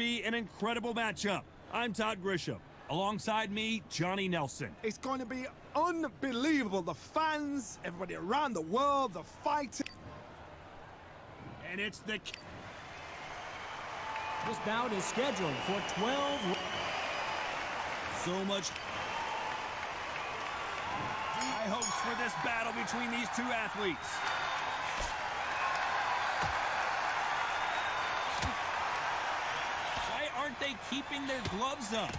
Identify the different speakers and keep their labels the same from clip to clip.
Speaker 1: be an incredible matchup. I'm Todd Grisham. Alongside me, Johnny Nelson.
Speaker 2: It's going to be unbelievable. The fans, everybody around the world, the fighting.
Speaker 1: And it's the...
Speaker 3: This bout is scheduled for 12.
Speaker 1: So much high hopes for this battle between these two athletes. Why aren't they keeping their gloves up?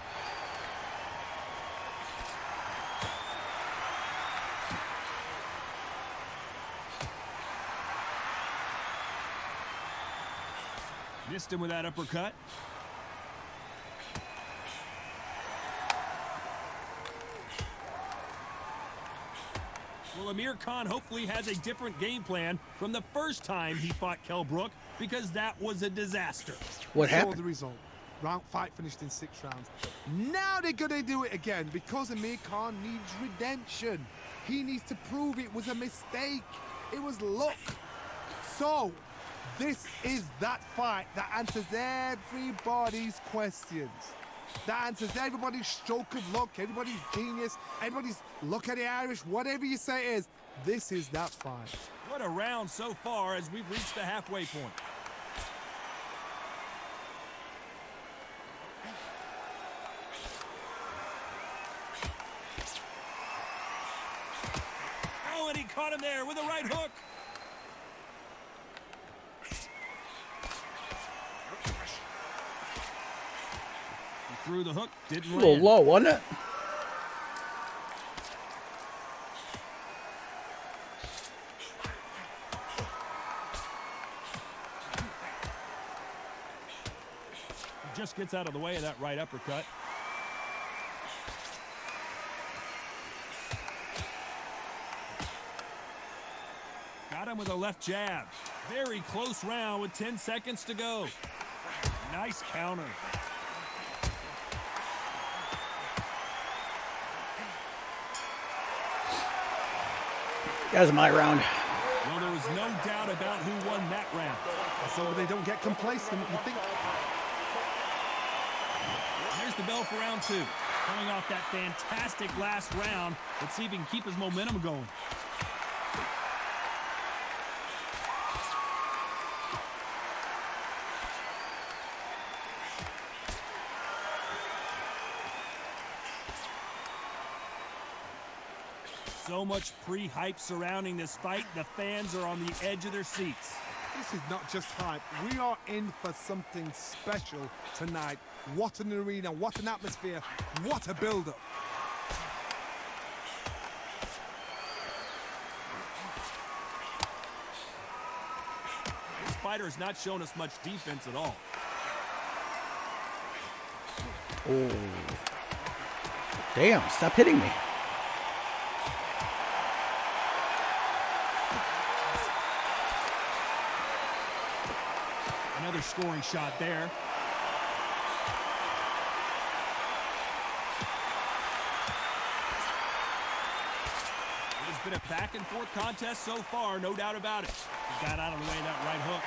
Speaker 1: Missed him with that uppercut. Well, Amir Khan hopefully has a different game plan from the first time he fought Kell Brook, because that was a disaster.
Speaker 2: What happened? The result. Fight finished in 6 rounds. Now they're going to do it again because Amir Khan needs redemption. He needs to prove it was a mistake. It was luck. So, this is that fight that answers everybody's questions. That answers everybody's stroke of luck, everybody's genius, everybody's look at the Irish, whatever you say it is. This is that fight.
Speaker 1: What a round so far as we've reached the halfway point. Oh, and he caught him there with a right hook. Through the hook, didn't land.
Speaker 4: A little low, wasn't it?
Speaker 1: He just gets out of the way of that right uppercut. Got him with a left jab. Very close round with 10 seconds to go. Nice counter.
Speaker 4: That was my round.
Speaker 1: Well, there was no doubt about who won that round.
Speaker 2: So they don't get complacent, you think.
Speaker 1: There's the bell for round 2. Coming off that fantastic last round. Let's see if he can keep his momentum going. So much pre-hype surrounding this fight. The fans are on the edge of their seats.
Speaker 2: This is not just hype. We are in for something special tonight. What an arena, what an atmosphere, what a build-up.
Speaker 1: This fighter has not shown us much defense at all.
Speaker 4: Oh. Damn, stop hitting me.
Speaker 1: Another scoring shot there. It's been a back-and-forth contest so far, no doubt about it. He got out of the way of that right hook.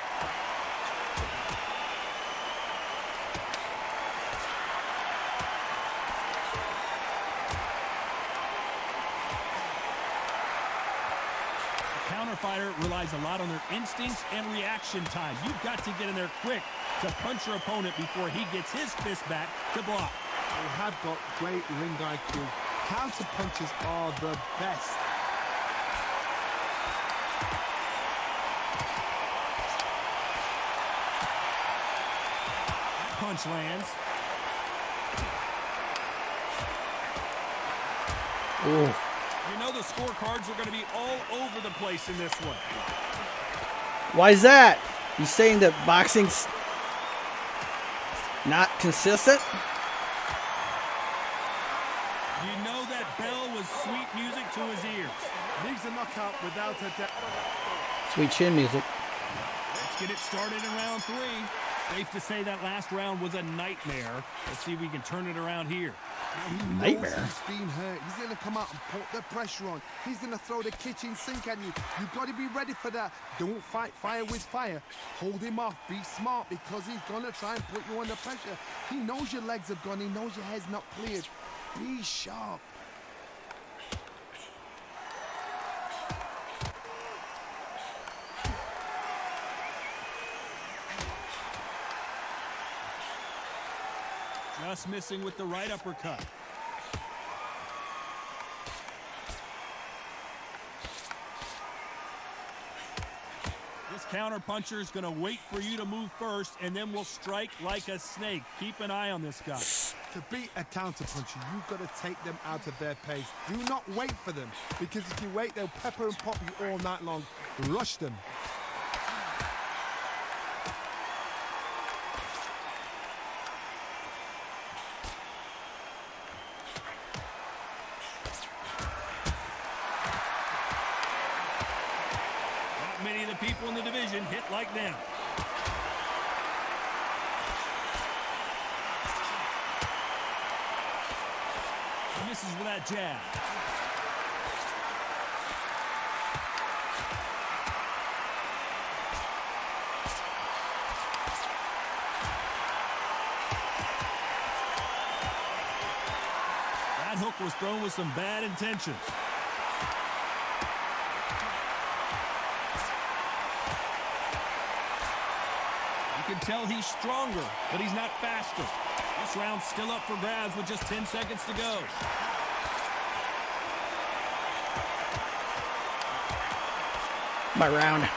Speaker 1: Fighter relies a lot on their instincts and reaction time. You've got to get in there quick to punch your opponent before he gets his fist back to block.
Speaker 2: They have got great ring IQ. Counter punches are the best.
Speaker 1: Punch lands.
Speaker 4: Oh.
Speaker 1: You know the scorecards are going to be all over the place in this one.
Speaker 4: Why is that? You saying that boxing's not consistent?
Speaker 1: You know that bell was sweet music to his ears.
Speaker 2: Needs a knockout without a doubt.
Speaker 4: Sweet chin music.
Speaker 1: Let's get it started in round 3. Safe to say that last round was a nightmare. Let's see if we can turn it around here.
Speaker 4: Nightmare.
Speaker 2: He's been hurt. He's going to come out and put the pressure on. He's going to throw the kitchen sink at you. You've got to be ready for that. Don't fight fire with fire. Hold him off. Be smart because he's going to try and put you under pressure. He knows your legs have gone. He knows your head's not cleared. Be sharp.
Speaker 1: Just missing with the right uppercut. This counterpuncher is going to wait for you to move first and then will strike like a snake. Keep an eye on this guy.
Speaker 2: To beat a counterpuncher, you've got to take them out of their pace. Do not wait for them, because if you wait, they'll pepper and pop you all night long. Rush them.
Speaker 1: Not many of the people in the division hit like them. He misses with that jab. That hook was thrown with some bad intentions. You can tell he's stronger, but he's not faster. This round's still up for grabs with just 10 seconds to go.
Speaker 4: My round.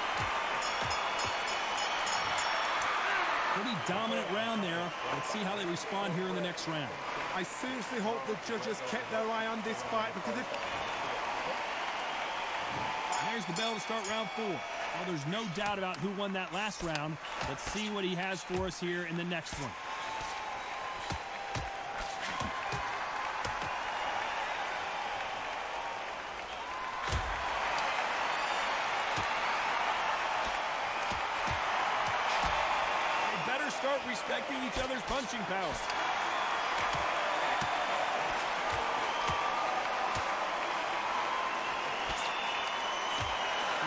Speaker 1: Pretty dominant round there. Let's see how they respond here in the next round.
Speaker 2: I seriously hope the judges kept their eye on this fight, because if...
Speaker 1: There's the bell to start round 4. Well, there's no doubt about who won that last round. Let's see what he has for us here in the next one. They better start respecting each other's punching power.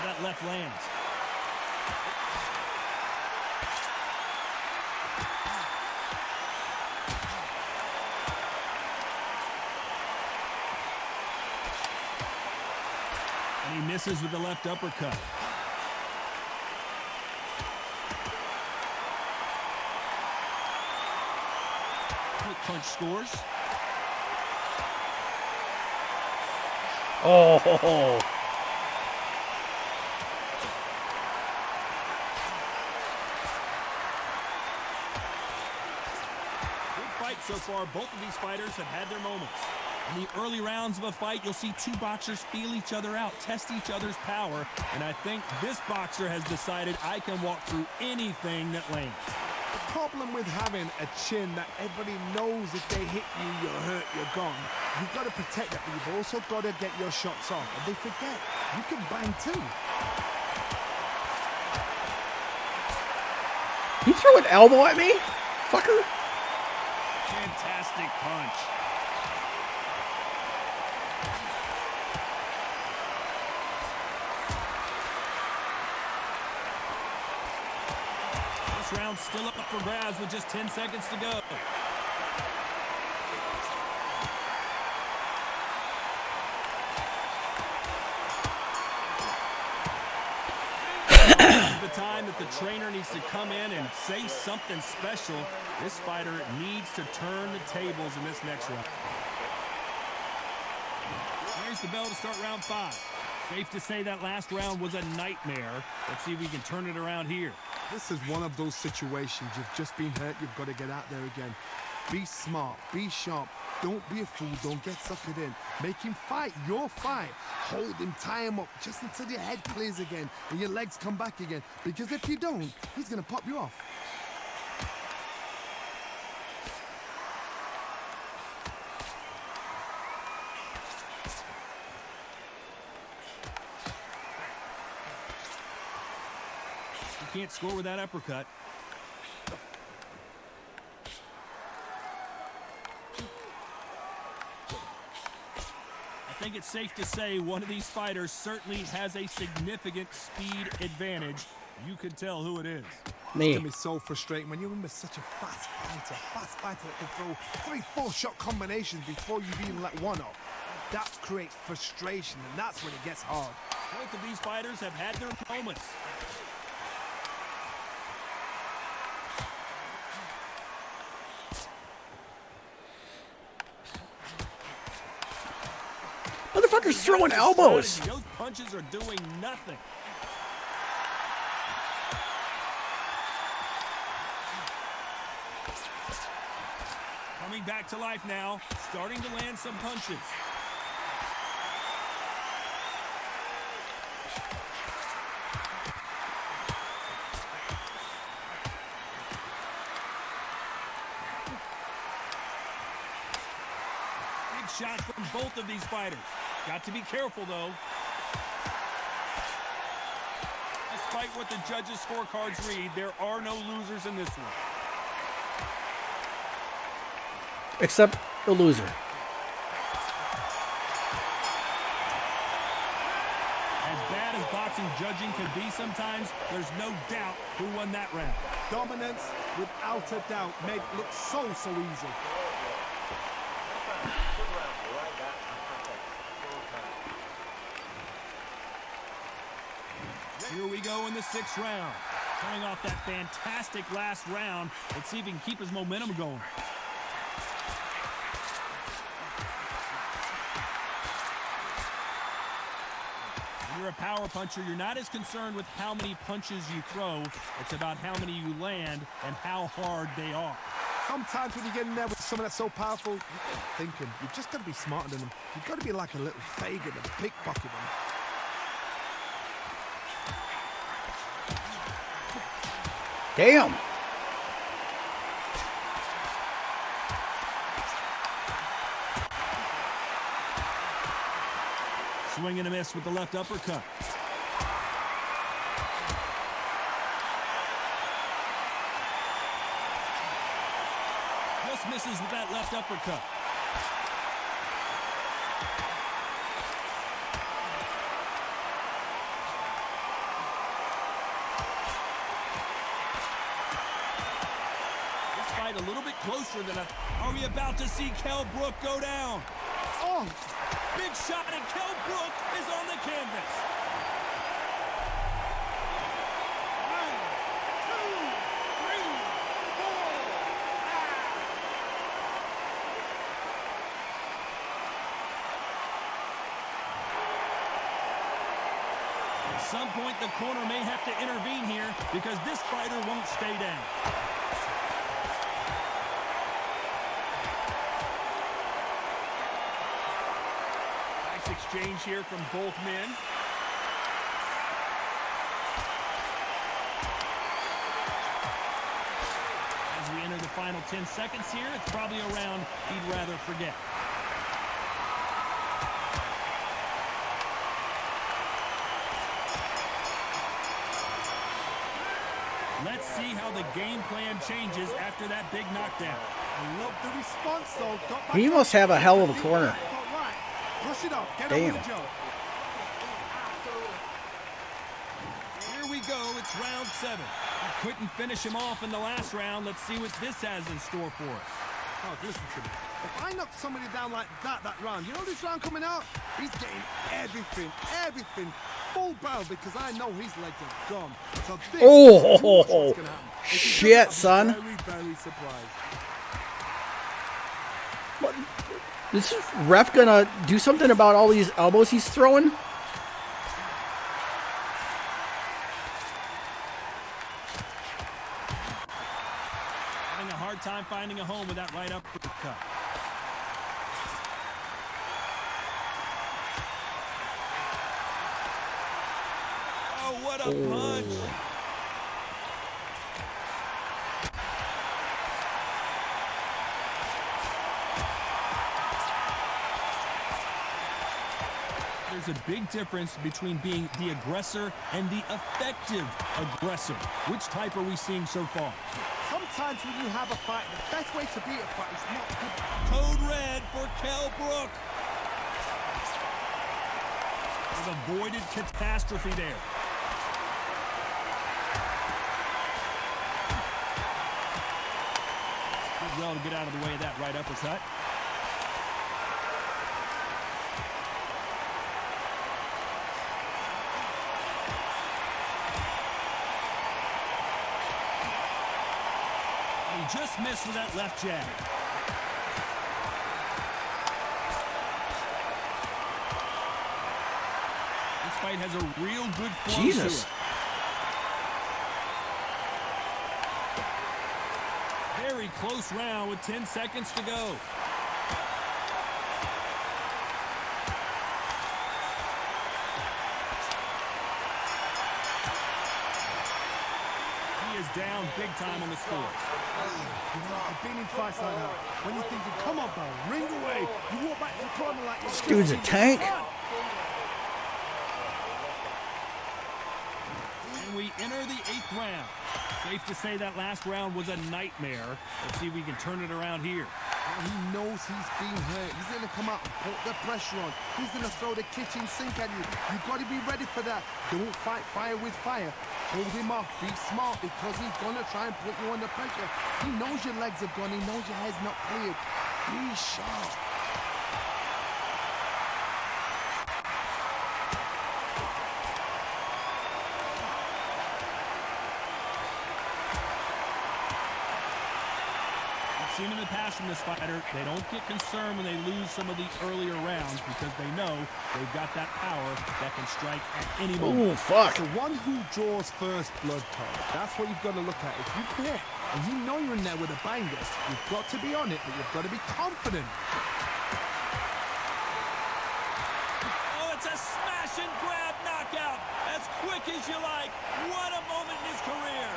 Speaker 1: That left lands. And he misses with the left uppercut. Quick punch scores.
Speaker 4: Oh.
Speaker 1: So far, both of these fighters have had their moments. In the early rounds of a fight, you'll see two boxers feel each other out, test each other's power, and I think this boxer has decided I can walk through anything that lands.
Speaker 2: The problem with having a chin that everybody knows if they hit you, you're hurt, you're gone. You've got to protect that, but you've also got to get your shots off. And they forget, you can bang too.
Speaker 4: You threw an elbow at me? Fucker.
Speaker 1: Fantastic punch. This round's still up for grabs with just 10 seconds to go. The time that the trainer needs to come in and say something special. This fighter needs to turn the tables in this next round. There's the bell to start round 5. Safe to say that last round was a nightmare. Let's see if we can turn it around here.
Speaker 2: This is one of those situations. You've just been hurt. You've got to get out there again. Be smart. Be sharp. Don't be a fool. Don't get suckered in. Make him fight your fight. Hold him, tie him up just until your head clears again and your legs come back again. Because if you don't, he's going to pop you off.
Speaker 1: You can't score with that uppercut. think it's safe to say one of these fighters certainly has a significant speed advantage. You can tell who it is.
Speaker 4: Me.
Speaker 2: It's gonna be so frustrating when you're in with such a fast fighter that can throw 3-4 shot combinations before you've even let one off. That creates frustration, and that's when it gets hard.
Speaker 1: Both of these fighters have had their moments.
Speaker 4: Motherfucker's throwing elbows.
Speaker 1: Those punches are doing nothing. Coming back to life now, starting to land some punches. Big shots from both of these fighters. Got to be careful, though. Despite what the judges' scorecards read, there are no losers in this one.
Speaker 4: Except the loser.
Speaker 1: As bad as boxing judging can be sometimes, there's no doubt who won that round.
Speaker 2: Dominance, without a doubt, made it look so easy.
Speaker 1: Here we go in the 6th round. Coming off that fantastic last round, let's see if he can keep his momentum going. When you're a power puncher, you're not as concerned with how many punches you throw. It's about how many you land and how hard they are.
Speaker 2: Sometimes when you get in there with someone that's so powerful, you've got to be thinking. You've just got to be smarter than them. You've got to be like a little Fagin and pickpocket them.
Speaker 4: Damn.
Speaker 1: Swing and a miss with the left uppercut. Just misses with that left uppercut. This fight a little bit closer than Are we about to see Kell Brook go down?
Speaker 2: Oh!
Speaker 1: Big shot, and Kell Brook is on the canvas.
Speaker 2: 1, 2, 3, 4.
Speaker 1: At some point, the corner may have to intervene here because this fighter won't stay down. Exchange here from both men. As we enter the final 10 seconds here, it's probably a round he'd rather forget. Let's see how the game plan changes after that big knockdown.
Speaker 2: I love the response, though. Got back
Speaker 4: He must have a hell of a corner.
Speaker 2: Brush it off. Get
Speaker 4: Damn.
Speaker 2: on with the job.
Speaker 1: Here we go. It's round 7. We couldn't finish him off in the last round. Let's see what this has in store for us.
Speaker 2: Oh, listen to me. If I knock somebody down like that round, you know this round coming out? He's getting everything, full barrel, because I know his legs are gone. So this is what's gonna happen. If he
Speaker 4: shit,
Speaker 2: doesn't,
Speaker 4: son.
Speaker 2: I'm very surprised.
Speaker 4: What? This ref gonna do something about all these elbows he's throwing?
Speaker 1: Having a hard time finding a home with that right uppercut. Oh, what a punch! There's a big difference between being the aggressor and the effective aggressor. Which type are we seeing so far?
Speaker 2: Sometimes when you have a fight, the best way to beat a fight is not to...
Speaker 1: Code red for Kell Brook. They've avoided catastrophe there. Did well to get out of the way of that right uppercut. He just missed with that left jab. This fight has a real good flow
Speaker 4: Jesus.
Speaker 1: to it. Very close round with 10 seconds to go. He is down big time on the score.
Speaker 2: You know, I've been in fights like that. When you're thinking, come on, bro, ring away. You walk back to the corner like you're
Speaker 4: This dude's a tank.
Speaker 1: And we enter the 8th round. Safe to say that last round was a nightmare. Let's see if we can turn it around here.
Speaker 2: He knows he's been hurt. He's going to come out and put the pressure on. He's going to throw the kitchen sink at you. You've got to be ready for that. Don't fight fire with fire. Hold him off. Be smart because he's going to try and put you under pressure. He knows your legs have gone. He knows your head's not cleared. Be sharp.
Speaker 1: Seen in the past from this fighter, they don't get concerned when they lose some of the earlier rounds because they know they've got that power that can strike at any moment.
Speaker 4: Oh, fuck.
Speaker 2: The one who draws first blood, Tom. That's what you've got to look at. If you hit and you know you're in there with a banger, you've got to be on it, but you've got to be confident.
Speaker 1: Oh, it's a smash and grab knockout. As quick as you like. What a moment in his career.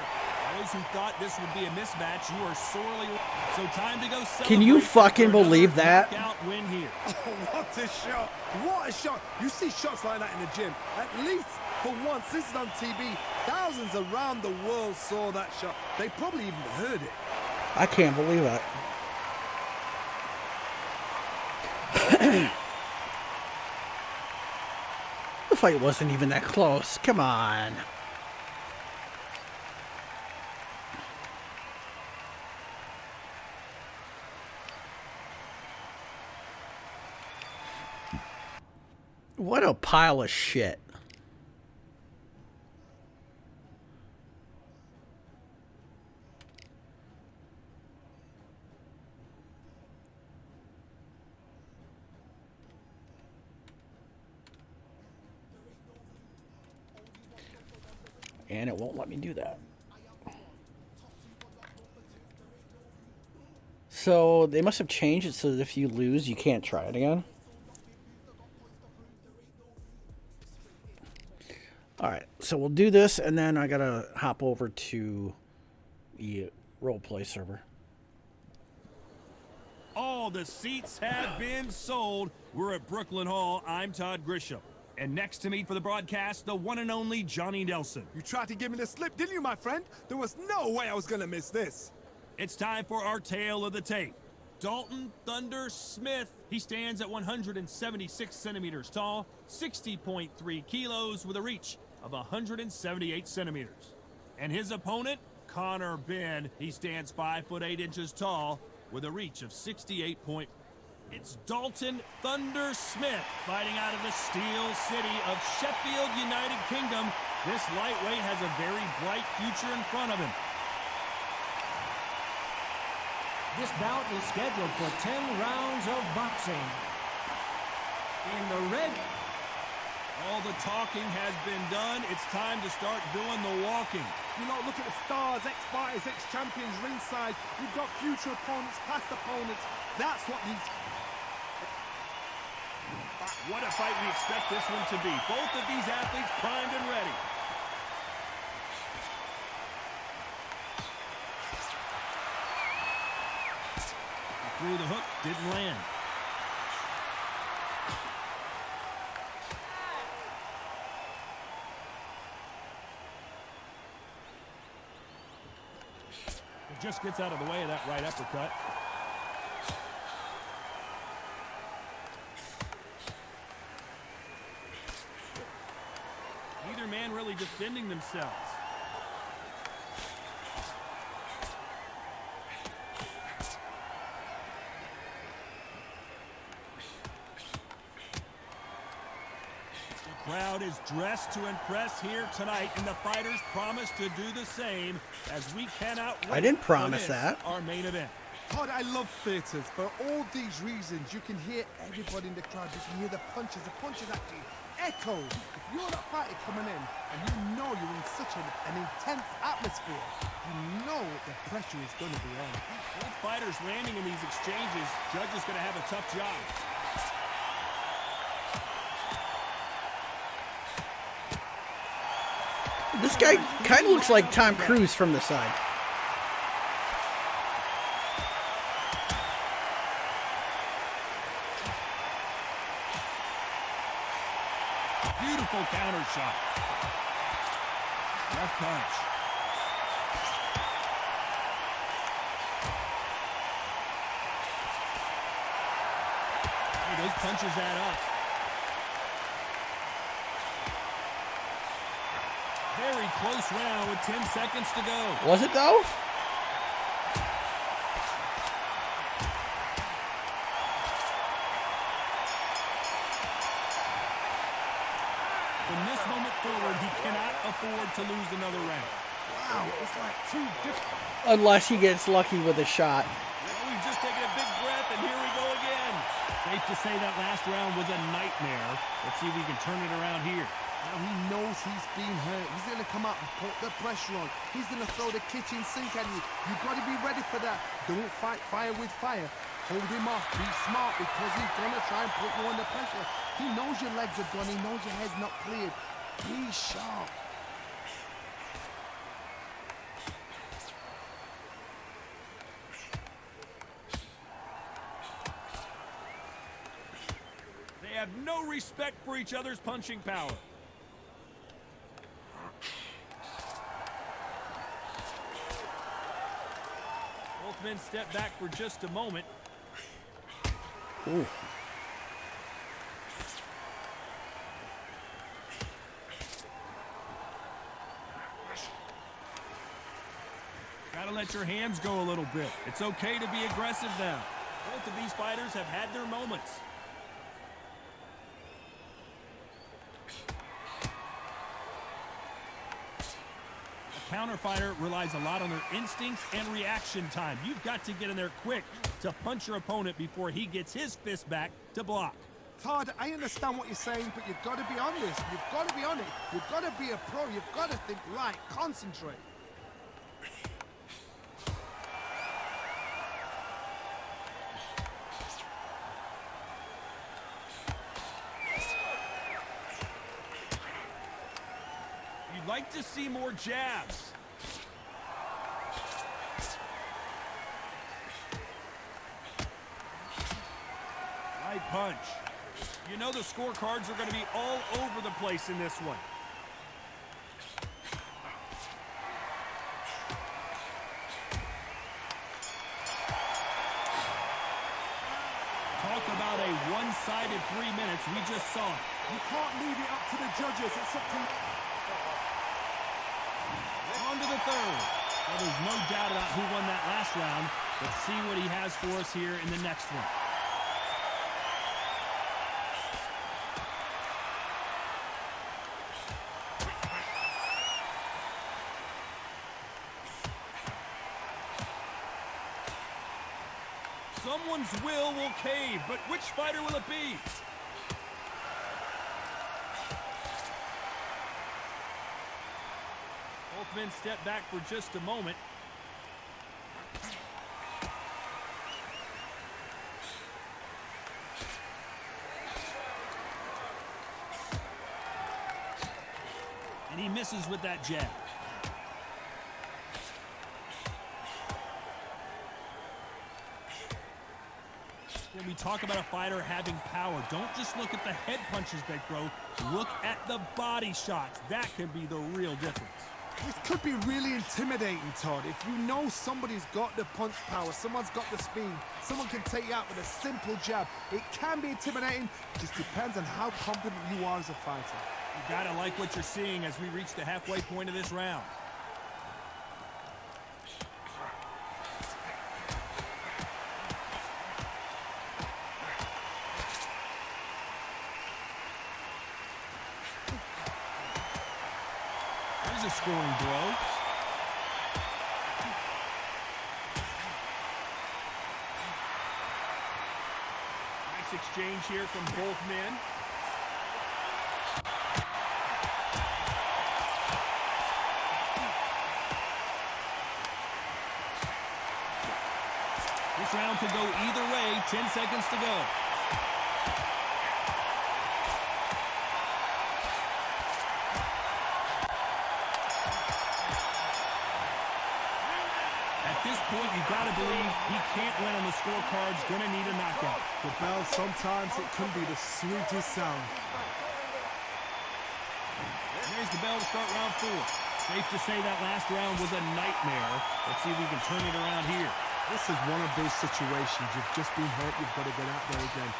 Speaker 1: Those who thought this would be a mismatch, you are sorely... So time to go celebrate.
Speaker 4: Can you fucking believe that?
Speaker 1: Knockout win here.
Speaker 2: Oh, what a shot. What a shot. You see shots like that in the gym. At least for once, this is on TV. Thousands around the world saw that shot. They probably even heard it.
Speaker 4: I can't believe it. The fight wasn't even that close. Come on. What a pile of shit. And it won't let me do that. So they must have changed it so that if you lose, you can't try it again. Alright, so we'll do this, and then I gotta hop over to the roleplay server.
Speaker 1: All the seats have been sold. We're at Brooklyn Hall. I'm Todd Grisham. And next to me for the broadcast, the one and only Johnny Nelson.
Speaker 2: You tried to give me the slip, didn't you, my friend? There was no way I was going to miss this.
Speaker 1: It's time for our tale of the tape. Dalton Thunder Smith. He stands at 176 centimeters tall, 60.3 kilos with a reach of 178 centimeters. And his opponent, Conor Benn. He stands 5 foot 8 inches tall with a reach of 68. It's Dalton Thunder Smith fighting out of the Steel City of Sheffield, United Kingdom. This lightweight has a very bright future in front of him.
Speaker 3: This bout is scheduled for 10 rounds of boxing. In the red...
Speaker 1: All the talking has been done. It's time to start doing the walking.
Speaker 2: You know, look at the stars, ex-fighters, ex-champions ringside. You've got future opponents, past opponents. That's what these...
Speaker 1: What a fight we expect this one to be. Both of these athletes primed and ready. He threw the hook, didn't land. He just gets out of the way of that right uppercut. neither man really defending themselves. The crowd is dressed to impress here tonight, and the fighters promise to do the same as we cannot wait.
Speaker 4: I didn't promise
Speaker 1: for this,
Speaker 4: that.
Speaker 1: our main event.
Speaker 2: Todd, I love theatres. For all these reasons, you can hear everybody in the crowd. You can hear the punches. The punches actually echo. If you're that fighter coming in and you know you're in such an intense atmosphere, you know the pressure is going to be on.
Speaker 1: Both fighters landing in these exchanges, Judge is going to have a tough job.
Speaker 4: This guy kind of looks like Tom Cruise from the side.
Speaker 1: Beautiful counter shot. Left punch. Hey, those punches add up. Very close round with 10 seconds to go.
Speaker 4: Was it though?
Speaker 1: From this moment forward, he cannot afford to lose another round.
Speaker 2: Wow, it's like two different.
Speaker 4: Unless he gets lucky with a shot.
Speaker 1: Well, we've just taken a big breath, and here we go again. Safe to say that last round was a nightmare. Let's see if we can turn it around here.
Speaker 2: Now he knows he's been hurt. He's going to come out and put the pressure on. He's going to throw the kitchen sink at you. You've got to be ready for that. Don't fight fire with fire. Hold him off. Be smart because he's going to try and put you under pressure. He knows your legs are gone. He knows your head's not cleared. Be sharp.
Speaker 1: They have no respect for each other's punching power. Both men step back for just a moment.
Speaker 4: Ooh.
Speaker 1: Gotta let your hands go a little bit. It's okay to be aggressive now. Both of these fighters have had their moments. A counter fighter relies a lot on their instincts and reaction time. You've got to get in there quick to punch your opponent before he gets his fist back to block.
Speaker 2: Todd, I understand what you're saying, but you've got to be honest. You've got to be on it. You've got to be a pro. You've got to think right. Concentrate.
Speaker 1: You'd like to see more jabs. Right punch. You know the scorecards are going to be all over the place in this one. Talk about a one-sided 3 minutes. We just saw it.
Speaker 2: You can't leave it up to the judges. It's up to...
Speaker 1: On to the third. Well, there's no doubt about who won that last round. Let's see what he has for us here in the next one. Someone's will cave, but which fighter will it be? Both men step back for just a moment. And he misses with that jab. When we talk about a fighter having power, don't just look at the head punches that throw. Look at the body shots. That can be the real difference.
Speaker 2: This could be really intimidating, Todd. If you know somebody's got the punch power, someone's got the speed, someone can take you out with a simple jab, it can be intimidating. It just depends on how confident you are as a fighter.
Speaker 1: You gotta like what you're seeing as we reach the halfway point of this round. There's a scoring blow. Nice exchange here from both men. This round could go either way. 10 seconds to go. At this point, you got to believe he can't win on the scorecards. Going to need a knockout.
Speaker 2: The bell, sometimes it can be the sweetest sound.
Speaker 1: There's the bell to start round 4. Safe to say that last round was a nightmare. Let's see if we can turn it around here.
Speaker 2: This is one of those situations. You've just been hurt. You've got to get out there again.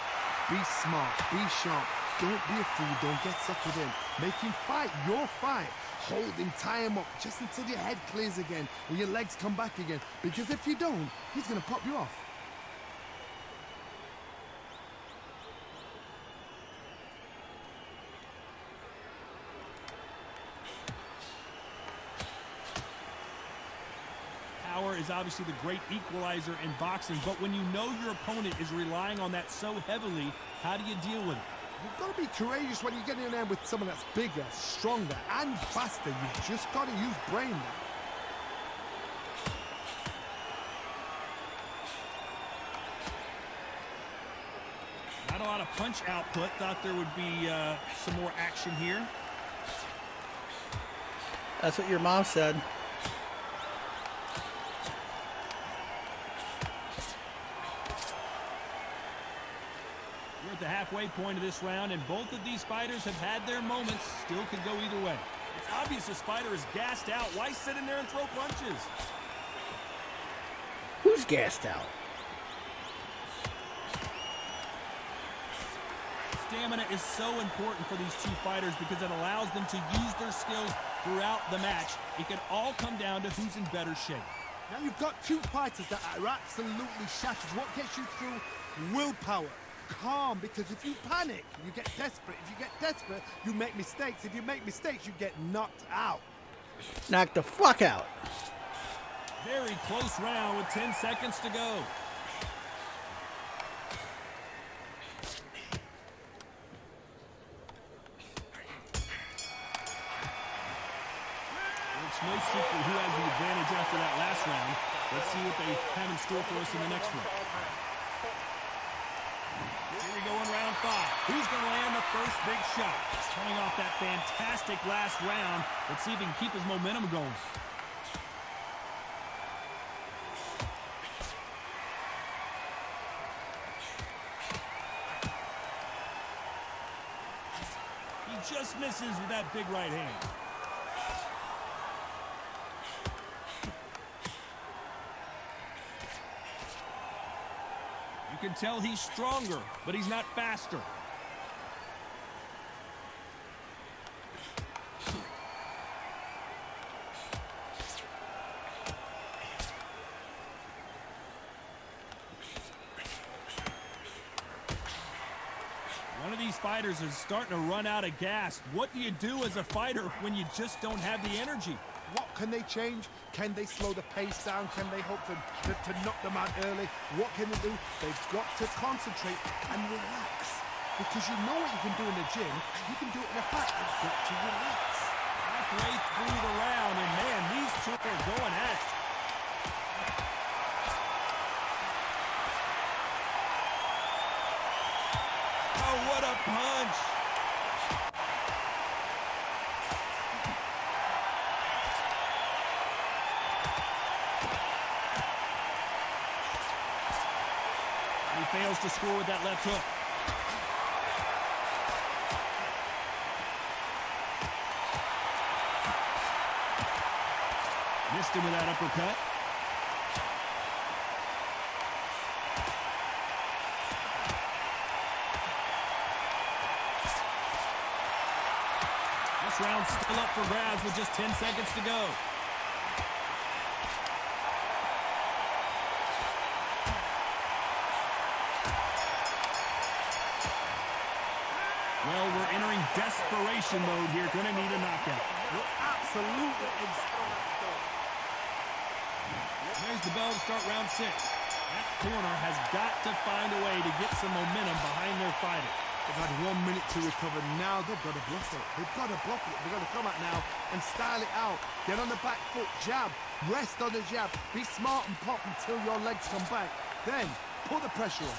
Speaker 2: Be smart. Be sharp. Don't be a fool. Don't get suckered in. Make him fight your fight. Hold him, tie him up just until your head clears again and your legs come back again. Because if you don't, he's going to pop you off.
Speaker 1: Power is obviously the great equalizer in boxing, but when you know your opponent is relying on that so heavily, how do you deal with it?
Speaker 2: You've got to be courageous when you get in there with someone that's bigger, stronger, and faster. You've just got to use brain there.
Speaker 1: Not a lot of punch output. Thought there would be some more action here.
Speaker 4: That's what your mom said.
Speaker 1: We're at the halfway point of this round, and both of these fighters have had their moments. Still could go either way. It's obvious this fighter is gassed out. Why sit in there and throw punches?
Speaker 4: Who's gassed out?
Speaker 1: Stamina is so important for these two fighters because it allows them to use their skills throughout the match. It can all come down to who's in better shape.
Speaker 2: Now you've got two fighters that are absolutely shattered. What gets you through? Willpower. Calm, because if you panic, you get desperate. If you get desperate, you make mistakes. If you make mistakes, you get knocked out.
Speaker 4: Knock the fuck out.
Speaker 1: Very close round with 10 seconds to go. It's no secret who has the advantage after that last round. Let's see what they have in store for us in the next one. Here we go in round 5. Who's going to land the first big shot? Coming off that fantastic last round. Let's see if he can keep his momentum going. He just misses with that big right hand. You can tell he's stronger, but he's not faster. One of these fighters is starting to run out of gas. What do you do as a fighter when you just don't have the energy?
Speaker 2: What can they change? Can they slow the pace down? Can they hope to knock them out early? What can they do? They've got to concentrate and relax. Because you know what you can do in the gym. You can do it in a fight. You've got to relax.
Speaker 1: Halfway through the round, and man, these two are going at it. Oh, what a punch! He fails to score with that left hook. Missed him with that uppercut. This round's still up for grabs with just 10 seconds to go. Well, we're entering desperation mode here. Going to need a knockout.
Speaker 2: You're absolutely
Speaker 1: There's the bell to start round 6. That corner has got to find a way to get some momentum behind their fighter.
Speaker 2: They've had 1 minute to recover. Now they've got to bluff it. They've got to bluff it. They've got to come out now and style it out. Get on the back foot, jab. Rest on the jab. Be smart and pop until your legs come back. Then put the pressure on.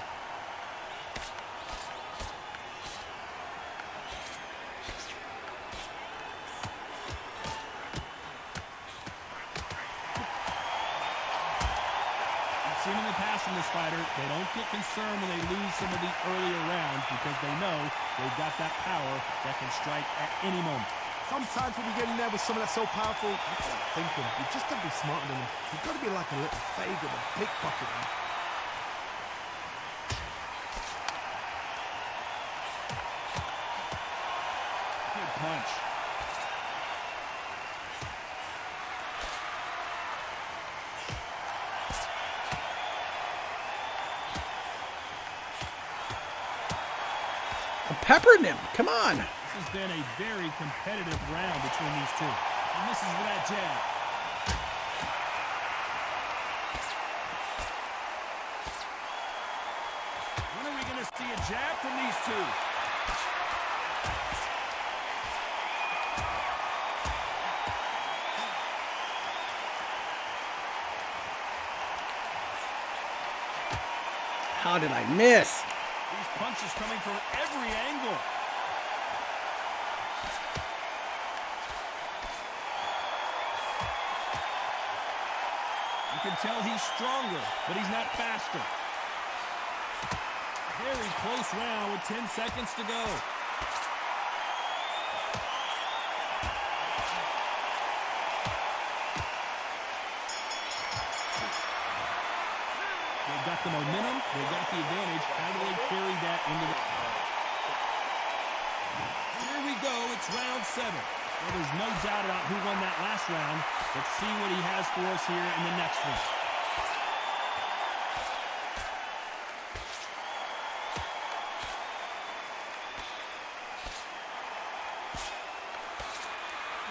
Speaker 1: Seen in the past from this fighter, they don't get concerned when they lose some of the earlier rounds because they know they've got that power that can strike at any moment.
Speaker 2: Sometimes when you get in there with someone that's so powerful, you start thinking, you just got to be smarter than them. You've got to be like a little faggot and pickpocket them.
Speaker 1: Good punch.
Speaker 4: I'm peppering him. Come on.
Speaker 1: This has been a very competitive round between these two. And misses with that jab. When are we going to see a jab from these two?
Speaker 4: How did I miss?
Speaker 1: These punches coming from every angle. You can tell he's stronger, but he's not faster. Very close round with 10 seconds to go. They've got the momentum, they've got the advantage. How do they carry that into the... Here we go, it's round 7. Well, there's no doubt about who won that last round. Let's see what he has for us here in the next one.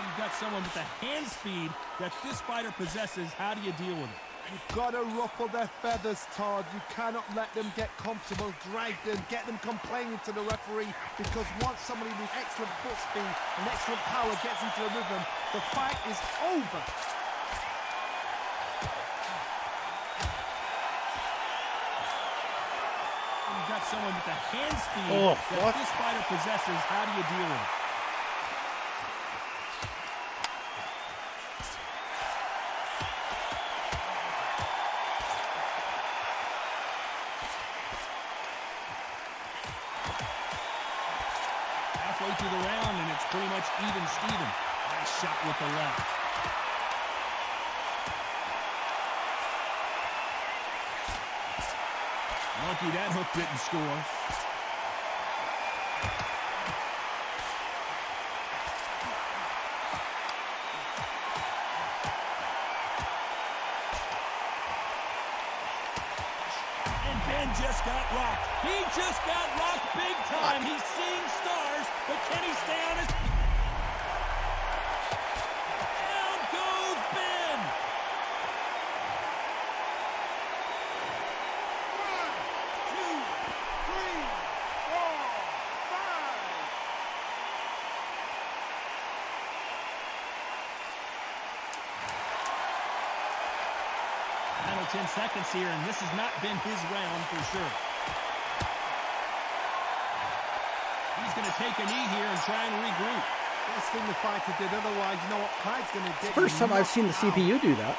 Speaker 1: You've got someone with the hand speed that this fighter possesses. How do you deal with it?
Speaker 2: You've got to ruffle their feathers, Todd. You cannot let them get comfortable, drag them, get them complaining to the referee, because once somebody with excellent foot speed and excellent power gets into a rhythm, the fight is over.
Speaker 1: You've got someone with the hand speed that this fighter possesses. How do you deal with it? Halfway through the round, and it's pretty much even Steven. Nice shot with the left. Lucky that hook didn't score. And Ben just got rocked. He just got rocked big time. He's seeing stars, but can he stay on his... Down goes Ben. Final 10 seconds here, and this has not been his round for sure. He's going to take a knee here and try and regroup.
Speaker 2: Best thing the fighter did, otherwise, you know what Clyde's going to do.
Speaker 4: First time I've seen the CPU do that.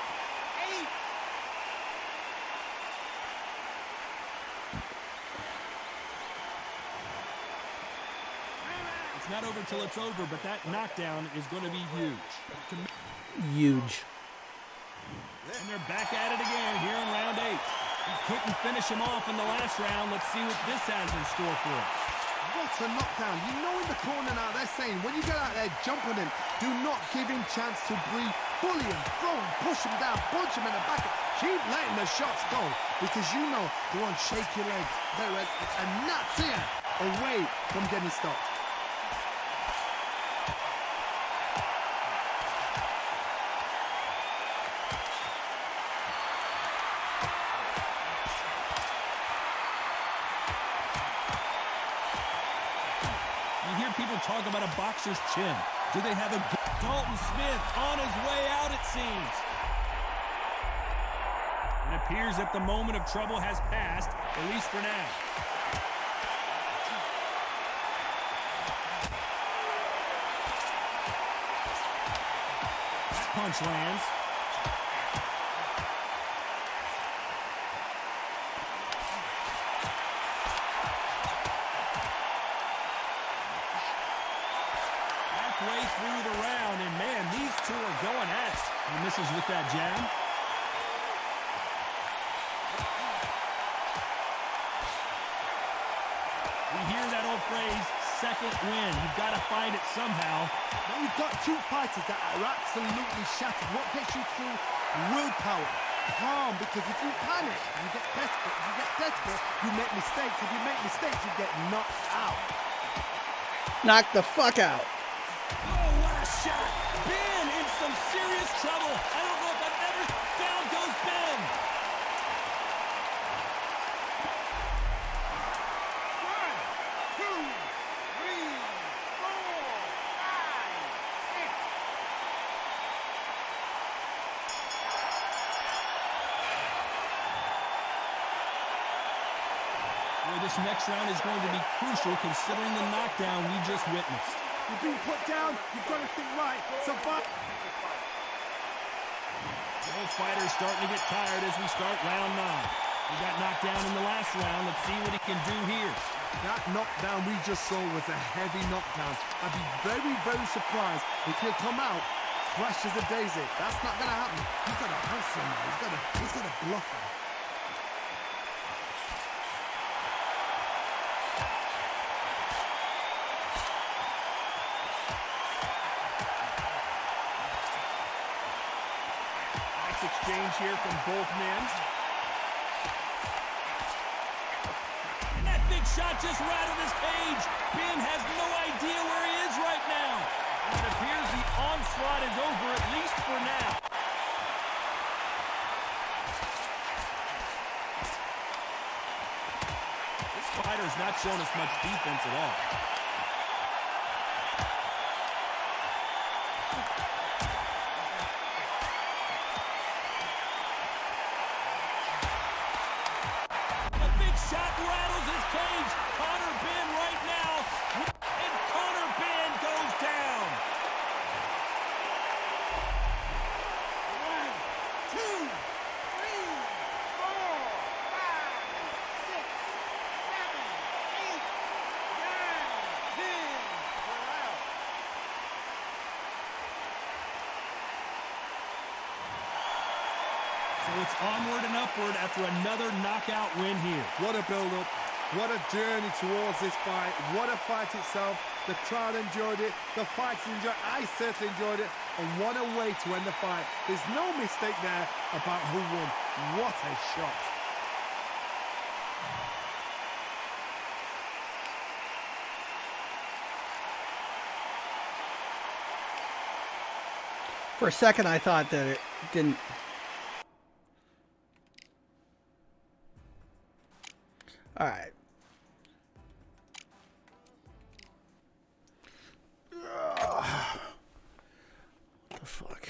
Speaker 1: It's not over till it's over, but that knockdown is going to be huge.
Speaker 4: Huge.
Speaker 1: And they're back at it again here in round 8. He couldn't finish him off in the last round. Let's see what this has in store for us.
Speaker 2: What a knockdown. You know in the corner now they're saying when you get out there, jump on him. Do not give him chance to breathe. Bully him, throw him, push him down, punch him in the back. Keep letting the shots go because you know they're on shaky legs. They're a nuts here away from getting stopped.
Speaker 1: You hear people talk about a boxer's chin. Do they have a... Dalton Smith on his way out, it seems. It appears that the moment of trouble has passed, at least for now. That punch lands. Halfway through the round, and man, these two are going at it. He misses with that jab. We hear that old phrase, second win. You've got to find it somehow.
Speaker 2: Now you've got two fighters that are absolutely shattered. What gets you through? Willpower. Calm, because if you panic, you get desperate. If you get desperate, you make mistakes. If you make mistakes, you get knocked out.
Speaker 4: Knock the fuck out.
Speaker 1: Oh, what a shot. Ben in some serious trouble. I don't know if I've ever... Down goes Ben.
Speaker 2: One, two, three, four, five, six.
Speaker 1: Boy, this next round is going to be crucial considering the knockdown we just witnessed.
Speaker 2: You're being put down. You've got to think right. Survive.
Speaker 1: Both fighters starting to get tired as we start round 9. He got knocked down in the last round. Let's see what he can do here.
Speaker 2: That knockdown we just saw was a heavy knockdown. I'd be very, very surprised if he'll come out fresh as a daisy. That's not going to happen. He's got to hustle now. He's got to bluff him.
Speaker 1: Nice exchange here from both men. And that big shot just rattled his cage. Ben has no idea where he is right now. And it appears the onslaught is over, at least for now. This fighter's not showing us much defense at all. A big shot rattles his cage. Conor Ben right now. And Conor Ben goes down.
Speaker 2: 1, 2, 3, 4, 5, 6, 7, 8, 9, 10. We're out.
Speaker 1: So it's onward and upward after another knockout win here.
Speaker 2: What a build-up. What a journey towards this fight. What a fight itself. The crowd enjoyed it. The fighters enjoyed it. I certainly enjoyed it. And what a way to end the fight. There's no mistake there about who won. What a shot.
Speaker 4: For a second, I thought that it didn't. All right. What the fuck?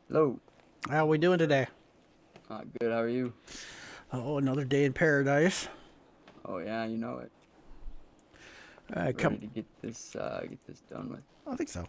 Speaker 5: Hello.
Speaker 4: How we doing today?
Speaker 5: Good. How are you?
Speaker 4: Oh, another day in paradise.
Speaker 5: Oh yeah, you know it.
Speaker 4: Ready
Speaker 5: Ready to get this done with.
Speaker 4: I think so.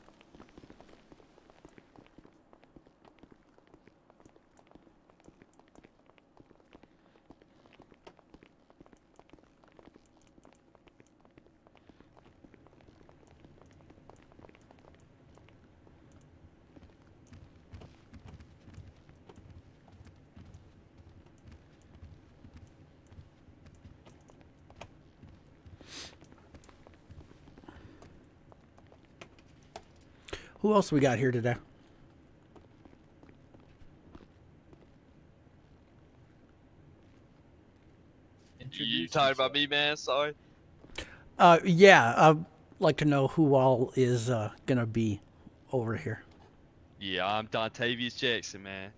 Speaker 4: Who else we got here today?
Speaker 6: You talking about me, man? Sorry.
Speaker 4: Yeah, I'd like to know who all is gonna be over here.
Speaker 6: Yeah, I'm Dontavius Jackson, man.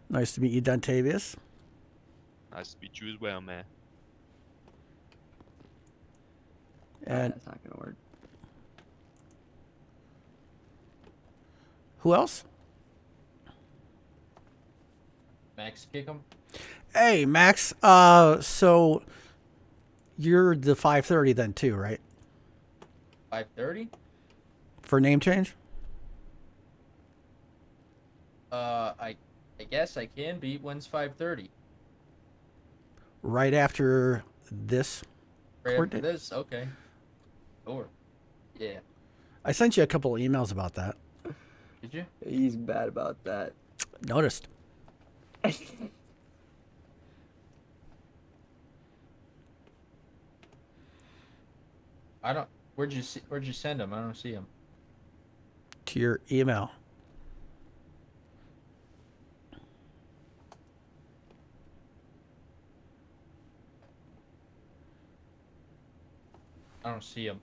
Speaker 4: Nice to meet you, Dontavius.
Speaker 6: Nice to meet you as well, man.
Speaker 4: And
Speaker 5: That's not gonna work.
Speaker 4: who else?
Speaker 3: Max Kickham.
Speaker 4: Hey, Max. So you're the 530 then too, right?
Speaker 3: 5:30.
Speaker 4: For name change?
Speaker 3: I guess I can be. When's 5:30?
Speaker 4: Right after this.
Speaker 3: Right
Speaker 4: Court
Speaker 3: after
Speaker 4: date?
Speaker 3: this. Okay. Sure. Yeah.
Speaker 4: I sent you a couple of emails about that.
Speaker 3: Did you?
Speaker 5: He's bad about that.
Speaker 4: Noticed.
Speaker 3: I don't. Where'd you send them? I don't see them.
Speaker 4: To your email.
Speaker 3: I don't see them.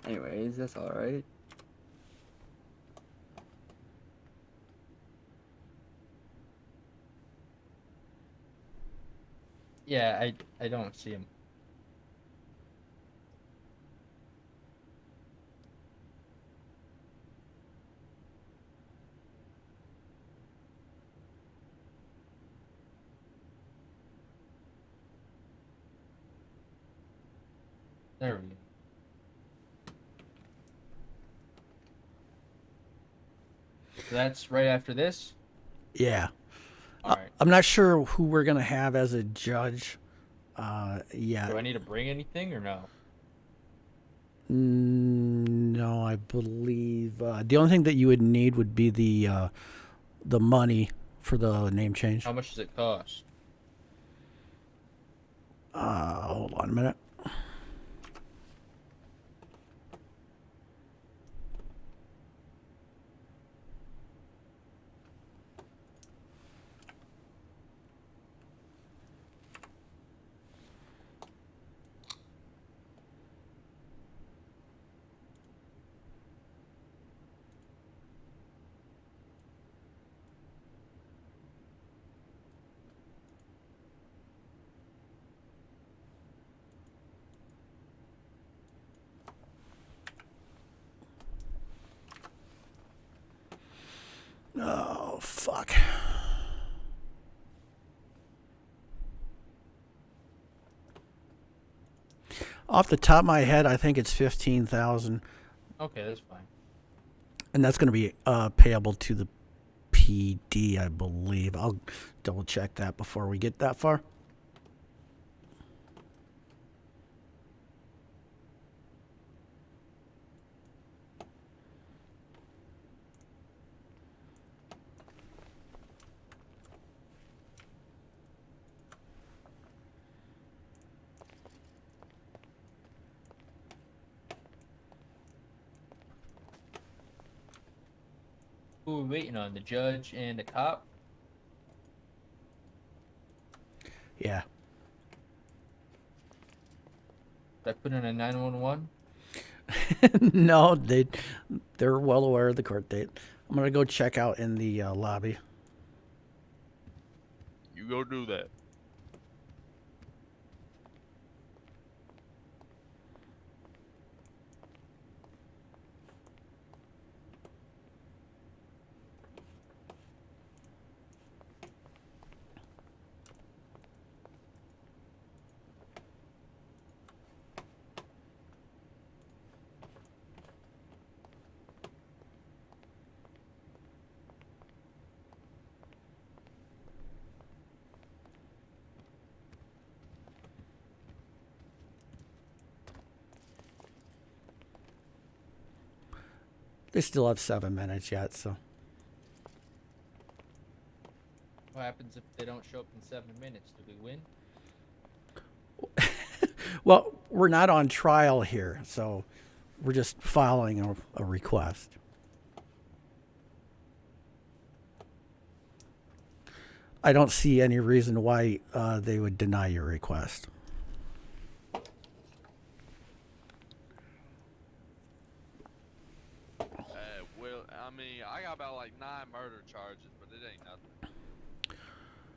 Speaker 5: Anyways, that's all right.
Speaker 3: Yeah, I don't see them. There we go.
Speaker 7: So that's right after this?
Speaker 4: Yeah.
Speaker 7: All right.
Speaker 4: I'm not sure who we're going to have as a judge. Yeah.
Speaker 7: Do I need to bring anything or no?
Speaker 4: No, I believe the only thing that you would need would be the money for the name change.
Speaker 7: How much does it cost?
Speaker 4: Hold on a minute. Oh, fuck. Off the top of my head, I think it's 15,000,
Speaker 7: Okay, that's fine.
Speaker 4: and that's going to be payable to the PD, I believe. I'll double check that before we get that far.
Speaker 7: Who are we waiting on? The judge and the cop?
Speaker 4: Yeah.
Speaker 7: Did I put in a 911?
Speaker 4: No, they're well aware of the court date. I'm going to go check out in the lobby.
Speaker 6: You go do that.
Speaker 4: They still have 7 minutes yet, so.
Speaker 7: What happens if they don't show up in 7 minutes? Do we win?
Speaker 4: Well, we're not on trial here, so we're just filing a request. I don't see any reason why they would deny your request.
Speaker 6: Well, I mean, I got about like 9 murder charges, but it ain't nothing.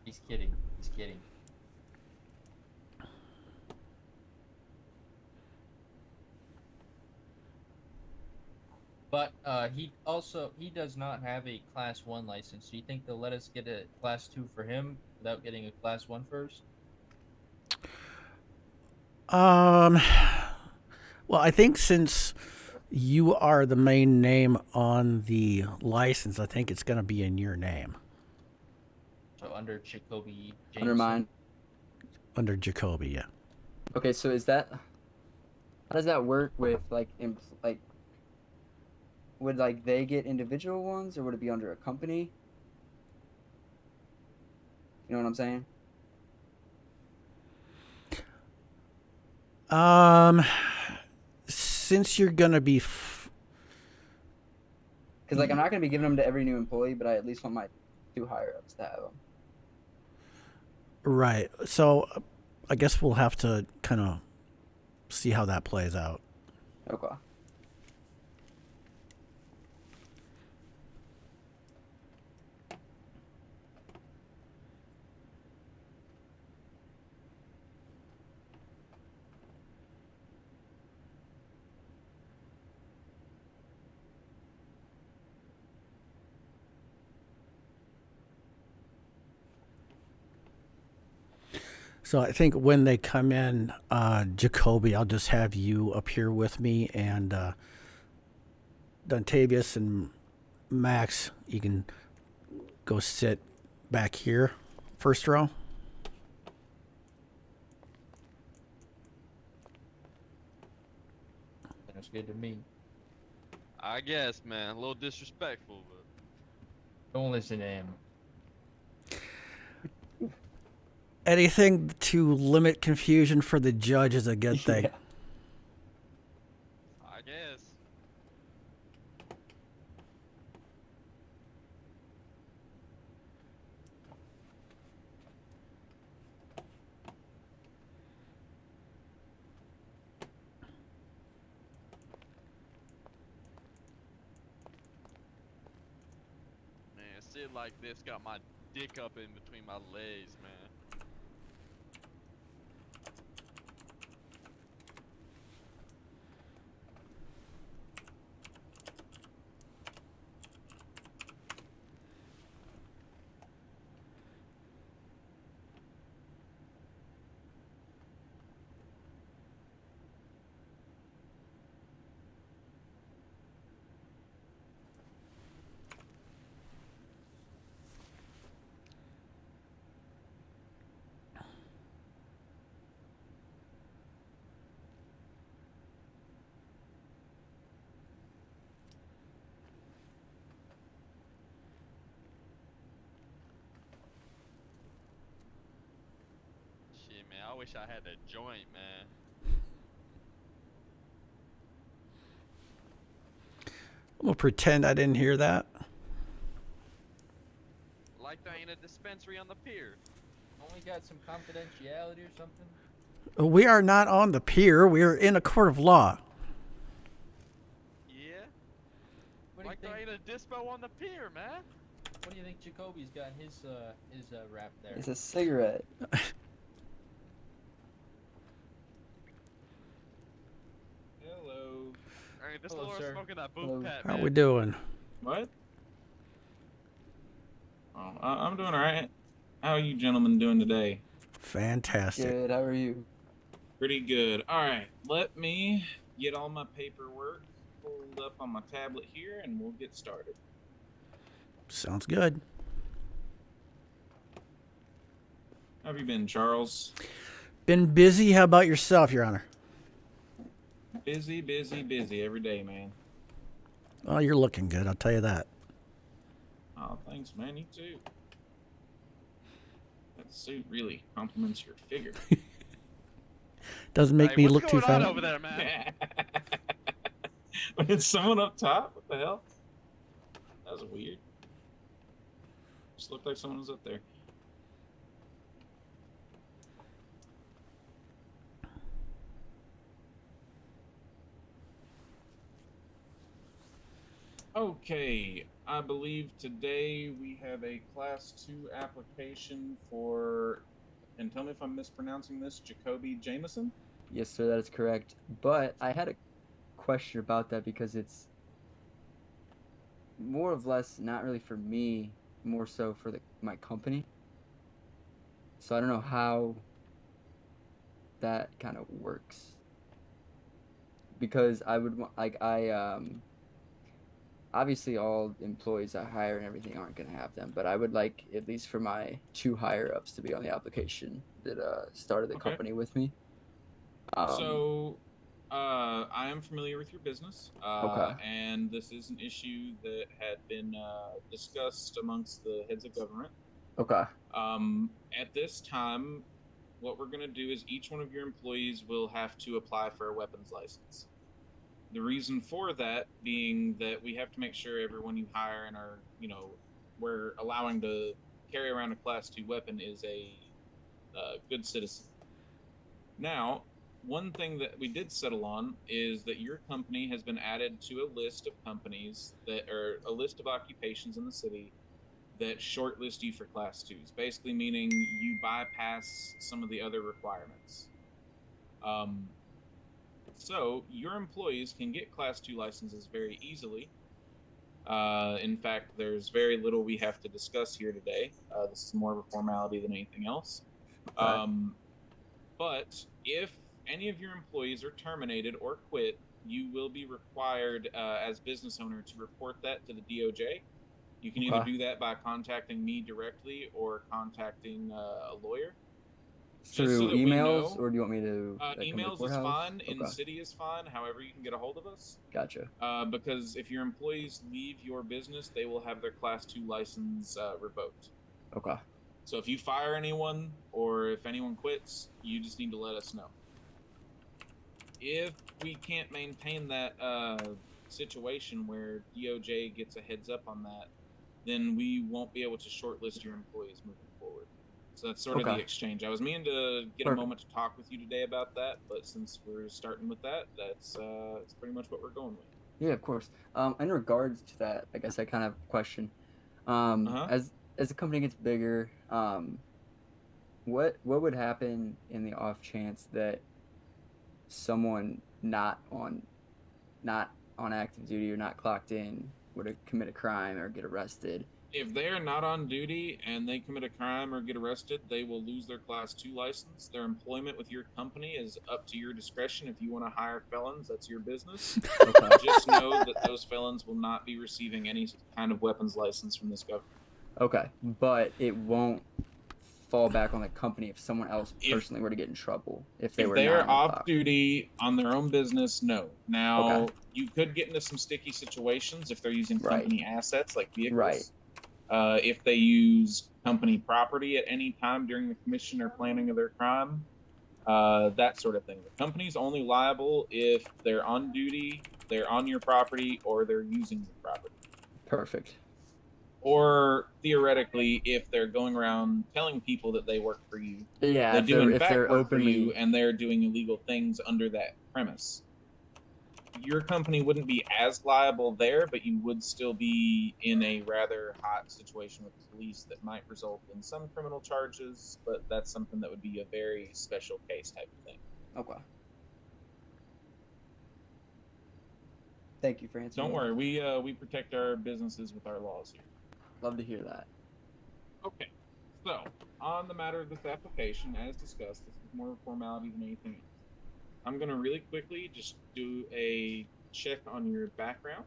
Speaker 7: He's kidding. He's kidding. But he does not have a Class 1 license. Do you think they'll let us get a Class 2 for him without getting a Class 1 first?
Speaker 4: Well, I think since you are the main name on the license, I think it's going to be in your name.
Speaker 7: So under Jacoby Jameson?
Speaker 5: Under mine.
Speaker 4: Under Jacoby, yeah.
Speaker 5: Okay, so is that, how does that work with like would like they get individual ones or would it be under a company? You know what I'm saying?
Speaker 4: Since you're gonna be,
Speaker 5: Because like I'm not gonna be giving them to every new employee, but I at least want my 2 higher ups to have them.
Speaker 4: right. So, I guess we'll have to kind of see how that plays out.
Speaker 5: Okay.
Speaker 4: So I think when they come in, Jacoby, I'll just have you up here with me, and Dontavius and Max, you can go sit back here, first row.
Speaker 7: Sounds good to me.
Speaker 6: I guess, man. A little disrespectful, but
Speaker 7: Don't listen to him.
Speaker 4: Anything to limit confusion for the judge is a good thing.
Speaker 5: Yeah.
Speaker 6: I guess. Man, sit like this got my dick up in between my legs, man. Shit, man. I wish I had a joint, man.
Speaker 4: I'm gonna pretend I didn't hear that.
Speaker 6: Like there ain't a dispensary on the pier.
Speaker 7: Only got some confidentiality or something?
Speaker 4: We are not on the pier. We are in a court of law.
Speaker 6: Yeah?
Speaker 7: What do
Speaker 6: Like
Speaker 7: you
Speaker 6: there
Speaker 7: think?
Speaker 6: ain't a dispo on the pier, man.
Speaker 7: What do you think Jacoby's got in his rap there?
Speaker 5: It's a cigarette.
Speaker 8: Hello.
Speaker 6: Alright, this
Speaker 7: Hello,
Speaker 6: little
Speaker 7: sir.
Speaker 6: smoking that
Speaker 5: Hello.
Speaker 6: boot pat,
Speaker 4: How
Speaker 6: man.
Speaker 4: we doing?
Speaker 8: What? Oh, I'm doing alright. How are you gentlemen doing today?
Speaker 4: Fantastic.
Speaker 5: Good. How are you?
Speaker 8: Pretty good. Alright, let me get all my paperwork pulled up on my tablet here and we'll get started.
Speaker 4: Sounds good.
Speaker 8: How have you been, Charles?
Speaker 4: Been busy. How about yourself, Your Honor?
Speaker 8: Busy, busy, busy every day, man.
Speaker 4: Oh, you're looking good. I'll tell you that.
Speaker 8: Oh, thanks, man. You too. That suit really compliments your figure.
Speaker 4: Doesn't make
Speaker 6: Hey,
Speaker 4: me
Speaker 6: what's
Speaker 4: look too
Speaker 6: going on
Speaker 4: fat.
Speaker 6: over there, man?
Speaker 8: It's someone up top? What the hell? That was weird. Just looked like someone was up there. Okay, I believe today we have a Class 2 application for, and tell me if I'm mispronouncing this, Jacoby Jameson?
Speaker 5: Yes, sir. That is correct. But I had a question about that because it's more or less not really for me, more so for my company. So I don't know how that kind of works. Because I would obviously all employees I hire and everything aren't going to have them, but I would like at least for my 2 higher ups to be on the application that started the
Speaker 8: Okay.
Speaker 5: company with me.
Speaker 8: I am familiar with your business,
Speaker 5: Okay.
Speaker 8: and this is an issue that had been discussed amongst the heads of government.
Speaker 5: Okay.
Speaker 8: At this time, what we're going to do is each one of your employees will have to apply for a weapons license. The reason for that being that we have to make sure everyone you hire and are, we're allowing to carry around a Class 2 weapon is a good citizen. Now, one thing that we did settle on is that your company has been added to a list of companies that are a list of occupations in the city that shortlist you for Class 2s, basically meaning you bypass some of the other requirements. So your employees can get Class 2 licenses very easily. In fact, there's very little we have to discuss here today. This is more of a formality than anything else.
Speaker 5: Okay.
Speaker 8: But if any of your employees are terminated or quit you will be required as business owner to report that to the DOJ. You can either
Speaker 5: Okay.
Speaker 8: do that by contacting me directly or contacting a lawyer.
Speaker 5: Through
Speaker 8: so that we
Speaker 5: emails,
Speaker 8: know,
Speaker 5: or do you want me to come to the
Speaker 8: emails is
Speaker 5: courthouse?
Speaker 8: fine. In
Speaker 5: Okay.
Speaker 8: city is fine. However, you can get a hold of us.
Speaker 5: Gotcha.
Speaker 8: Because if your employees leave your business, they will have their Class 2 license revoked.
Speaker 5: Okay.
Speaker 8: So if you fire anyone or if anyone quits, you just need to let us know. If we can't maintain that situation where DOJ gets a heads up on that, then we won't be able to shortlist your employees moving forward. So that's sort of the
Speaker 5: Okay.
Speaker 8: exchange. I was meaning to get
Speaker 5: Perfect.
Speaker 8: a moment to talk with you today about that, but since we're starting with that, that's pretty much what we're going with.
Speaker 5: Yeah, of course. In regards to that, I guess I kind of have a question.
Speaker 8: Uh-huh.
Speaker 5: As the company gets bigger, what would happen in the off chance that someone not on active duty or not clocked in would commit a crime or get arrested?
Speaker 8: If they are not on duty and they commit a crime or get arrested, they will lose their Class 2 license. Their employment with your company is up to your discretion. If you want to hire felons, that's your business.
Speaker 5: Okay.
Speaker 8: Just know that those felons will not be receiving any kind of weapons license from this government.
Speaker 5: Okay, but it won't fall back on the company if someone else personally were to get in trouble if they were not
Speaker 8: are
Speaker 5: on the
Speaker 8: off
Speaker 5: clock.
Speaker 8: duty on their own business, no. Now,
Speaker 5: Okay.
Speaker 8: you could get into some sticky situations if they're using
Speaker 5: Right.
Speaker 8: company assets like vehicles.
Speaker 5: Right.
Speaker 8: If they use company property at any time during the commission or planning of their crime, that sort of thing. The company's only liable if they're on duty, they're on your property, or they're using your property.
Speaker 5: Perfect.
Speaker 8: Or theoretically, if they're going around telling people that they work for you,
Speaker 5: Yeah,
Speaker 8: they
Speaker 5: if
Speaker 8: do in
Speaker 5: they're
Speaker 8: fact work for you,
Speaker 5: openly
Speaker 8: and they're doing illegal things under that premise. Your company wouldn't be as liable there, but you would still be in a rather hot situation with the police that might result in some criminal charges, but that's something that would be a very special case type of thing.
Speaker 5: Okay. Thank you for answering.
Speaker 8: Don't worry, we protect our businesses with our laws here.
Speaker 5: Love to hear that.
Speaker 8: Okay, so on the matter of this application, as discussed, this is more of a formality than anything else. I'm going to really quickly just do a check on your background.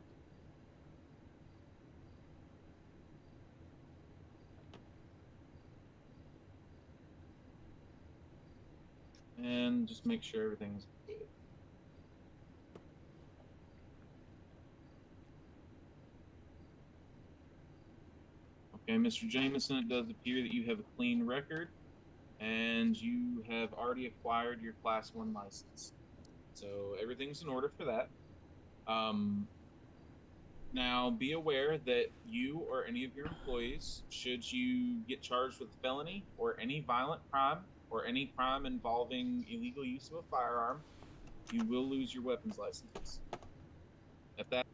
Speaker 8: And just make sure everything's good. Okay, Mr. Jameson, it does appear that you have a clean record, and you have already acquired your Class 1 license. So everything's in order for that. Now, be aware that you or any of your employees, should you get charged with a felony or any violent crime or any crime involving illegal use of a firearm, you will lose your weapons licenses. At that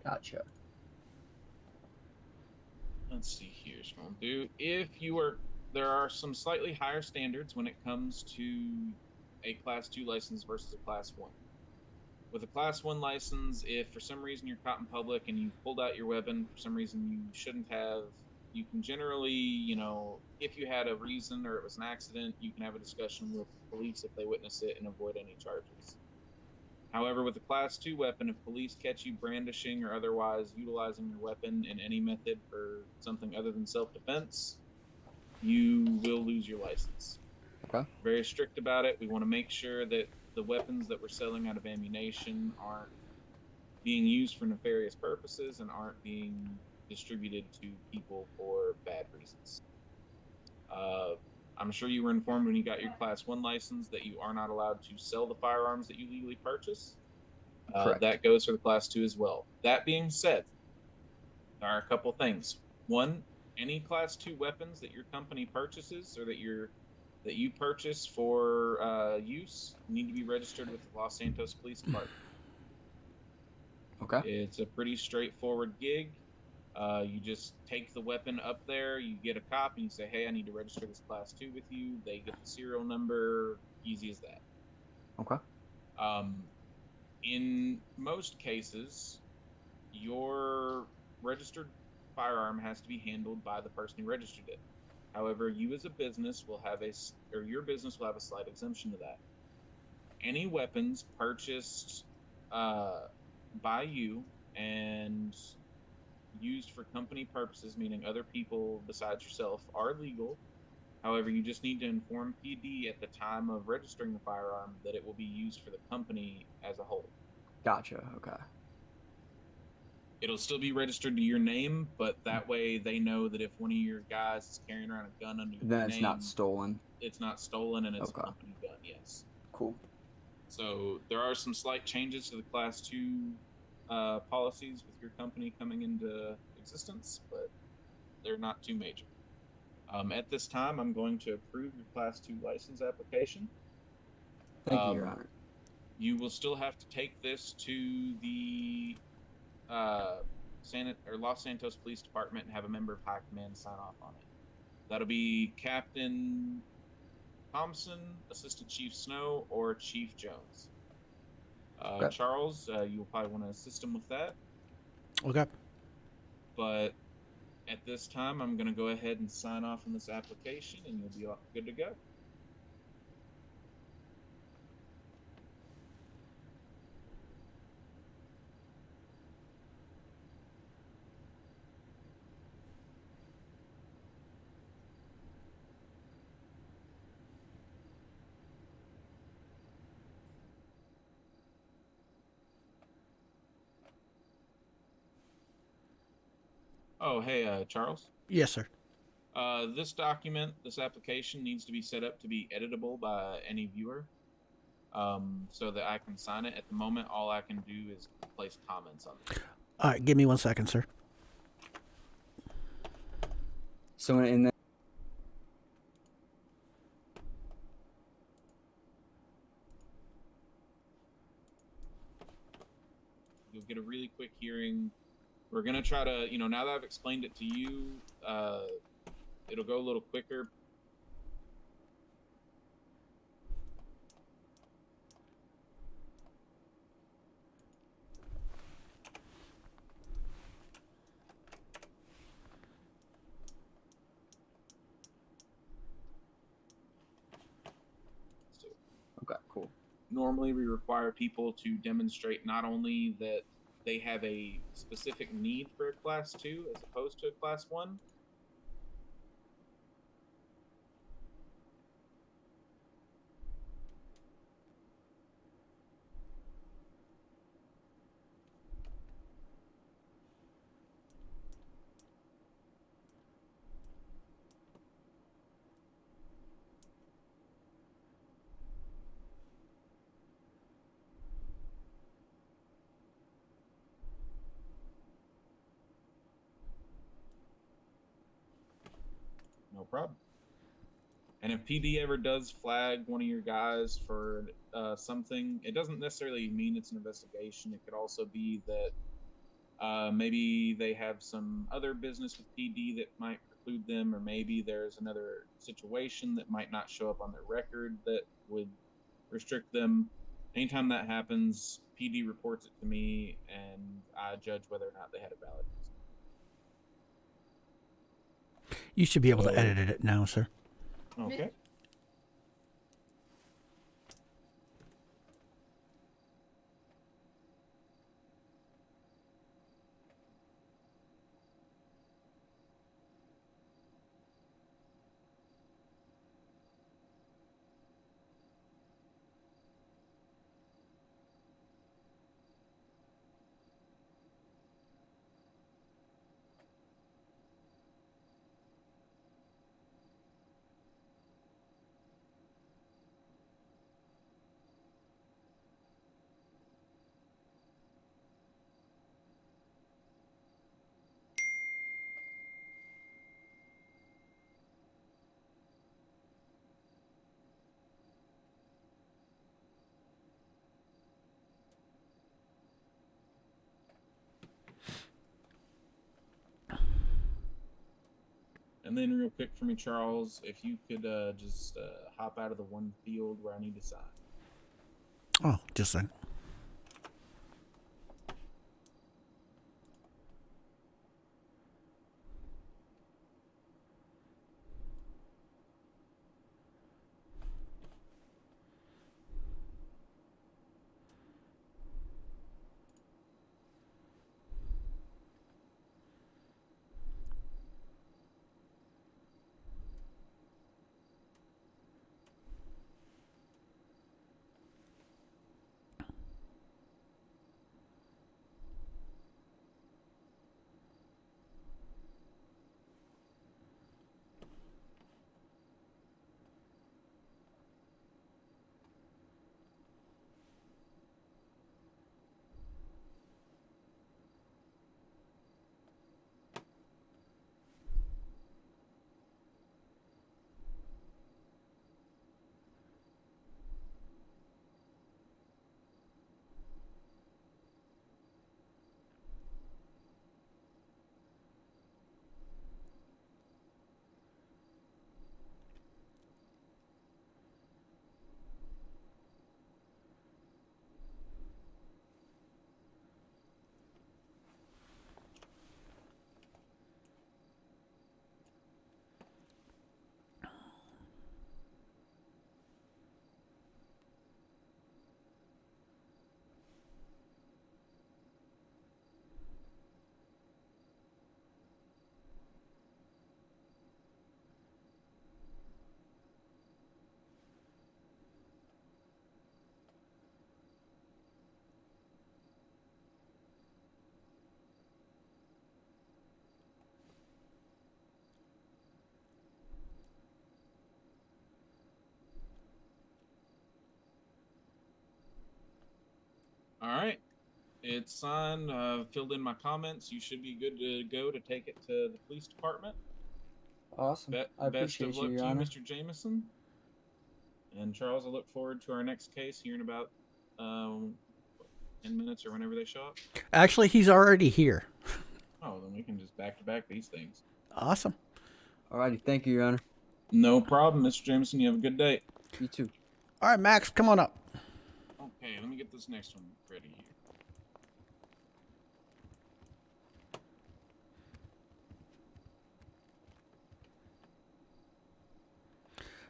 Speaker 5: Gotcha.
Speaker 8: Let's see here, scroll through. There are some slightly higher standards when it comes to a Class 2 license versus a Class 1. With a Class 1 license, if for some reason you're caught in public and you've pulled out your weapon for some reason you shouldn't have, you can generally, if you had a reason or it was an accident, you can have a discussion with police if they witness it and avoid any charges. However, with a Class 2 weapon, if police catch you brandishing or otherwise utilizing your weapon in any method for something other than self-defense, you will lose your license.
Speaker 5: Okay.
Speaker 8: Very strict about it. We want to make sure that the weapons that we're selling out of ammunition aren't being used for nefarious purposes and aren't being distributed to people for bad reasons. I'm sure you were informed when you got your Class 1 license that you are not allowed to sell the firearms that you legally purchase.
Speaker 5: Correct.
Speaker 8: That goes for the Class 2 as well. That being said, there are a couple things. One, any Class 2 weapons that your company purchases or that you purchase for use need to be registered with the Los Santos Police Department.
Speaker 5: Okay.
Speaker 8: It's a pretty straightforward gig. You just take the weapon up there, you get a cop, and you say, hey, I need to register this Class 2 with you. They get the serial number, easy as that.
Speaker 5: Okay.
Speaker 8: In most cases, your registered firearm has to be handled by the person who registered it. However, you as a business will have your business will have a slight exemption to that. Any weapons purchased by you and used for company purposes, meaning other people besides yourself, are legal. However, you just need to inform PD at the time of registering the firearm that it will be used for the company as a whole.
Speaker 5: Gotcha. Okay.
Speaker 8: It'll still be registered to your name, but that way they know that if one of your guys is carrying around a gun under your
Speaker 5: Then
Speaker 8: name,
Speaker 5: it's not stolen.
Speaker 8: It's not stolen, and it's
Speaker 5: Okay.
Speaker 8: a company gun. Yes.
Speaker 5: Cool.
Speaker 8: So there are some slight changes to the Class 2 policies with your company coming into existence, but they're not too major. At this time, I'm going to approve your Class 2 license application.
Speaker 5: Thank you, Your Honor.
Speaker 8: You will still have to take this to the Los Santos Police Department and have a member of High Command sign off on it. That'll be Captain Thompson, Assistant Chief Snow, or Chief Jones.
Speaker 5: Okay.
Speaker 8: Charles, you'll probably want to assist him with that.
Speaker 4: Okay.
Speaker 8: But at this time, I'm going to go ahead and sign off on this application, and you'll be good to go. Oh, hey, Charles.
Speaker 4: Yes, sir.
Speaker 8: This application needs to be set up to be editable by any viewer, so that I can sign it. At the moment, all I can do is place comments on it.
Speaker 4: All right, give me 1 second, sir.
Speaker 5: So in the
Speaker 8: You'll get a really quick hearing. We're gonna try to, now that I've explained it to you, it'll go a little quicker.
Speaker 5: Okay, cool.
Speaker 8: Normally, we require people to demonstrate not only that they have a specific need for a Class 2 as opposed to a Class 1. No problem. And if PD ever does flag one of your guys for something, it doesn't necessarily mean it's an investigation. It could also be that maybe they have some other business with PD that might preclude them, or maybe there's another situation that might not show up on their record that would restrict them. Anytime that happens, PD reports it to me, and I judge whether or not they had a valid reason.
Speaker 4: You should be able to edit it now, sir.
Speaker 8: Okay. And then, real quick for me, Charles, if you could just hop out of the one field where I need to sign.
Speaker 4: Oh, just a second.
Speaker 8: All right. It's signed. Filled in my comments. You should be good to go to take it to the police department.
Speaker 5: Awesome. I
Speaker 8: Best
Speaker 5: appreciate
Speaker 8: of luck
Speaker 5: you, Your
Speaker 8: to you,
Speaker 5: Honor.
Speaker 8: Mr. Jameson. And Charles, I look forward to our next case here in about 10 minutes or whenever they show up.
Speaker 4: Actually, he's already here.
Speaker 8: Oh, then we can just back to back these things.
Speaker 4: Awesome.
Speaker 5: Alrighty, thank you, Your Honor.
Speaker 8: No problem, Mr. Jameson. You have a good day.
Speaker 5: You too.
Speaker 4: All right, Max, come on up.
Speaker 8: Okay, let me get this next one ready here.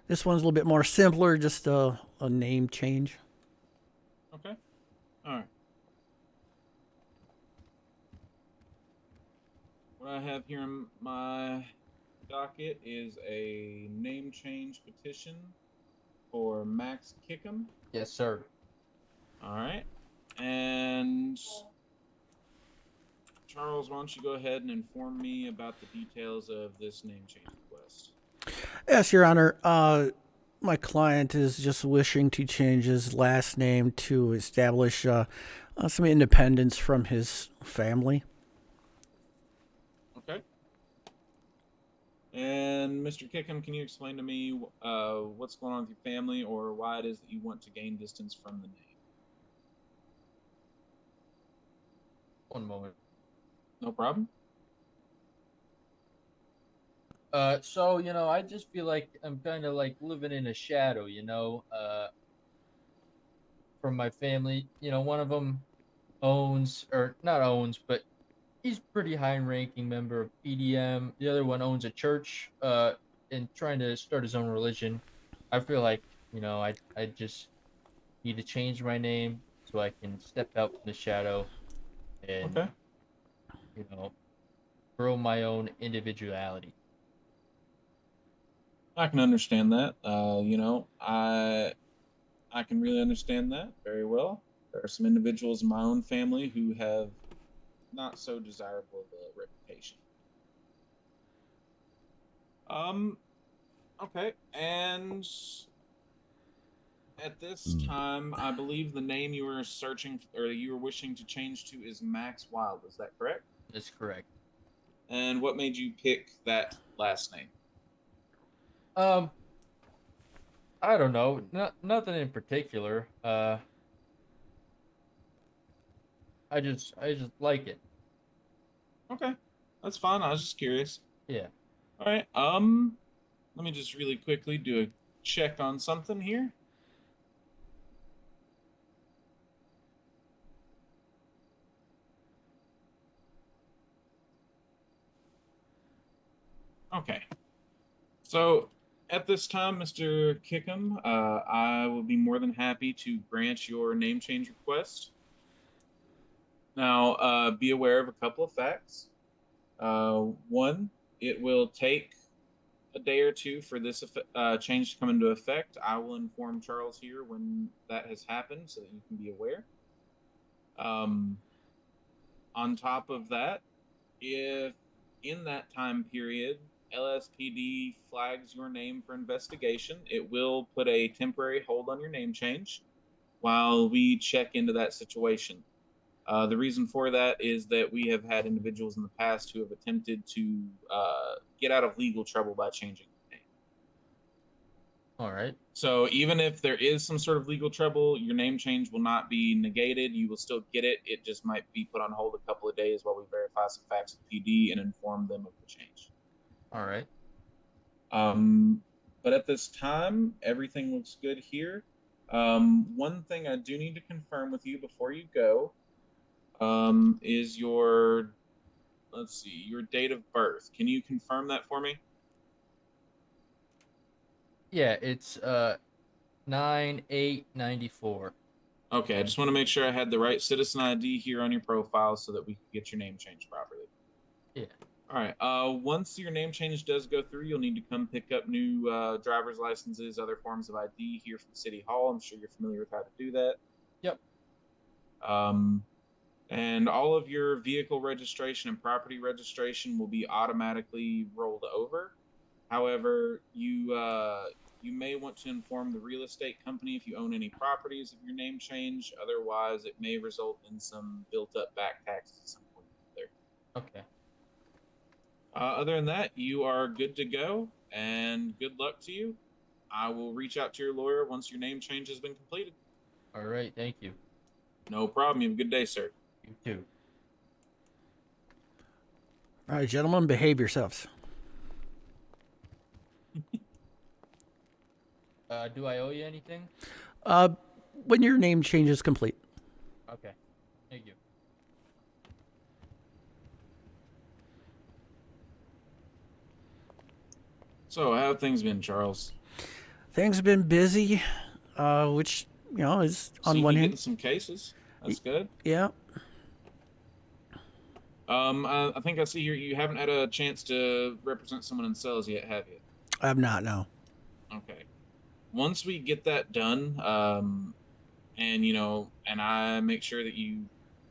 Speaker 4: This one's a little bit more simpler, just a name change.
Speaker 8: Okay. All right. What I have here in my docket is a name change petition for Max Kickham.
Speaker 7: Yes, sir.
Speaker 8: All right. And Charles, why don't you go ahead and inform me about the details of this name change request?
Speaker 4: Yes, Your Honor. My client is just wishing to change his last name to establish some independence from his family.
Speaker 8: Okay. And Mr. Kickham, can you explain to me what's going on with your family or why it is that you want to gain distance from the name?
Speaker 7: One moment.
Speaker 8: No problem.
Speaker 7: So, I just feel like I'm kind of like living in a shadow, from my family. One of them not owns, but he's pretty high-ranking member of PDM. The other one owns a church, and trying to start his own religion. I feel like, I just need to change my name so I can step out from the shadow and,
Speaker 8: Okay.
Speaker 7: grow my own individuality.
Speaker 8: I can understand that. I can really understand that very well. There are some individuals in my own family who have not so desirable of a reputation. Okay, and at this time, I believe the name you were searching or you were wishing to change to is Max Wild. Is that correct?
Speaker 7: That's correct.
Speaker 8: And what made you pick that last name?
Speaker 7: I don't know. Nothing in particular. I just like it.
Speaker 8: Okay, that's fine. I was just curious.
Speaker 7: Yeah.
Speaker 8: All right. Let me just really quickly do a check on something here. Okay. So at this time, Mr. Kickham, I will be more than happy to grant your name change request. Now, be aware of a couple of facts. One, it will take a day or two for this change to come into effect. I will inform Charles here when that has happened so that you can be aware. On top of that, if in that time period LSPD flags your name for investigation, it will put a temporary hold on your name change while we check into that situation. The reason for that is that we have had individuals in the past who have attempted to get out of legal trouble by changing their name.
Speaker 7: All right.
Speaker 8: So even if there is some sort of legal trouble, your name change will not be negated. You will still get it. It just might be put on hold a couple of days while we verify some facts with PD and inform them of the change.
Speaker 7: All right.
Speaker 8: But at this time, everything looks good here. One thing I do need to confirm with you before you go is your, let's see, your date of birth. Can you confirm that for me?
Speaker 7: Yeah, it's 9/8/94.
Speaker 8: Okay, I just want to make sure I had the right citizen ID here on your profile so that we can get your name changed properly.
Speaker 7: Yeah.
Speaker 8: All right. Once your name change does go through, you'll need to come pick up new driver's licenses, other forms of ID here from City Hall. I'm sure you're familiar with how to do that.
Speaker 7: Yep.
Speaker 8: And all of your vehicle registration and property registration will be automatically rolled over. However, you may want to inform the real estate company if you own any properties of your name change. Otherwise, it may result in some built-up back taxes at some point there.
Speaker 7: Okay.
Speaker 8: Other than that, you are good to go, and good luck to you. I will reach out to your lawyer once your name change has been completed.
Speaker 7: All right. Thank you.
Speaker 8: No problem. You have a good day, sir.
Speaker 7: You too.
Speaker 4: All right, gentlemen, behave yourselves.
Speaker 7: Do I owe you anything?
Speaker 4: When your name change is complete.
Speaker 7: Okay. Thank you.
Speaker 8: So, how have things been, Charles?
Speaker 4: Things have been busy, which, is on
Speaker 8: See,
Speaker 4: one
Speaker 8: you
Speaker 4: hand.
Speaker 8: getting some cases. That's good.
Speaker 4: Yeah.
Speaker 8: I think I see here you haven't had a chance to represent someone in sales yet, have you?
Speaker 4: I have not, no.
Speaker 8: Okay. Once we get that done, and I make sure that you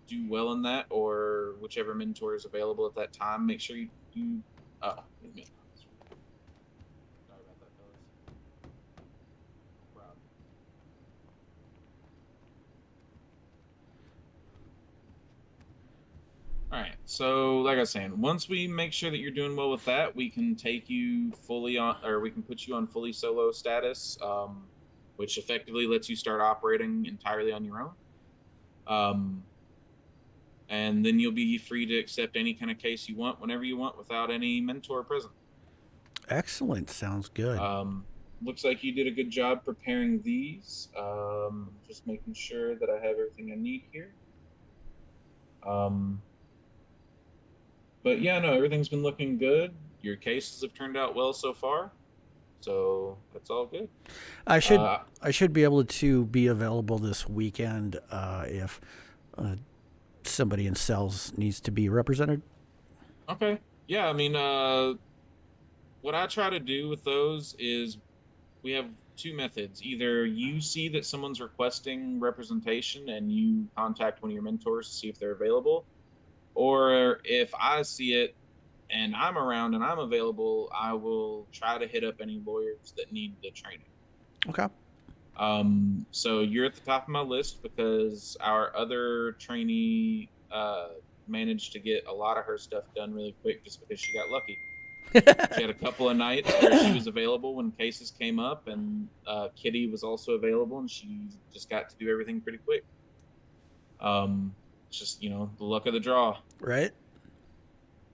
Speaker 8: do well in that, or whichever mentor is available at that time, make sure you oh, wait a minute. Sorry about that, fellas. No problem. All right. So, like I was saying, once we make sure that you're doing well with that, we can take you fully on, or we can put you on fully solo status, which effectively lets you start operating entirely on your own. And then you'll be free to accept any kind of case you want, whenever you want, without any mentor present.
Speaker 4: Excellent. Sounds good.
Speaker 8: Looks like you did a good job preparing these. Just making sure that I have everything I need here. But yeah, no, everything's been looking good. Your cases have turned out well so far, so that's all good.
Speaker 4: I should be able to be available this weekend if somebody in sales needs to be represented.
Speaker 8: Okay. Yeah, I mean, what I try to do with those is we have two methods. Either you see that someone's requesting representation and you contact one of your mentors to see if they're available, or if I see it and I'm around and I'm available, I will try to hit up any lawyers that need the training.
Speaker 4: Okay.
Speaker 8: So you're at the top of my list because our other trainee managed to get a lot of her stuff done really quick just because she got lucky. She had a couple of nights where she was available when cases came up, and Kitty was also available, and she just got to do everything pretty quick. It's just, the luck of the draw.
Speaker 4: Right.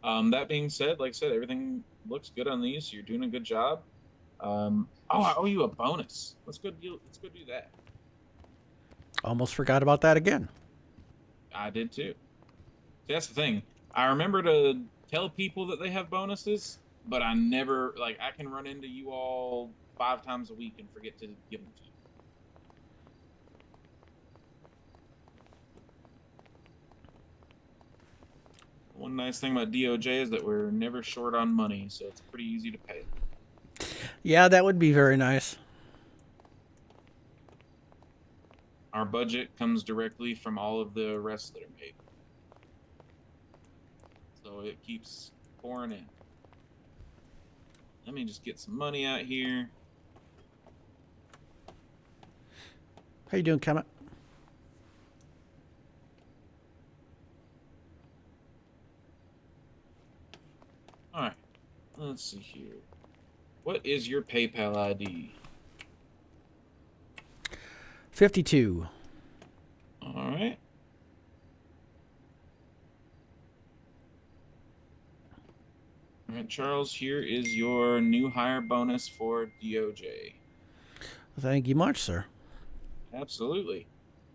Speaker 8: That being said, like I said, everything looks good on these. So you're doing a good job. Oh, I owe you a bonus. Let's go do that.
Speaker 4: Almost forgot about that again.
Speaker 8: I did too. See, that's the thing. I remember to tell people that they have bonuses, but I never I can run into you all 5 times a week and forget to give them to you. One nice thing about DOJ is that we're never short on money, so it's pretty easy to pay.
Speaker 4: Yeah, that would be very nice.
Speaker 8: Our budget comes directly from all of the arrests that are made. So it keeps pouring in. Let me just get some money out here.
Speaker 4: How you doing, Kemet?
Speaker 8: All right. Let's see here. What is your PayPal ID?
Speaker 4: 52.
Speaker 8: All right. All right, Charles, here is your new hire bonus for DOJ.
Speaker 4: Thank you much, sir.
Speaker 8: Absolutely.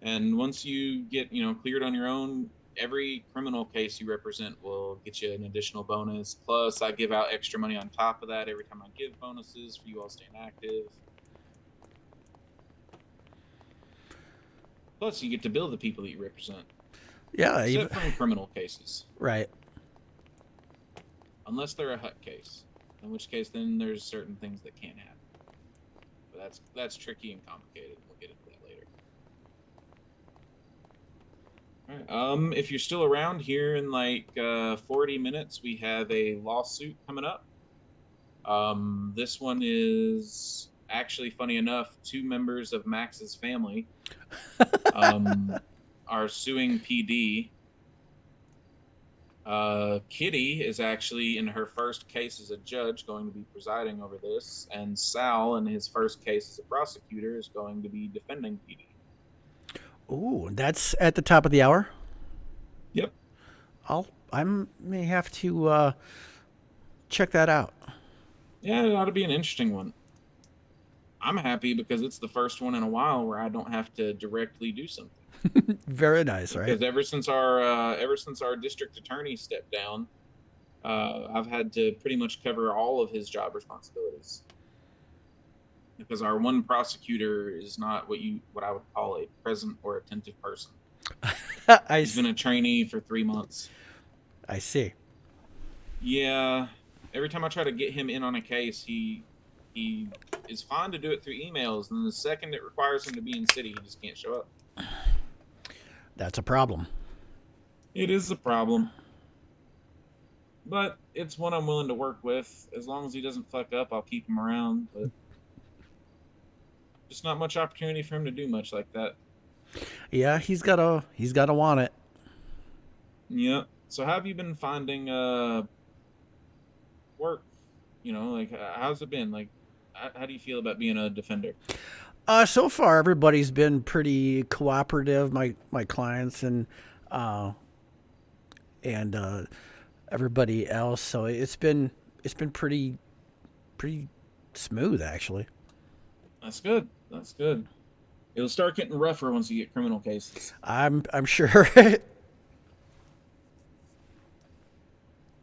Speaker 8: And once you get, cleared on your own, every criminal case you represent will get you an additional bonus. Plus, I give out extra money on top of that every time I give bonuses for you all staying active. Plus, you get to bill the people that you represent.
Speaker 4: Yeah.
Speaker 8: Except from criminal cases.
Speaker 4: Right.
Speaker 8: Unless they're a HUT case. In which case, then there's certain things that can't happen. But that's tricky and complicated. We'll get into that later. All right. If you're still around here in 40 minutes, we have a lawsuit coming up. This one is actually, funny enough, 2 members of Max's family are suing PD. Kitty is actually in her first case as a judge going to be presiding over this, and Sal in his first case as a prosecutor is going to be defending PD.
Speaker 4: Ooh, that's at the top of the hour?
Speaker 8: Yep.
Speaker 4: I may have to check that out.
Speaker 8: Yeah, it ought to be an interesting one. I'm happy because it's the first one in a while where I don't have to directly do something.
Speaker 4: Very nice, right?
Speaker 8: Because ever since our district attorney stepped down, I've had to pretty much cover all of his job responsibilities. Because our one prosecutor is not what I would call a present or attentive person. He's been a trainee for 3 months.
Speaker 4: I see.
Speaker 8: Yeah, every time I try to get him in on a case, he is fine to do it through emails, and the second it requires him to be in city, he just can't show up.
Speaker 4: That's a problem.
Speaker 8: It is a problem. But it's one I'm willing to work with. As long as he doesn't fuck up, I'll keep him around. But just not much opportunity for him to do much like that.
Speaker 4: Yeah, he's gotta want it.
Speaker 8: Yeah. So how have you been finding work? How's it been? How do you feel about being a defender?
Speaker 4: So far everybody's been pretty cooperative, my clients and everybody else. So it's been pretty smooth, actually.
Speaker 8: That's good. That's good. It'll start getting rougher once you get criminal cases.
Speaker 4: I'm sure.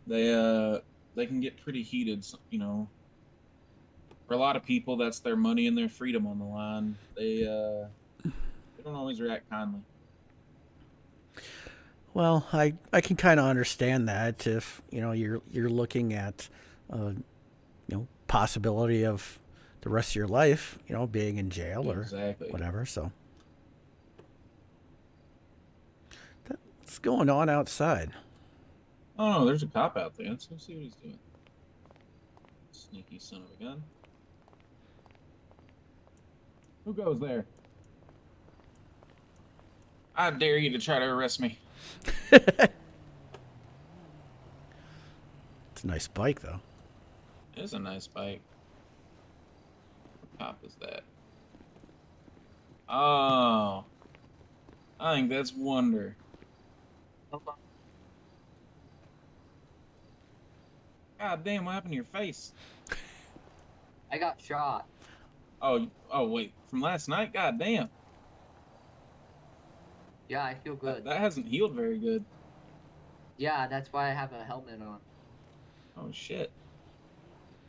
Speaker 8: They can get pretty heated, For a lot of people, that's their money and their freedom on the line. They don't always react kindly.
Speaker 4: Well, I can kind of understand that if you're looking at possibility of the rest of your life being in jail or whatever. So what's going on outside?
Speaker 8: Oh no, there's a cop out there. Let's go see what he's doing. Sneaky son of a gun. Who goes there? I dare you to try to arrest me.
Speaker 4: It's a nice bike, though.
Speaker 8: It is a nice bike. What cop is that? Oh. I think that's Wonder. God damn, what happened to your face?
Speaker 5: I got shot.
Speaker 8: Oh, wait, from last night? God damn.
Speaker 5: Yeah, I feel good.
Speaker 8: That hasn't healed very good.
Speaker 5: Yeah, that's why I have a helmet on.
Speaker 8: Oh, shit.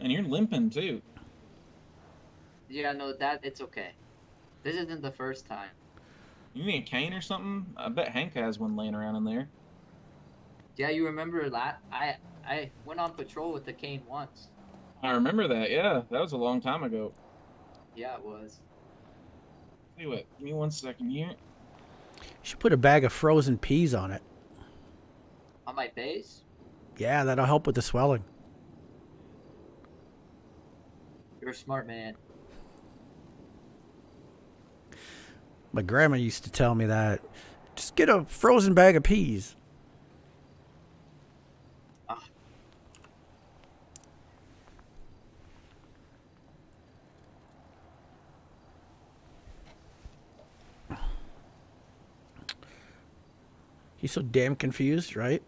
Speaker 8: And you're limping, too.
Speaker 5: Yeah, no, it's okay. This isn't the first time.
Speaker 8: You need a cane or something? I bet Hank has one laying around in there.
Speaker 5: Yeah, you remember that? I went on patrol with the cane once.
Speaker 8: I remember that, yeah. That was a long time ago.
Speaker 5: Yeah, it was.
Speaker 8: Tell you what, give me 1 second here.
Speaker 4: You should put a bag of frozen peas on it.
Speaker 5: On my face?
Speaker 4: Yeah, that'll help with the swelling.
Speaker 5: You're a smart man.
Speaker 4: My grandma used to tell me that. Just get a frozen bag of peas.
Speaker 5: Ah.
Speaker 4: He's so damn confused, right?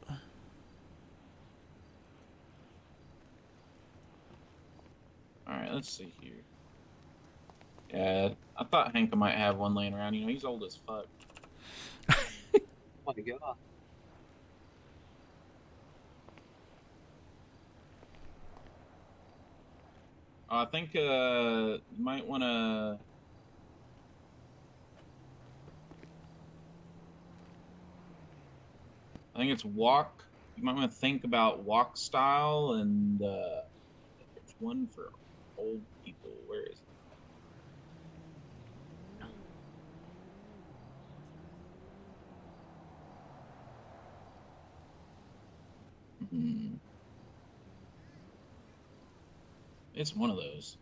Speaker 8: Alright, let's see here. Yeah, I thought Hank might have one laying around. You know, he's old as fuck.
Speaker 5: Oh my god.
Speaker 8: I think you might want to... I think it's walk. You might want to think about walk style and there's one for old people. Where is it? It's one of those.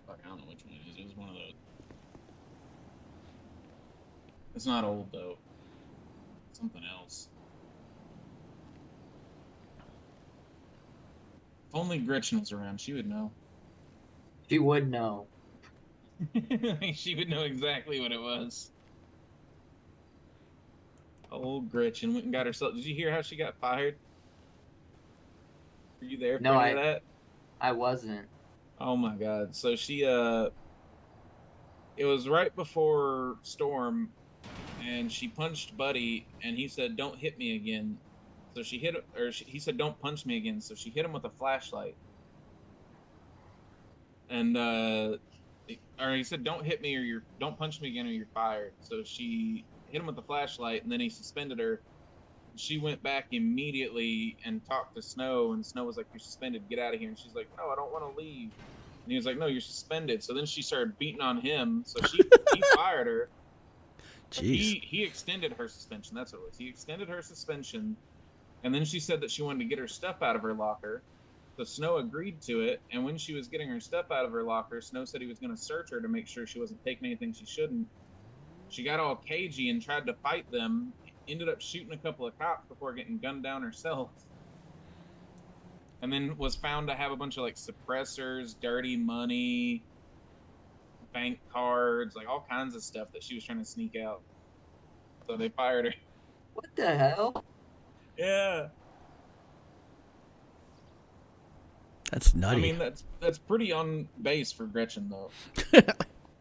Speaker 8: Fuck, I don't know which one it is. It was one of those. It's not old though. Something else. If only Gretchen was around, she would know.
Speaker 5: She would know.
Speaker 8: She would know exactly what it was. Old Gretchen went and got herself. Did you hear how she got fired? Were you there for
Speaker 5: No,
Speaker 8: any of that?
Speaker 5: I wasn't.
Speaker 8: Oh my god. So she it was right before Storm and she punched Buddy and he said don't hit me again. So she hit he said don't punch me again. So she hit him with a flashlight. And or he said don't hit me or don't punch me again or you're fired. So she hit him with the flashlight and then he suspended her. She went back immediately and talked to Snow, and Snow was like, "You're suspended. Get out of here." And she's like, "No, I don't want to leave." And he was like, "No, you're suspended." So then she started beating on him. So he fired her.
Speaker 4: Jeez.
Speaker 8: He extended her suspension. That's what it was. He extended her suspension, and then she said that she wanted to get her stuff out of her locker. So Snow agreed to it, and when she was getting her stuff out of her locker, Snow said he was going to search her to make sure she wasn't taking anything she shouldn't. She got all cagey and tried to fight them, ended up shooting a couple of cops before getting gunned down herself. And then was found to have a bunch of like suppressors, dirty money, bank cards, like all kinds of stuff that she was trying to sneak out. So they fired her.
Speaker 5: What the hell?
Speaker 8: Yeah.
Speaker 4: That's nutty.
Speaker 8: I mean, that's pretty on base for Gretchen, though.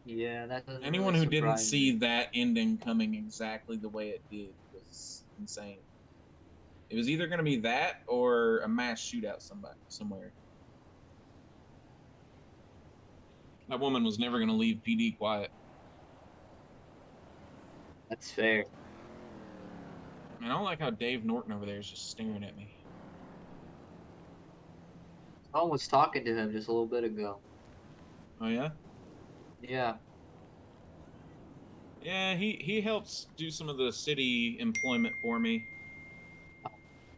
Speaker 5: Yeah, that doesn't
Speaker 8: Anyone
Speaker 5: really
Speaker 8: who didn't
Speaker 5: surprise
Speaker 8: see
Speaker 5: me.
Speaker 8: that ending coming exactly the way it did was insane. It was either going to be that or a mass shootout somewhere. That woman was never going to leave PD quiet.
Speaker 5: That's fair.
Speaker 8: Man, I don't like how Dave Norton over there is just staring at me.
Speaker 5: Someone was talking to him just a little bit ago.
Speaker 8: Oh, yeah?
Speaker 5: Yeah.
Speaker 8: Yeah, he helps do some of the city employment for me.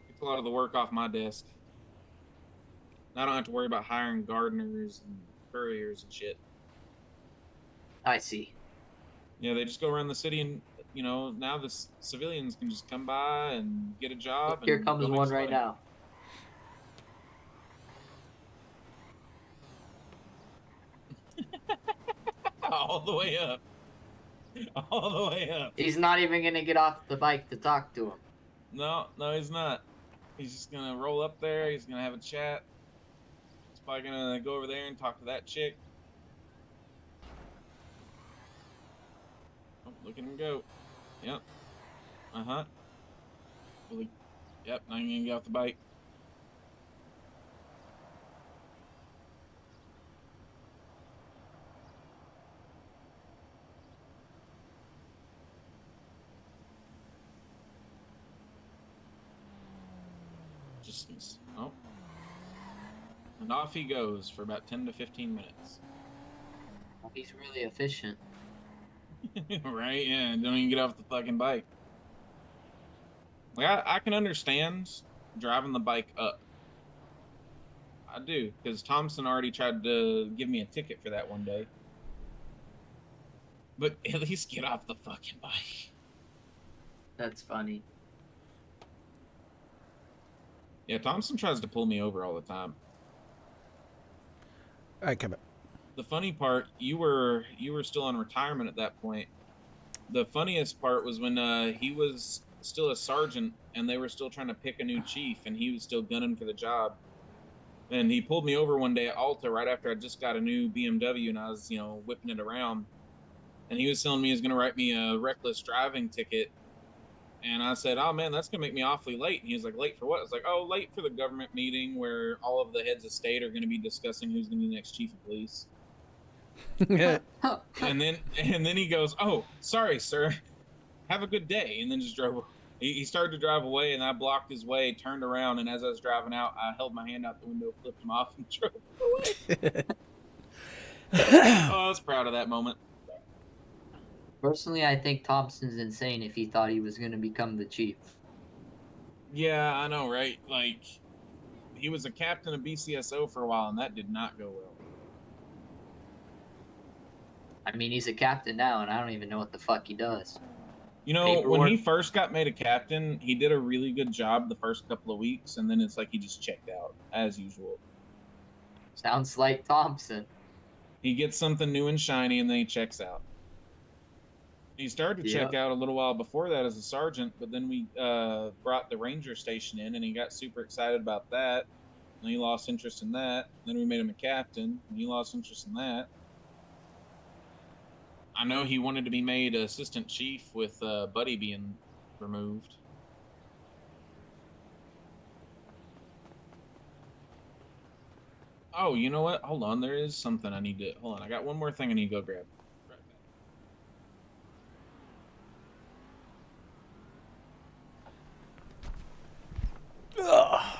Speaker 8: Gets a lot of the work off my desk. I don't have to worry about hiring gardeners and couriers and shit.
Speaker 5: I see.
Speaker 8: Yeah, they just go around the city and you know, now the civilians can just come by and get a job.
Speaker 5: Here
Speaker 8: and
Speaker 5: comes
Speaker 8: go make
Speaker 5: one
Speaker 8: some
Speaker 5: right
Speaker 8: money.
Speaker 5: now.
Speaker 8: All the way up. All the way up.
Speaker 5: He's not even gonna get off the bike to talk to him.
Speaker 8: No, he's not. He's just gonna roll up there. He's gonna have a chat. He's probably gonna go over there and talk to that chick. Oh, look at him go. Yep. Uh-huh. Yep, now you're gonna get off the bike. Oh. And off he goes for about 10 to 15 minutes.
Speaker 5: He's really efficient.
Speaker 8: Right? Yeah, don't even get off the fucking bike. Like, I can understand driving the bike up. I do, because Thompson already tried to give me a ticket for that one day. But at least get off the fucking bike.
Speaker 5: That's funny.
Speaker 8: Yeah, Thompson tries to pull me over all the time.
Speaker 4: All right, come on.
Speaker 8: The funny part, you were still on retirement at that point. The funniest part was when he was still a sergeant and they were still trying to pick a new chief and he was still gunning for the job. And he pulled me over one day at Alta right after I just got a new BMW and I was, you know, whipping it around. And he was telling me he was going to write me a reckless driving ticket. And I said, oh, man, that's going to make me awfully late. And he was like, late for what? I was like, oh, late for the government meeting where all of the heads of state are going to be discussing who's going to be the next chief of police. And then he goes, oh, sorry, sir. Have a good day. And then just drove. He started to drive away, and I blocked his way, turned around, and as I was driving out, I held my hand out the window, flipped him off, and drove away. Oh, I was proud of that moment.
Speaker 5: Personally, I think Thompson's insane if he thought he was going to become the chief.
Speaker 8: Yeah, I know, right? Like, he was a captain of BCSO for a while, and that did not go well.
Speaker 5: I mean, he's a captain now, and I don't even know what the fuck he does.
Speaker 8: You know,
Speaker 5: Paperwork.
Speaker 8: when he first got made a captain, he did a really good job the first couple of weeks, and then it's like he just checked out, as usual.
Speaker 5: Sounds like Thompson.
Speaker 8: He gets something new and shiny, and then he checks out. He started to check out a little while before that as a sergeant, but then we brought the ranger station in, and he got super excited about that. And he lost interest in that. Then we made him a captain, and he lost interest in that. I know he wanted to be made assistant chief with Buddy being removed. Oh, you know what? Hold on. There is something I need to... Hold on. I got one more thing I need to go grab. Right back.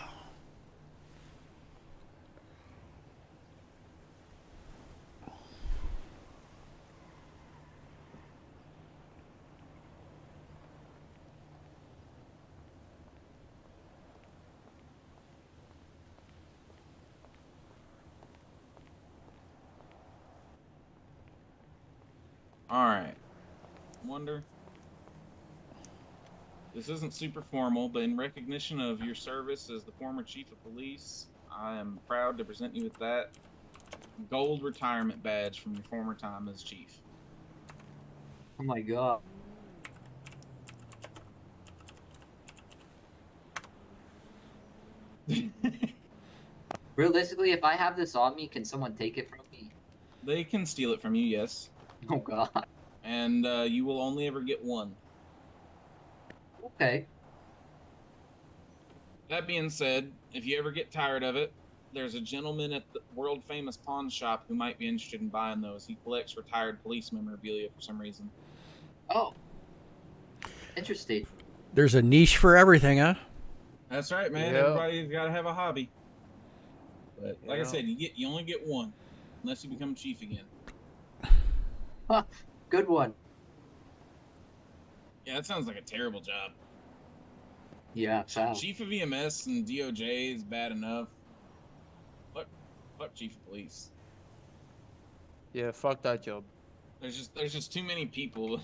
Speaker 8: Alright. Wonder. This isn't super formal, but in recognition of your service as the former chief of police, I am proud to present you with that gold retirement badge from your former time as chief.
Speaker 5: Oh my god. Realistically, if I have this on me, can someone take it from me?
Speaker 8: They can steal it from you, yes.
Speaker 5: Oh god.
Speaker 8: And you will only ever get one.
Speaker 5: Okay.
Speaker 8: That being said, if you ever get tired of it, there's a gentleman at the world famous pawn shop who might be interested in buying those. He collects retired police memorabilia for some reason.
Speaker 5: Oh. Interesting.
Speaker 4: There's a niche for everything, huh?
Speaker 8: That's right, man.
Speaker 7: Yep.
Speaker 8: Everybody's got to have a hobby. But like I
Speaker 7: Yeah.
Speaker 8: said, you only get one unless you become chief again.
Speaker 5: Huh. Good one.
Speaker 8: Yeah, that sounds like a terrible job.
Speaker 5: Yeah, wow.
Speaker 8: Chief of EMS and DOJ is bad enough. Fuck chief of police.
Speaker 9: Yeah, fuck that job.
Speaker 8: There's just too many people.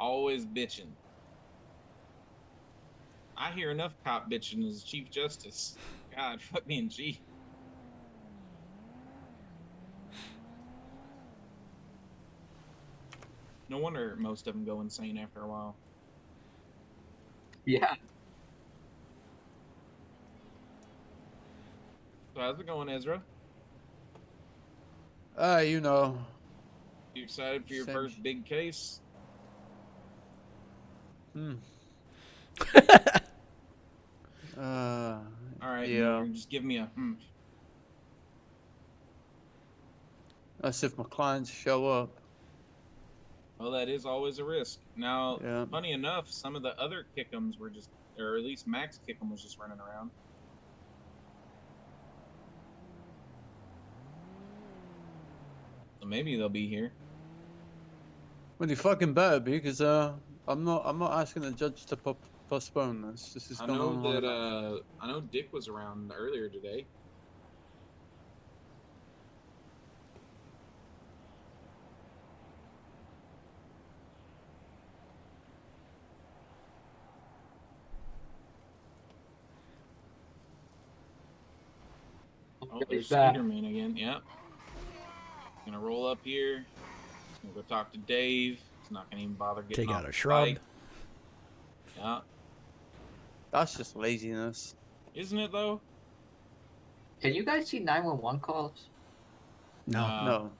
Speaker 8: Always bitching. I hear enough cop bitching as Chief Justice. God, fuck me and G. No wonder most of them go insane after a while.
Speaker 5: Yeah.
Speaker 8: So how's it going, Ezra?
Speaker 9: You know.
Speaker 8: You excited for your
Speaker 9: Same
Speaker 8: first big case? All right,
Speaker 9: Yeah.
Speaker 8: Mayor, just give me a
Speaker 9: That's if my clients show up.
Speaker 8: Well, that is always a risk. Now,
Speaker 9: Yeah.
Speaker 8: funny enough, some of the other Kick'ems were just, or at least Max Kick'em was just running around. So maybe they'll be here.
Speaker 9: Well, you fucking better be, because I'm not asking the judge to postpone this. This is
Speaker 8: I
Speaker 9: going
Speaker 8: know
Speaker 9: on.
Speaker 8: that I know Dick was around earlier today. Oh, there's Spider-Man again. Yep. Gonna roll up here. Gonna go talk to Dave. He's not gonna even bother getting
Speaker 4: Take
Speaker 8: off
Speaker 4: out a
Speaker 8: the
Speaker 4: shrub.
Speaker 8: bike. Yeah.
Speaker 9: That's just laziness.
Speaker 8: Isn't it though?
Speaker 5: Can you guys see 911 calls?
Speaker 4: No.
Speaker 9: No.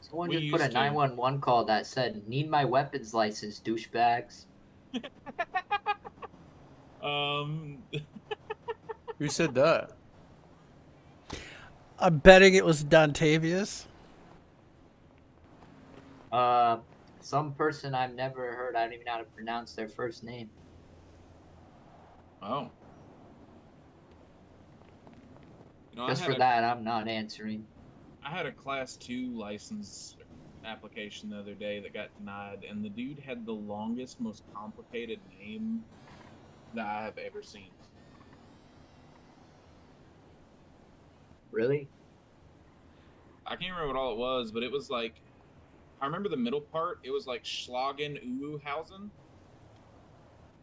Speaker 5: Someone
Speaker 8: we
Speaker 5: just put a
Speaker 8: used to.
Speaker 5: 911 call that said, "Need my weapons license, douchebags."
Speaker 9: Who said that?
Speaker 4: I'm betting it was Dontavius.
Speaker 5: Some person I've never heard. I don't even know how to pronounce their first name.
Speaker 8: Oh. You know,
Speaker 5: Just for that, I'm not answering.
Speaker 8: I had a Class 2 license application the other day that got denied, and the dude had the longest, most complicated name that I have ever seen.
Speaker 5: Really?
Speaker 8: I can't remember what all it was, but it was like, I remember the middle part. It was like Schlagen Uhuhausen,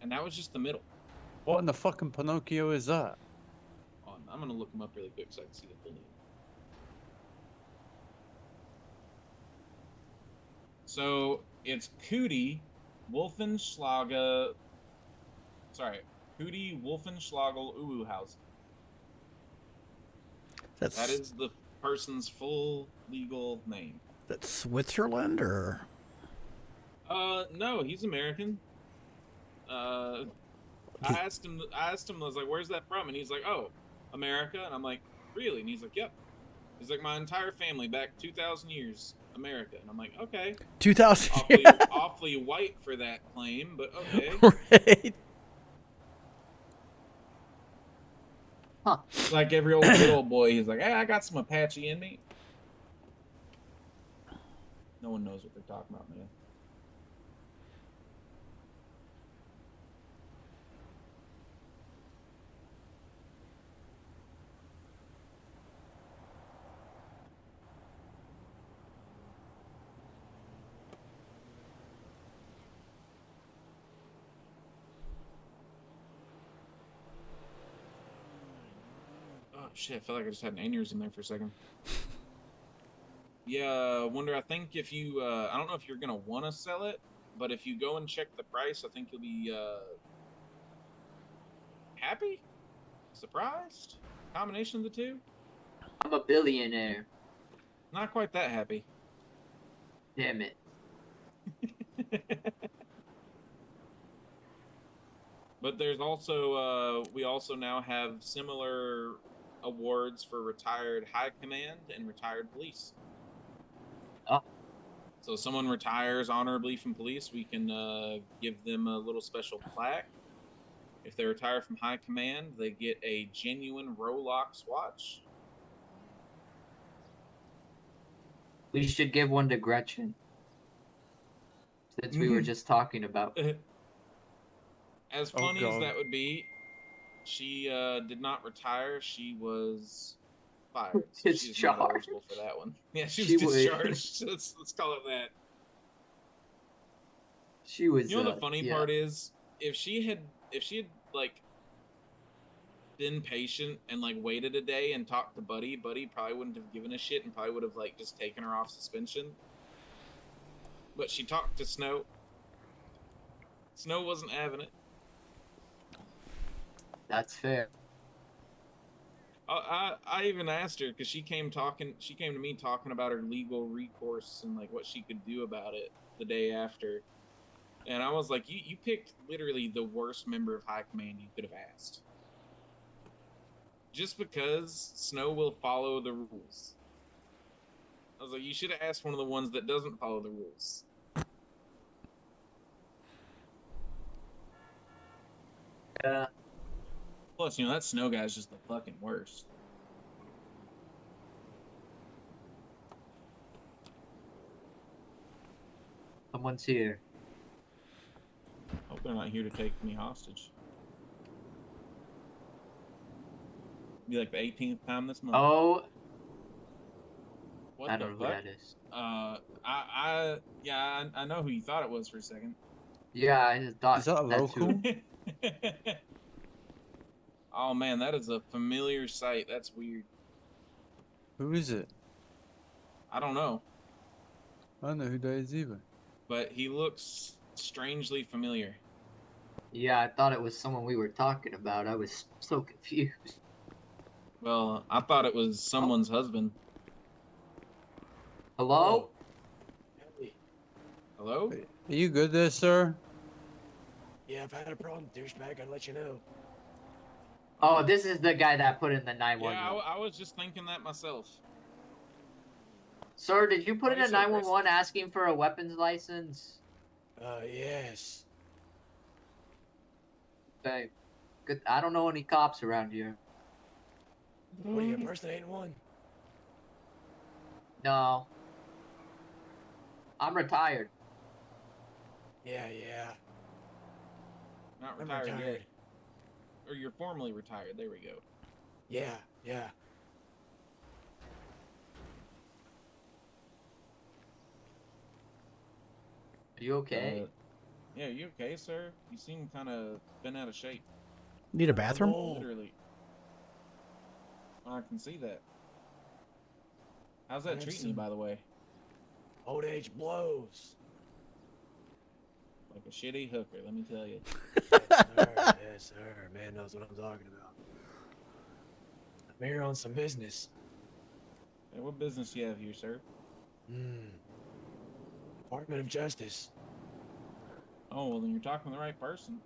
Speaker 8: and that was just the middle.
Speaker 9: What in the fucking Pinocchio is that?
Speaker 8: I'm gonna look him up really quick so I can see the full name. So it's Cootie Wolfenschlager. Sorry, Cootie Wolfenschlagel Uhuhausen. That is the person's full legal name.
Speaker 4: That's Switzerland, or?
Speaker 8: No, he's American. I asked him, I was like, where's that from? And he's like, oh, America. And I'm like, really? And he's like, yep. He's like, my entire family back 2,000 years, America. And I'm like, okay.
Speaker 4: 2,000
Speaker 8: awfully white for that claim, but okay.
Speaker 4: Right.
Speaker 5: Huh.
Speaker 8: Like every old good old boy, he's like, hey, I got some Apache in me. No one knows what they're talking about, man. Oh shit, I feel like I just had an aneurysm there for a second. Yeah, Wonder, I think if you, I don't know if you're going to want to sell it, but if you go and check the price, I think you'll be happy? Surprised? Combination of the two?
Speaker 5: I'm a billionaire.
Speaker 8: Not quite that happy.
Speaker 5: Damn it.
Speaker 8: But there's also, we also now have similar awards for retired high command and retired police.
Speaker 5: Oh.
Speaker 8: So if someone retires honorably from police, we can give them a little special plaque. If they retire from high command, they get a genuine Rolex watch.
Speaker 5: We should give one to Gretchen. Since we were just talking about.
Speaker 8: As
Speaker 9: Oh,
Speaker 8: funny as
Speaker 9: God.
Speaker 8: that would be, she did not retire. She was fired. So she's not eligible for that one. Yeah, she was discharged. let's call it that.
Speaker 5: She was.
Speaker 8: You know the funny
Speaker 5: yeah.
Speaker 8: part is, if she had like been patient and like waited a day and talked to Buddy, Buddy probably wouldn't have given a shit and probably would have like just taken her off suspension. But she talked to Snow. Snow wasn't having it.
Speaker 5: That's fair.
Speaker 8: I even asked her because she came to me talking about her legal recourse and like what she could do about it the day after. And I was like, you picked literally the worst member of high command you could have asked. Just because Snow will follow the rules. I was like, you should have asked one of the ones that doesn't follow the rules.
Speaker 5: Yeah.
Speaker 8: Plus, that Snow guy's just the fucking worst.
Speaker 5: Someone's here.
Speaker 8: Hope they're not here to take me hostage. Be like the 18th time this month.
Speaker 5: Oh.
Speaker 8: What
Speaker 5: I
Speaker 8: the
Speaker 5: don't know
Speaker 8: fuck?
Speaker 5: who that is.
Speaker 8: I know who you thought it was for a second.
Speaker 5: Yeah, I just thought
Speaker 9: Is that a
Speaker 5: that's who-
Speaker 9: local?
Speaker 8: Oh man, that is a familiar sight. That's weird.
Speaker 9: Who is it?
Speaker 8: I don't know,
Speaker 9: I don't know who that is either.
Speaker 8: but he looks strangely familiar.
Speaker 5: Yeah, I thought it was someone we were talking about. I was so confused.
Speaker 8: Well, I thought it was someone's husband.
Speaker 5: Hello?
Speaker 8: Hello?
Speaker 9: Are you good there, sir?
Speaker 10: Yeah, if I had a problem, douchebag, I'd let you know.
Speaker 5: Oh, this is the guy that put in the
Speaker 8: Yeah,
Speaker 5: 911.
Speaker 8: I was just thinking that myself.
Speaker 5: Sir, did you put in
Speaker 8: Why
Speaker 5: a
Speaker 8: you so
Speaker 5: 911 asking for a weapons license?
Speaker 10: Yes.
Speaker 5: Okay. Good. I don't know any cops around here.
Speaker 10: What are you impersonating one?
Speaker 5: No. I'm retired.
Speaker 10: Yeah.
Speaker 8: Not
Speaker 10: I'm
Speaker 8: retired
Speaker 10: retired.
Speaker 8: yet. Or you're formally retired. There we go.
Speaker 10: Yeah.
Speaker 5: Are you okay?
Speaker 8: Yeah, you okay, sir? You seem kind of bent out of shape.
Speaker 4: Need a bathroom?
Speaker 10: old.
Speaker 8: Literally. I can see that. How's
Speaker 10: I
Speaker 8: that
Speaker 10: have
Speaker 8: treating you,
Speaker 10: some-
Speaker 8: by the way?
Speaker 10: Old age blows.
Speaker 8: Like a shitty hooker, let me tell you.
Speaker 10: Yes, sir. Man knows what I'm talking about. I'm here on some business.
Speaker 8: Hey, what business do you have here, sir?
Speaker 10: Department of Justice.
Speaker 8: Oh, well, then you're talking to the right person.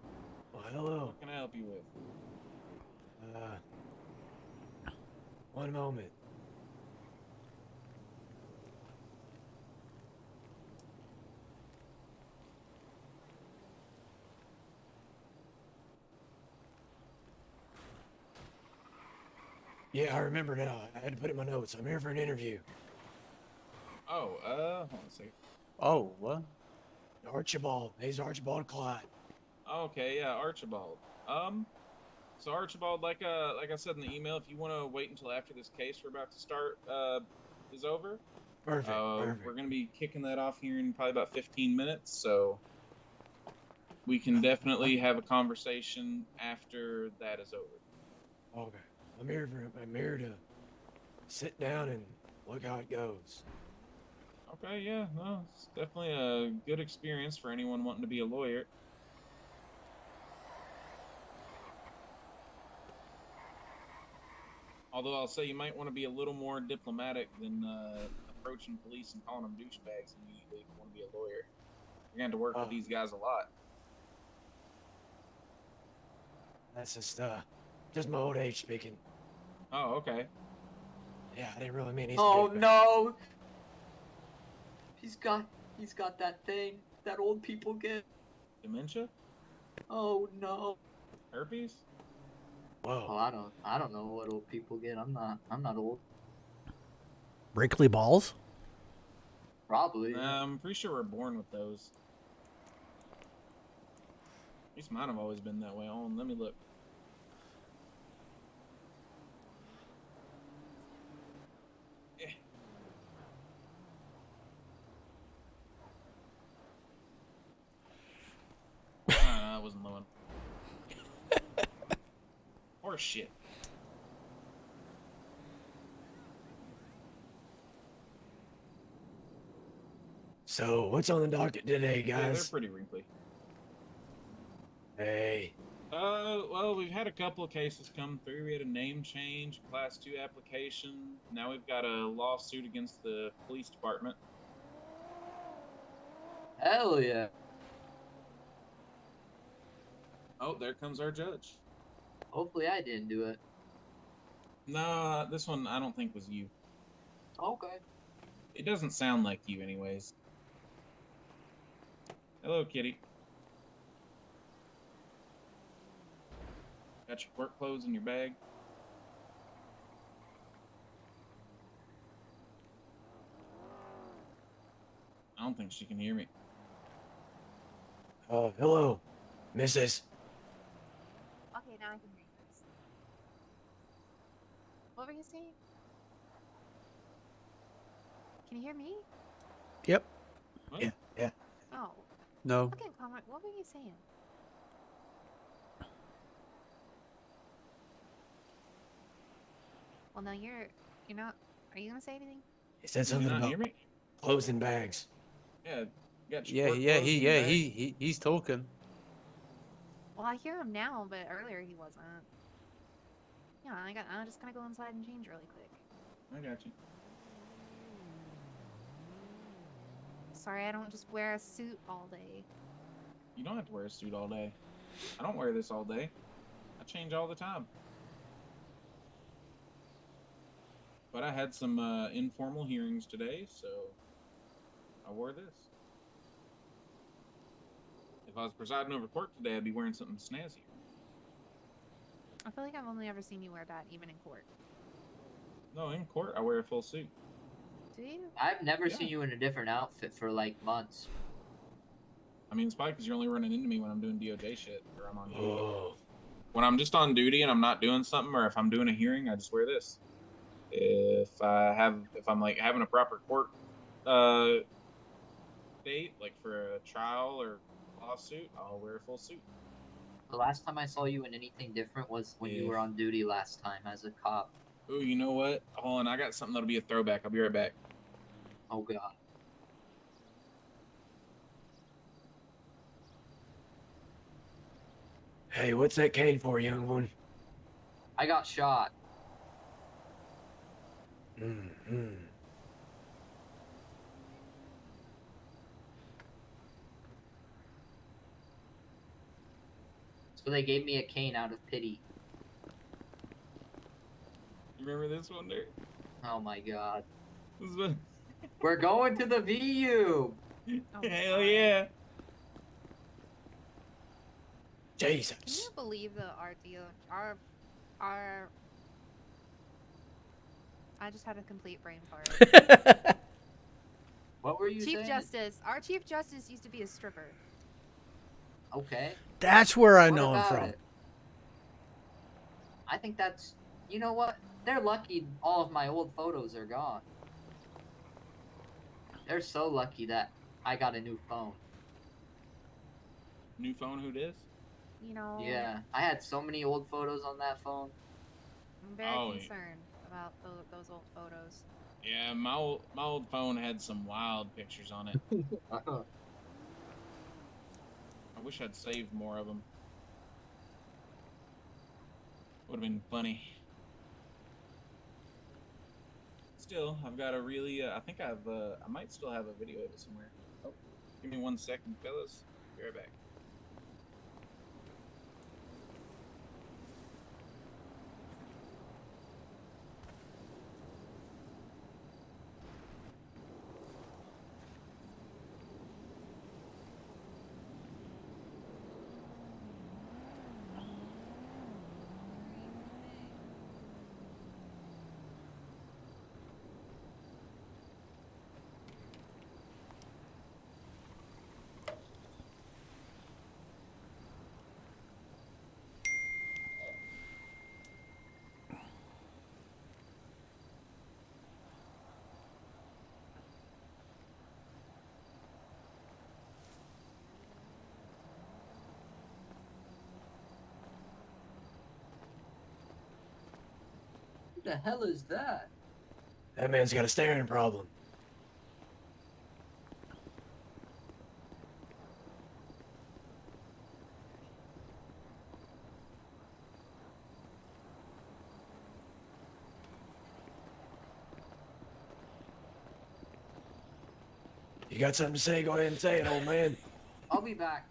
Speaker 10: Well, hello.
Speaker 8: What can I help you with?
Speaker 10: One moment. Yeah, I remember now. I had to put it in my notes. I'm here for an interview.
Speaker 8: Oh, hold on a second.
Speaker 9: Oh, what?
Speaker 10: Archibald. He's Archibald Clyde.
Speaker 8: Okay, yeah, Archibald. So Archibald, like I said in the email, if you want to wait until after this case we're about to start is over,
Speaker 10: Perfect.
Speaker 8: we're gonna be kicking that off here in probably about 15 minutes. So we can definitely have a conversation after that is over.
Speaker 10: Okay. I'm here to sit down and look how it goes.
Speaker 8: Okay, yeah, no, it's definitely a good experience for anyone wanting to be a lawyer. Although I'll say you might want to be a little more diplomatic than approaching police and calling them douchebags immediately if you want to be a lawyer. You're going to have to work with these guys a lot.
Speaker 10: That's just my old age speaking.
Speaker 8: Oh, okay.
Speaker 10: Yeah, I didn't really mean he's.
Speaker 5: Oh no! He's got that thing that old people get.
Speaker 8: Dementia?
Speaker 5: Oh no!
Speaker 8: Herpes?
Speaker 10: Whoa!
Speaker 5: Oh, I don't know what old people get. I'm not old.
Speaker 4: Wrinkly balls?
Speaker 5: Probably.
Speaker 8: I'm pretty sure we're born with those. At least mine have always been that way. Oh, let me look. it wasn't low enough. Horse shit.
Speaker 10: So, what's on the docket today,
Speaker 8: Yeah, they're
Speaker 10: guys?
Speaker 8: pretty wrinkly.
Speaker 10: Hey,
Speaker 8: Well, we've had a couple of cases come through. We had a name change, Class 2 application. Now we've got a lawsuit against the police department.
Speaker 5: Hell yeah.
Speaker 8: Oh, there comes our judge.
Speaker 5: Hopefully I didn't do it.
Speaker 8: No, this one I don't think was you.
Speaker 5: Okay.
Speaker 8: It doesn't sound like you, anyways. Hello, kitty. Got your work clothes in your bag? I don't think she can hear me.
Speaker 10: hello, Mrs.
Speaker 11: Okay, now I can hear you. What were you saying? Can you hear me?
Speaker 4: Yep.
Speaker 8: What?
Speaker 10: Yeah.
Speaker 11: Oh,
Speaker 9: No.
Speaker 11: okay, Conrad. What were you saying? Well, no, you're not. Are you gonna say anything?
Speaker 10: He said
Speaker 8: Can you
Speaker 10: something
Speaker 8: not
Speaker 10: about
Speaker 8: hear me?
Speaker 10: clothes and bags.
Speaker 8: Yeah, got your work
Speaker 9: Yeah,
Speaker 8: clothes in your bag?
Speaker 9: he's talking.
Speaker 11: Well, I hear him now, but earlier he wasn't. Yeah, I'm just gonna go inside and change really quick.
Speaker 8: I got you.
Speaker 11: Sorry, I don't just wear a suit all day.
Speaker 8: You don't have to wear a suit all day. I don't wear this all day. I change all the time. But I had some informal hearings today, so I wore this. If I was presiding over court today, I'd be wearing something snazzier.
Speaker 11: I feel like I've only ever seen you wear that, even in court.
Speaker 8: No, in court, I wear a full suit.
Speaker 11: Do you?
Speaker 5: I've never
Speaker 8: Yeah.
Speaker 5: seen you in a different outfit for like months.
Speaker 8: I mean, it's probably because you're only running into me when I'm doing DOJ shit, or I'm on duty.
Speaker 10: Oh,
Speaker 8: When I'm just on duty and I'm not doing something, or if I'm doing a hearing, I just wear this. If I'm like having a proper court date, like for a trial or lawsuit, I'll wear a full suit.
Speaker 5: The last time I saw you in anything different was when you
Speaker 8: Yeah.
Speaker 5: were on duty last time as a cop.
Speaker 8: Ooh, you know what? Hold on, I got something that'll be a throwback. I'll be right back.
Speaker 5: Oh god.
Speaker 10: hey, what's that cane for, young one?
Speaker 5: I got shot.
Speaker 10: Mm-hmm.
Speaker 5: So they gave me a cane out of pity.
Speaker 8: You remember this one, there?
Speaker 5: Oh my god.
Speaker 8: This is what...
Speaker 5: We're going to the VU!
Speaker 8: Hell yeah!
Speaker 11: Can
Speaker 10: Jesus.
Speaker 11: you believe the our I just had a complete brain fart.
Speaker 5: What were you
Speaker 11: Chief
Speaker 5: saying?
Speaker 11: Justice. Our Chief Justice used to be a stripper.
Speaker 5: Okay.
Speaker 4: That's where I
Speaker 5: What
Speaker 4: know him
Speaker 5: about
Speaker 4: from.
Speaker 5: it? I think that's... You know what? They're lucky all of my old photos are gone. They're so lucky that I got a new phone.
Speaker 8: New phone, who dis?
Speaker 11: You know.
Speaker 5: Yeah, I had so many old photos on that phone.
Speaker 11: I'm very
Speaker 8: Oh, yeah.
Speaker 11: concerned about those old photos.
Speaker 8: Yeah, my old phone had some wild pictures on it. I wish I'd saved more of them. Would have been funny. Still, I've got a really. I think I might still have a video of it somewhere. Oh, give me 1 second, fellas. Be right back.
Speaker 12: Who the hell is that?
Speaker 10: That man's got a staring problem. You got something to say? Go ahead and say it, old man.
Speaker 12: I'll be back.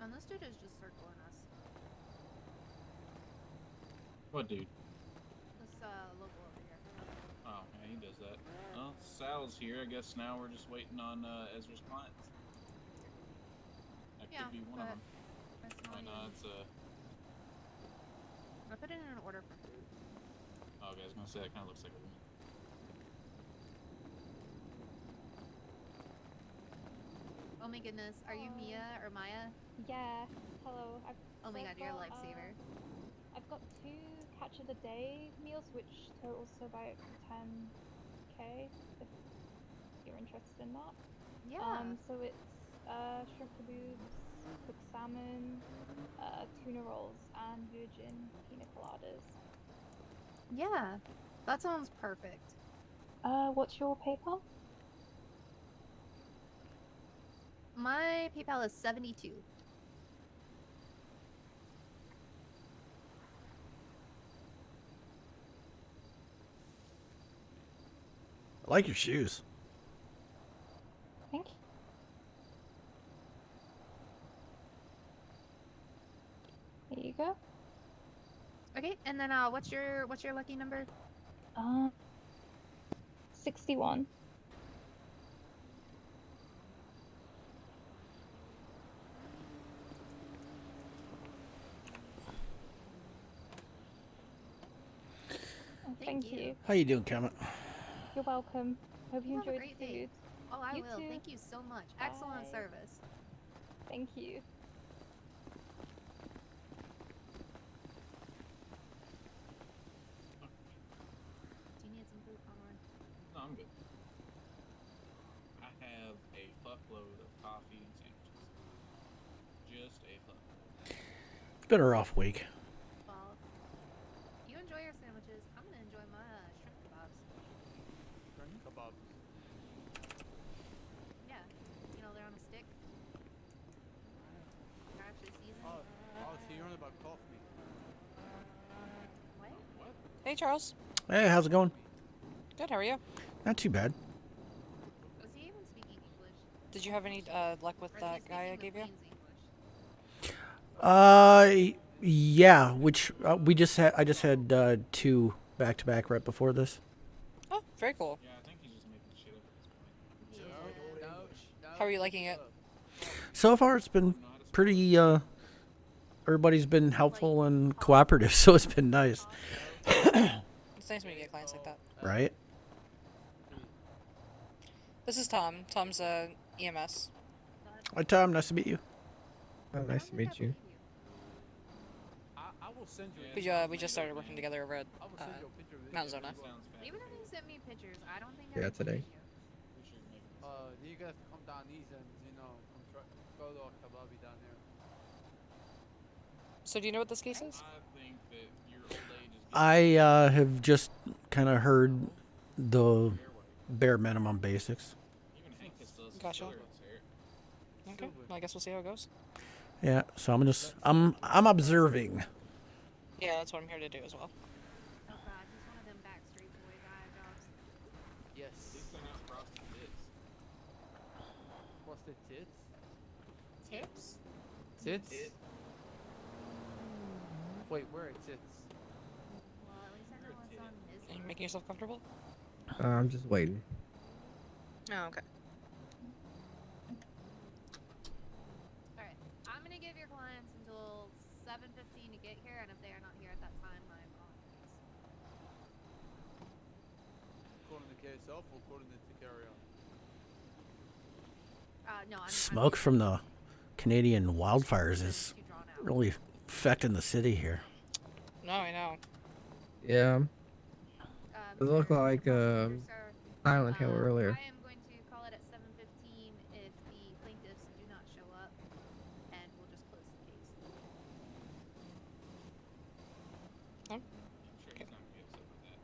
Speaker 11: And this dude is just circling us.
Speaker 8: What dude?
Speaker 11: This local over here.
Speaker 8: Oh, yeah, he does that. Well, Sal's here. I guess now we're just waiting on Ezra's clients. That
Speaker 11: Yeah,
Speaker 8: could be one of them.
Speaker 11: I
Speaker 8: No, it's
Speaker 11: I put in an order for food.
Speaker 8: Oh, okay, I was gonna say that kind of looks like a woman.
Speaker 11: Oh my goodness, are you Mia or Maya?
Speaker 13: Yeah. Hello.
Speaker 11: Oh my
Speaker 13: so
Speaker 11: god,
Speaker 13: I've
Speaker 11: you're a
Speaker 13: got,
Speaker 11: lifesaver.
Speaker 13: I've got 2 catch of the day meals, which totals to about 10k. If you're interested in that.
Speaker 11: Yeah.
Speaker 13: So it's shrimp kaboobs, cooked salmon, tuna rolls, and virgin pina coladas.
Speaker 11: Yeah, that sounds perfect.
Speaker 13: What's your PayPal?
Speaker 11: My PayPal is 72.
Speaker 4: I like your shoes.
Speaker 13: Thank you. There you go.
Speaker 11: Okay, and then what's your lucky number?
Speaker 13: 61. Thank you.
Speaker 4: How you doing, Kemet?
Speaker 13: You're welcome. Hope you
Speaker 11: You have a
Speaker 13: enjoyed
Speaker 11: great
Speaker 13: the
Speaker 11: day.
Speaker 13: food.
Speaker 11: Oh, I
Speaker 13: You
Speaker 11: will.
Speaker 13: too.
Speaker 11: Thank you so much. Excellent
Speaker 13: Bye.
Speaker 11: service.
Speaker 13: Thank you.
Speaker 11: Do you need some food, Conrad?
Speaker 8: No, I'm good. I have a fuckload of coffee and sandwiches. Just a fuckload.
Speaker 4: It's been a rough week.
Speaker 11: Well, you enjoy your sandwiches. I'm gonna enjoy my shrimp kebabs.
Speaker 9: Shrimp kebabs.
Speaker 11: Yeah, you know they're on a stick. They're actually seasoned.
Speaker 9: Oh, so you're on about coffee.
Speaker 11: What?
Speaker 8: What?
Speaker 14: Hey, Charles.
Speaker 4: Hey, how's it going?
Speaker 14: Good. How are you?
Speaker 4: Not too bad.
Speaker 11: Was he even speaking English?
Speaker 14: Did you have any luck with
Speaker 11: Or is he
Speaker 14: that guy I
Speaker 11: speaking the
Speaker 14: gave you?
Speaker 11: Queen's English?
Speaker 4: Yeah, which I just had 2 back-to-back right before this.
Speaker 14: Oh, very cool.
Speaker 8: Yeah, I think he's just making shit up at this point.
Speaker 14: How are you liking it?
Speaker 4: So far, it's been pretty. Everybody's been helpful and cooperative, so it's been nice.
Speaker 14: It's nice when you get clients like that.
Speaker 4: Right?
Speaker 14: This is Tom. Tom's EMS.
Speaker 4: Hi, Tom. Nice to meet you.
Speaker 10: Oh, nice to meet you.
Speaker 9: I will send you.
Speaker 14: We just started working together over at Mount Zona.
Speaker 11: Even if you sent me pictures, I don't think.
Speaker 10: Yeah,
Speaker 11: I would
Speaker 10: today.
Speaker 11: believe you.
Speaker 9: You guys come down these ends, go to Kababi down there.
Speaker 14: So do you know what this case is?
Speaker 8: I think that your old age is
Speaker 4: I have just kind of heard the bare minimum basics.
Speaker 8: even Hank is still
Speaker 14: Gotcha.
Speaker 8: hair.
Speaker 14: Okay. Well, I guess we'll see how it goes.
Speaker 4: Yeah, so I'm observing.
Speaker 14: Yeah, that's what I'm here to do as well.
Speaker 11: Oh God, he's one of them Backstreet Boy guy jobs.
Speaker 9: Yes.
Speaker 8: At least they're not frosted bits.
Speaker 9: Frosted tits?
Speaker 11: Tips?
Speaker 9: Tits? Wait, where are tits?
Speaker 11: Well, at least I know what's on his.
Speaker 14: Are you making yourself comfortable?
Speaker 10: I'm just waiting.
Speaker 14: Oh, okay.
Speaker 11: Alright, I'm gonna give your clients until 7:15 to get here, and if they are not here at that time, my apologies.
Speaker 9: According to KSL or according to carry on?
Speaker 11: No, I'm
Speaker 4: Smoke from the Canadian wildfires is really affecting the city here.
Speaker 14: No, I know.
Speaker 10: Yeah. It looked like Silent Hill earlier.
Speaker 11: I am going to call it at 7:15 if the plaintiffs do not show up, and we'll just close the case.
Speaker 8: I'm sure he's not gonna be upset with that.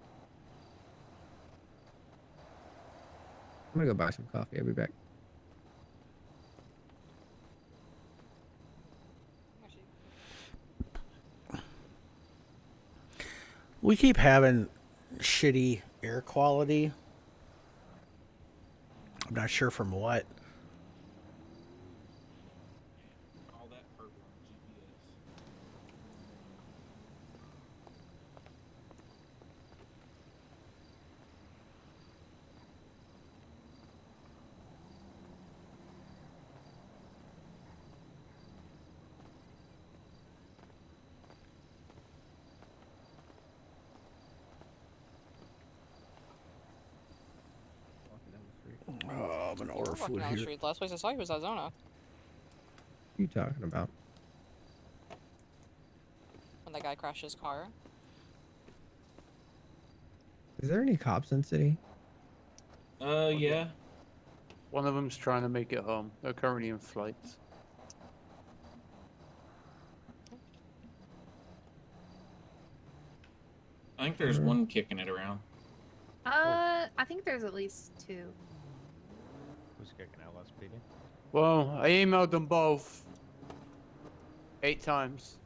Speaker 10: I'm gonna go buy some coffee. I'll be back.
Speaker 4: We keep having shitty air quality. I'm not sure from what.
Speaker 8: All that purple on GPS.
Speaker 4: Oh, I'm an
Speaker 14: You were
Speaker 4: order
Speaker 14: walking
Speaker 4: food
Speaker 14: down the
Speaker 4: here.
Speaker 14: street. Last place I saw you was Arizona.
Speaker 10: What are you talking about?
Speaker 14: When that guy crashed his car.
Speaker 10: Is there any cops in city?
Speaker 8: Yeah.
Speaker 9: One of them's trying to make it home. They're currently in flight.
Speaker 8: I think there's one kicking it around.
Speaker 11: I think there's at least 2.
Speaker 15: Who's kicking LSPD?
Speaker 9: Well, I emailed them both 8 times.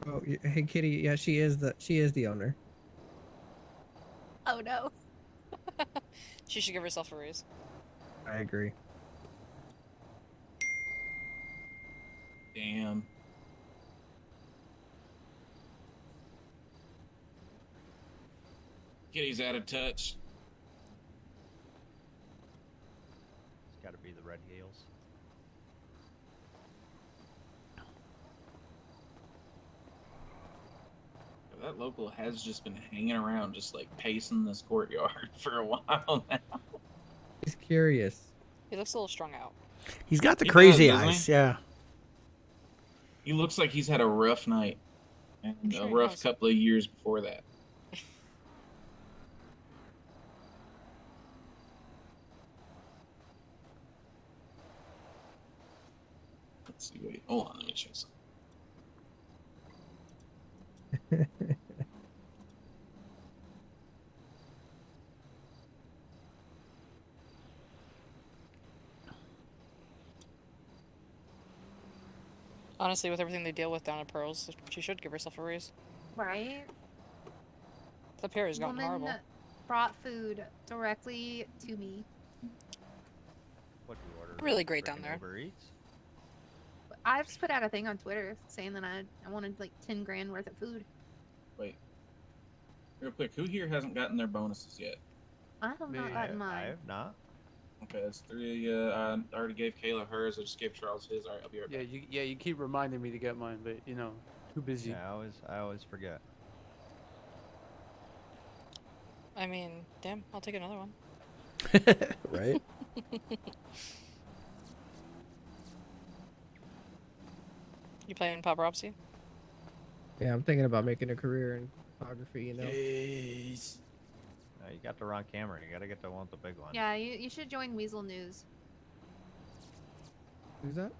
Speaker 10: Oh, hey Kitty. Yeah, she is the owner.
Speaker 11: Oh no.
Speaker 14: She should give herself a raise.
Speaker 10: I agree.
Speaker 8: Damn. Kitty's out of touch.
Speaker 15: It's got to be the red heels.
Speaker 8: That that local has just been hanging around, just like pacing this courtyard for a while now.
Speaker 16: He's curious.
Speaker 14: He looks a little strung out.
Speaker 4: He's got the
Speaker 8: He
Speaker 4: crazy
Speaker 8: does, doesn't
Speaker 4: eyes.
Speaker 8: he?
Speaker 4: Yeah.
Speaker 8: He looks like he's had a rough night and
Speaker 14: sure
Speaker 8: a
Speaker 14: he
Speaker 8: rough
Speaker 14: does.
Speaker 8: couple of years before that. Let's see. Wait, hold on. Let me check something.
Speaker 14: Honestly, with everything they deal with down at Pearls, she should give herself a raise.
Speaker 11: Right?
Speaker 14: The pay has gotten
Speaker 11: Woman
Speaker 14: horrible.
Speaker 11: brought food directly to me.
Speaker 15: What do you order?
Speaker 14: Really great down
Speaker 15: Frickin'
Speaker 14: there.
Speaker 15: Uber Eats?
Speaker 11: I just put out a thing on Twitter saying that I wanted like 10 grand worth of food.
Speaker 8: Wait. Real quick, who here hasn't gotten their bonuses yet?
Speaker 11: I have not gotten
Speaker 15: I
Speaker 11: mine.
Speaker 15: have not.
Speaker 8: Okay, that's 3. I already gave Kayla hers. I just gave Charles his. All right, I'll be right back.
Speaker 9: You keep reminding me to get mine, but you know, too busy.
Speaker 15: Yeah, I always forget.
Speaker 14: I mean, damn, I'll take another one.
Speaker 4: Right?
Speaker 14: You playing paparazzi?
Speaker 16: Yeah, I'm thinking about making a career in photography, you know.
Speaker 15: Jeez. No, you got the wrong camera. You gotta get the one with the big one.
Speaker 11: Yeah, you should join Weasel News.
Speaker 16: Who's that?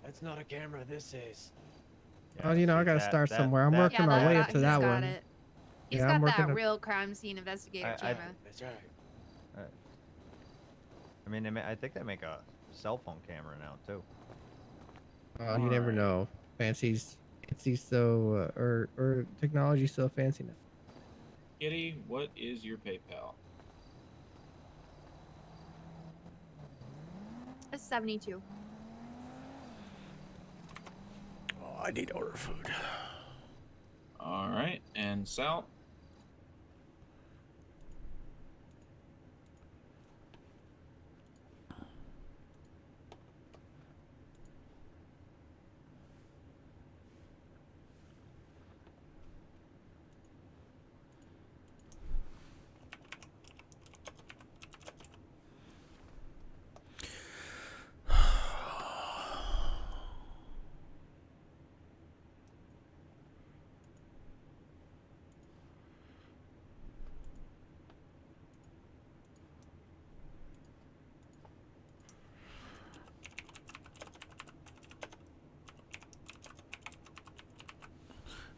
Speaker 10: That's not a camera. This is.
Speaker 16: Oh, you know, I gotta start somewhere. I'm working my way up to
Speaker 11: he's
Speaker 16: that
Speaker 11: got
Speaker 16: one.
Speaker 11: it. He's
Speaker 16: Yeah, I'm
Speaker 11: got
Speaker 16: working
Speaker 11: that
Speaker 16: up-
Speaker 11: real crime scene investigator camera.
Speaker 10: That's right.
Speaker 15: I mean, I think they make a cell phone camera now too.
Speaker 16: Oh, you never know. Fancy's so or technology's so fancy now.
Speaker 8: Kitty, what is your PayPal?
Speaker 11: It's 72.
Speaker 4: Oh, I need to order food.
Speaker 8: All right, and Sal.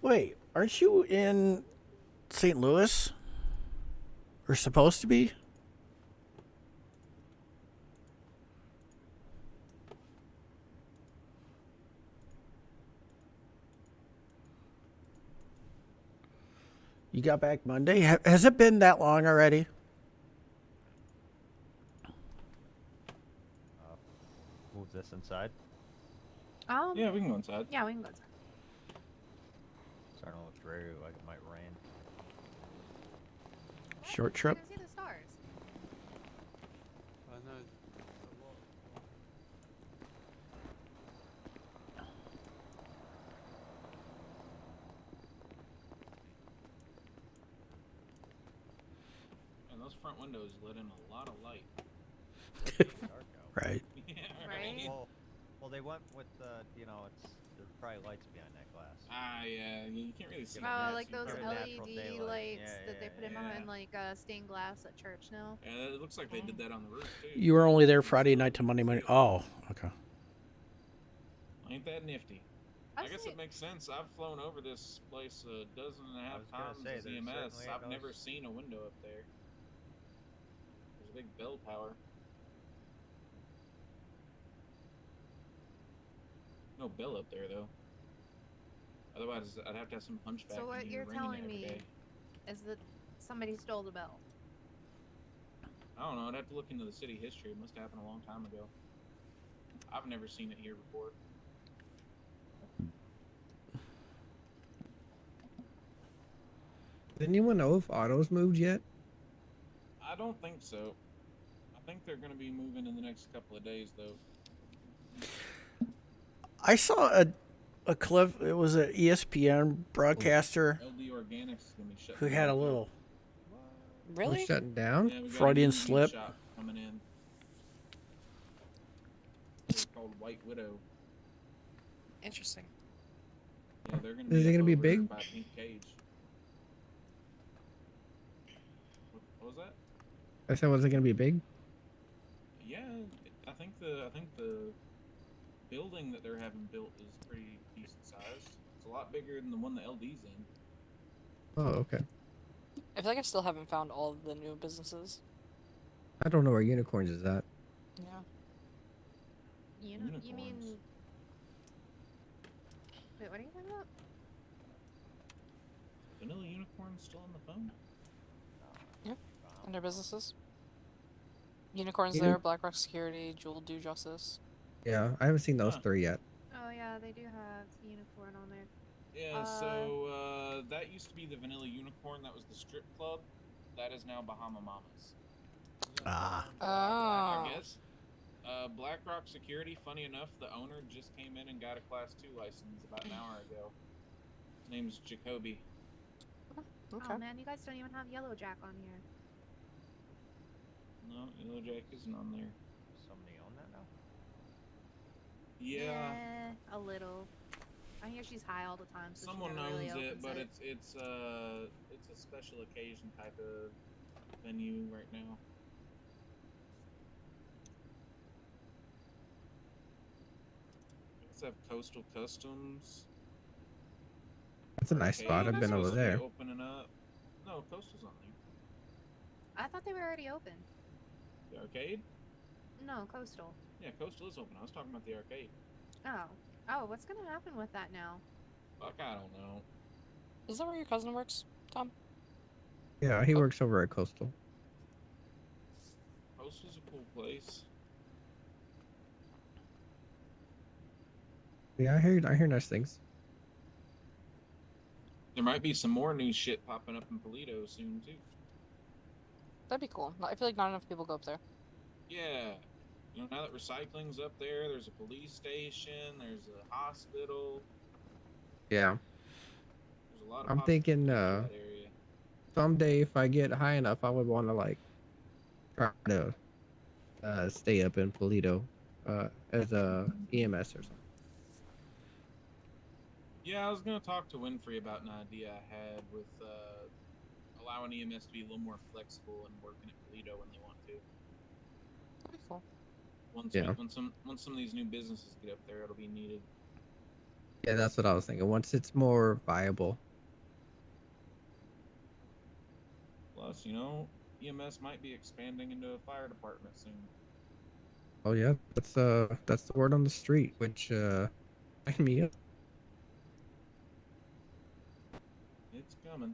Speaker 4: Wait, aren't you in St. Louis? Or supposed to be? You got back Monday? Has it been that long already?
Speaker 15: Move this inside.
Speaker 8: Yeah, we can go inside.
Speaker 11: Yeah, we can go inside.
Speaker 15: Starting to look dreary, like it might rain.
Speaker 4: Short trip?
Speaker 11: See the stars.
Speaker 8: And those front windows let in a lot of light.
Speaker 4: Right.
Speaker 8: Yeah,
Speaker 11: right.
Speaker 15: Well, they went with you know, there's probably lights behind that glass.
Speaker 8: Yeah, you can't really see.
Speaker 11: Oh,
Speaker 8: that,
Speaker 11: like
Speaker 8: so you
Speaker 11: those
Speaker 8: probably-
Speaker 11: LED lights that they put in
Speaker 8: yeah.
Speaker 11: behind like stained glass at church now.
Speaker 8: Yeah, it looks like they did that on the roof too.
Speaker 4: You were only there Friday night to Monday morning. Oh, okay.
Speaker 8: Ain't that nifty? I guess it makes sense. I've flown over this place a dozen and a half
Speaker 15: was gonna
Speaker 8: times
Speaker 15: say,
Speaker 8: as
Speaker 15: there's
Speaker 8: EMS.
Speaker 15: certainly
Speaker 8: I've
Speaker 15: those-
Speaker 8: never seen a window up there. There's a big bell tower. No bell up there though. Otherwise, I'd have to have some hunchback.
Speaker 11: So what
Speaker 8: in
Speaker 11: you're
Speaker 8: here ringing
Speaker 11: telling
Speaker 8: every
Speaker 11: me
Speaker 8: day.
Speaker 11: is that somebody stole the bell.
Speaker 8: I don't know. I'd have to look into the city history. It must have happened a long time ago. I've never seen it here before.
Speaker 16: Does anyone know if Otto's moved yet?
Speaker 8: I don't think so. I think they're going to be moving in the next couple of days, though.
Speaker 4: I saw a clip. It was an ESPN broadcaster
Speaker 8: LD Organics is gonna be shut
Speaker 4: who
Speaker 8: down.
Speaker 4: had a little
Speaker 16: We're shutting down.
Speaker 8: Yeah, we got a
Speaker 4: Freudian
Speaker 8: new meat
Speaker 4: slip.
Speaker 8: shop coming in. It's called White Widow.
Speaker 14: Interesting.
Speaker 8: Yeah, they're gonna
Speaker 16: Is it
Speaker 8: up
Speaker 16: gonna be
Speaker 8: over
Speaker 16: big?
Speaker 8: by Pink Cage. What was that?
Speaker 16: I said, was it gonna be big?
Speaker 8: Yeah, I think the building that they're having built is pretty decent sized. It's a lot bigger than the one the LD's in.
Speaker 16: Oh, okay.
Speaker 14: I feel like I still haven't found all of the new businesses.
Speaker 16: I don't know where Unicorns is at.
Speaker 14: Yeah.
Speaker 11: You mean? Wait, what are you talking about?
Speaker 8: Vanilla Unicorn's still on the phone?
Speaker 14: Yeah. And their businesses. Unicorns
Speaker 16: You
Speaker 14: there,
Speaker 16: know-
Speaker 14: BlackRock Security, Jewel Do Justice.
Speaker 16: Yeah, I haven't seen those three yet.
Speaker 11: Oh yeah, they do have the unicorn on there.
Speaker 8: Yeah, so that used to be the Vanilla Unicorn. That was the strip club. That is now Bahama Mamas.
Speaker 4: Ah.
Speaker 8: I guess. BlackRock Security, funny enough, the owner just came in and got a Class 2 license about an hour ago. His name's Jacoby.
Speaker 11: Oh man, you guys don't even have Yellow Jack on here.
Speaker 8: No, Yellow Jack isn't on there.
Speaker 15: Somebody own that now?
Speaker 8: Yeah.
Speaker 11: A little. I hear she's high all the time, so
Speaker 8: Someone
Speaker 11: she never really
Speaker 8: owns it,
Speaker 11: opens
Speaker 8: but
Speaker 11: it.
Speaker 8: it's a special occasion type of venue right now. Let's have Coastal Customs.
Speaker 16: That's a nice spot. I've been over
Speaker 8: Supposed to be
Speaker 16: there.
Speaker 8: Opening up. No, Coastal's on there.
Speaker 11: I thought they were already open.
Speaker 8: The arcade?
Speaker 11: No, Coastal.
Speaker 8: Yeah, Coastal is open. I was talking about the arcade.
Speaker 11: Oh, what's gonna happen with that now?
Speaker 8: Fuck, I don't know.
Speaker 14: Is that where your cousin works, Tom?
Speaker 16: Yeah, he works over at Coastal.
Speaker 8: Coastal's a cool place.
Speaker 16: Yeah, I hear nice things.
Speaker 8: There might be some more new shit popping up in Toledo soon too.
Speaker 14: That'd be cool. I feel like not enough people go up there.
Speaker 8: Yeah. You know, now that recycling's up there, there's a police station, there's a hospital,
Speaker 16: Yeah.
Speaker 8: there's a lot of
Speaker 16: I'm thinking
Speaker 8: that area.
Speaker 16: someday if I get high enough, I would want to like try to stay up in Polito as a EMS or something.
Speaker 8: Yeah, I was gonna talk to Winfrey about an idea I had with allowing EMS to be a little more flexible and working at Toledo when they want to.
Speaker 14: That'd be cool.
Speaker 8: Once
Speaker 16: Yeah.
Speaker 8: once some of these new businesses get up there, it'll be needed.
Speaker 16: Yeah, that's what I was thinking. Once it's more viable.
Speaker 8: Plus, you know, EMS might be expanding into a fire department soon.
Speaker 16: Oh yeah, that's the word on the street, which back me up.
Speaker 8: It's coming.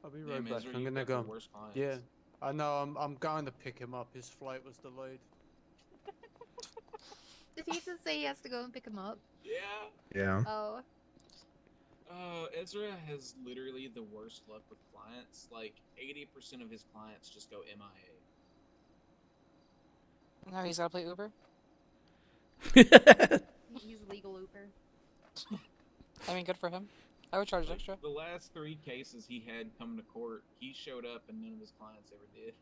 Speaker 9: I'll be
Speaker 8: Damn,
Speaker 9: right back.
Speaker 8: Ezra,
Speaker 9: I'm
Speaker 8: you've
Speaker 9: gonna
Speaker 8: got the
Speaker 9: go.
Speaker 8: worst clients.
Speaker 9: Yeah, I know. I'm going to pick him up. His flight was delayed.
Speaker 11: Did he just say he has to go and pick him up?
Speaker 8: Yeah.
Speaker 16: Yeah.
Speaker 11: Oh.
Speaker 8: Ezra has literally the worst luck with clients. Like 80% of his clients just go MIA.
Speaker 14: Now he's gotta play Uber.
Speaker 11: He's legal Uber.
Speaker 14: I mean, good for him. I would charge extra.
Speaker 8: The last 3 cases he had come to court, he showed up and none of his clients ever did.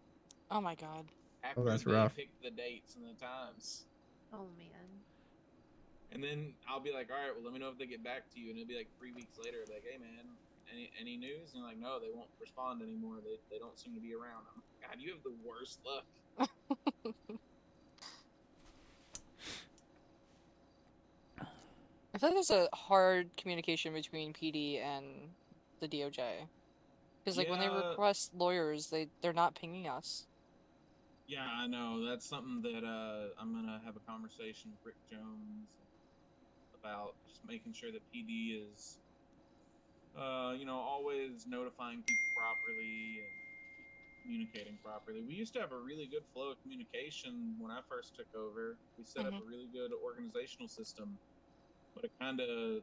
Speaker 14: Oh my god.
Speaker 8: After
Speaker 16: that's
Speaker 8: they
Speaker 16: rough.
Speaker 8: picked the dates and the times.
Speaker 11: Oh man.
Speaker 8: And then I'll be like, all right, well, let me know if they get back to you. And it'll be like 3 weeks later, like, hey, man, any news? And they're like, no, they won't respond anymore. They don't seem to be around. I'm like, God, you have the worst luck.
Speaker 14: I feel like there's a hard communication between PD and the DOJ. Because like when they
Speaker 8: Yeah.
Speaker 14: request lawyers, they're not pinging us.
Speaker 8: Yeah, I know. That's something that I'm going to have a conversation with Rick Jones about, just making sure that PD is, always notifying people properly and communicating properly. We used to have a really good flow of communication when I first took over. We set up a really good organizational system, but it kind of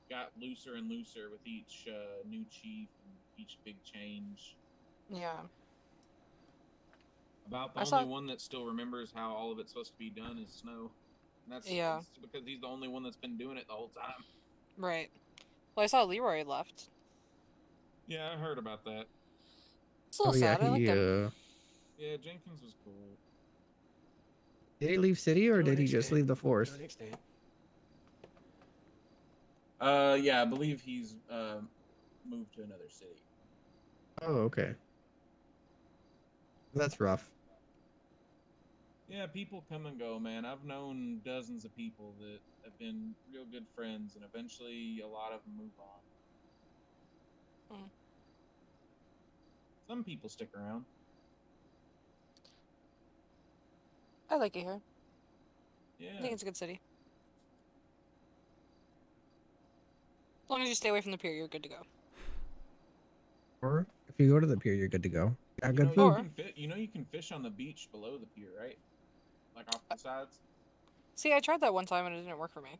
Speaker 8: got looser and looser with each new chief and each big change.
Speaker 14: Yeah.
Speaker 8: About the
Speaker 14: I
Speaker 8: only
Speaker 14: saw-
Speaker 8: one that still remembers how all of it's supposed to be done is Snow. And that's
Speaker 14: Yeah.
Speaker 8: because he's the only one that's been doing it the whole time.
Speaker 14: Right. Well, I saw Leroy left.
Speaker 8: Yeah, I heard about that.
Speaker 14: It's a little sad. I liked him.
Speaker 8: Yeah, Jenkins was cool.
Speaker 16: Did he leave city or
Speaker 10: To
Speaker 16: did
Speaker 10: an
Speaker 16: he just
Speaker 10: extent.
Speaker 16: leave the force?
Speaker 10: To an extent.
Speaker 8: Yeah, I believe he's moved to another city.
Speaker 16: Oh, okay. That's rough.
Speaker 8: Yeah, people come and go, man. I've known dozens of people that have been real good friends, and eventually a lot of them move on.
Speaker 14: Mm.
Speaker 8: Some people stick around.
Speaker 14: I like it here.
Speaker 8: Yeah.
Speaker 14: I think it's a good city. As long as you stay away from the pier, you're good to go.
Speaker 16: Or if you go to the pier, you're good to go. Got
Speaker 8: You
Speaker 16: good
Speaker 8: know,
Speaker 16: food.
Speaker 8: you know you can fish on the beach below the pier, right? Like off the sides?
Speaker 14: See, I tried that one time and it didn't work for me.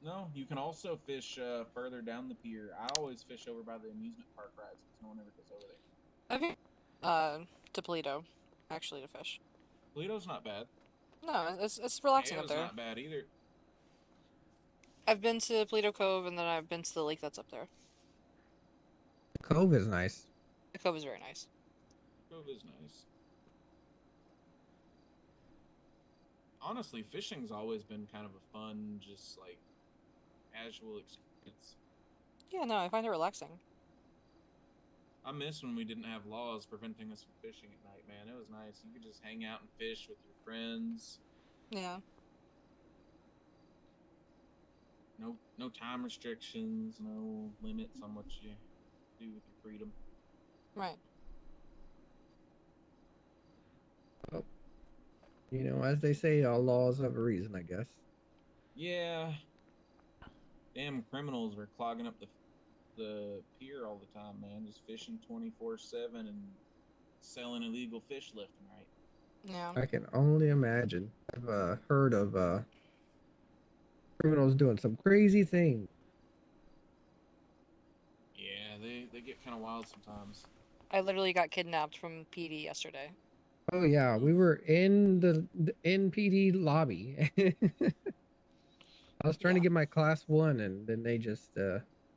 Speaker 8: No, you can also fish further down the pier. I always fish over by the amusement park rides because no one ever goes over there.
Speaker 14: I've been to Toledo, actually, to fish.
Speaker 8: Toledo's not bad.
Speaker 14: No, it's relaxing
Speaker 8: Mayo's
Speaker 14: up there.
Speaker 8: not bad either.
Speaker 14: I've been to Toledo Cove and then I've been to the lake that's up there.
Speaker 16: The cove is nice.
Speaker 14: The cove is very nice.
Speaker 8: Cove is nice. Honestly, fishing's always been kind of a fun, just like casual experience.
Speaker 14: Yeah, no, I find it relaxing.
Speaker 8: I miss when we didn't have laws preventing us from fishing at night, man. It was nice. You could just hang out and fish with your friends.
Speaker 14: Yeah.
Speaker 8: No time restrictions, no limits on what you do with your freedom.
Speaker 14: Right.
Speaker 16: You know, as they say, all laws have a reason, I guess.
Speaker 8: Yeah. Damn criminals were clogging up the pier all the time, man. Just fishing 24/7 and selling illegal fish left and right.
Speaker 14: Yeah.
Speaker 16: I can only imagine. I've heard of criminals doing some crazy things.
Speaker 8: Yeah, they get kind of wild sometimes.
Speaker 14: I literally got kidnapped from PD yesterday.
Speaker 16: Oh yeah, we were in the NPD lobby. I was trying to get my class 1, and then they just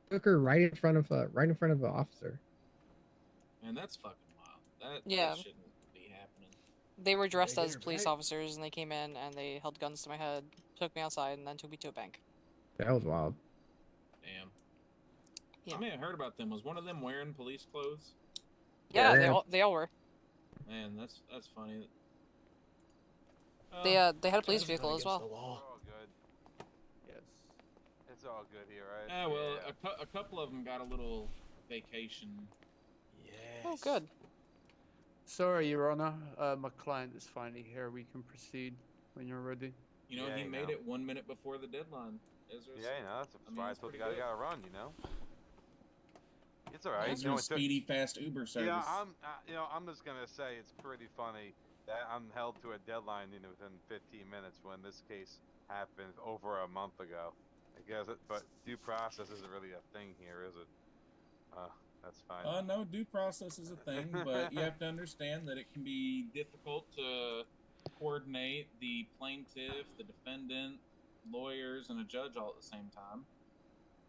Speaker 16: took her right in front of an officer.
Speaker 8: Man, that's fucking wild.
Speaker 14: Yeah.
Speaker 8: That shouldn't be happening.
Speaker 14: They were dressed
Speaker 10: They
Speaker 14: as
Speaker 10: did it
Speaker 14: police
Speaker 10: right.
Speaker 14: officers and they came in and they held guns to my head, took me outside, and then took me to a bank.
Speaker 16: That was wild.
Speaker 8: Damn.
Speaker 14: Yeah.
Speaker 8: I may have heard about them. Was one of them wearing police clothes?
Speaker 14: Yeah,
Speaker 16: Yeah.
Speaker 14: they all were.
Speaker 8: Man, that's funny.
Speaker 14: They had a police
Speaker 10: That's
Speaker 14: vehicle
Speaker 10: not
Speaker 14: as
Speaker 10: against
Speaker 14: well.
Speaker 10: the law.
Speaker 6: We're all good.
Speaker 9: Yes.
Speaker 6: It's all good here, right?
Speaker 8: Yeah, well, a couple of them got a little vacation.
Speaker 10: Yes.
Speaker 14: Oh, good.
Speaker 9: Sorry, Your Honor. My client is finally here. We can proceed when you're ready.
Speaker 8: You know,
Speaker 6: Yeah,
Speaker 8: he
Speaker 6: you
Speaker 8: made
Speaker 6: know.
Speaker 8: it 1 minute before the deadline. Ezra's,
Speaker 6: Yeah, you know, that's
Speaker 8: I mean,
Speaker 6: why I
Speaker 8: that's
Speaker 6: told you
Speaker 8: pretty good.
Speaker 6: gotta run, you know? It's alright.
Speaker 8: Ezra's
Speaker 6: You know, it took-
Speaker 8: speedy, fast Uber service.
Speaker 6: Yeah, I'm just gonna say it's pretty funny that I'm held to a deadline, within 15 minutes when this case happened over a month ago. I guess but due process isn't really a thing here, is it? That's fine.
Speaker 8: No, due process is a thing, but you have to understand that it can be difficult to coordinate the plaintiff, the defendant, lawyers, and a judge all at the same time.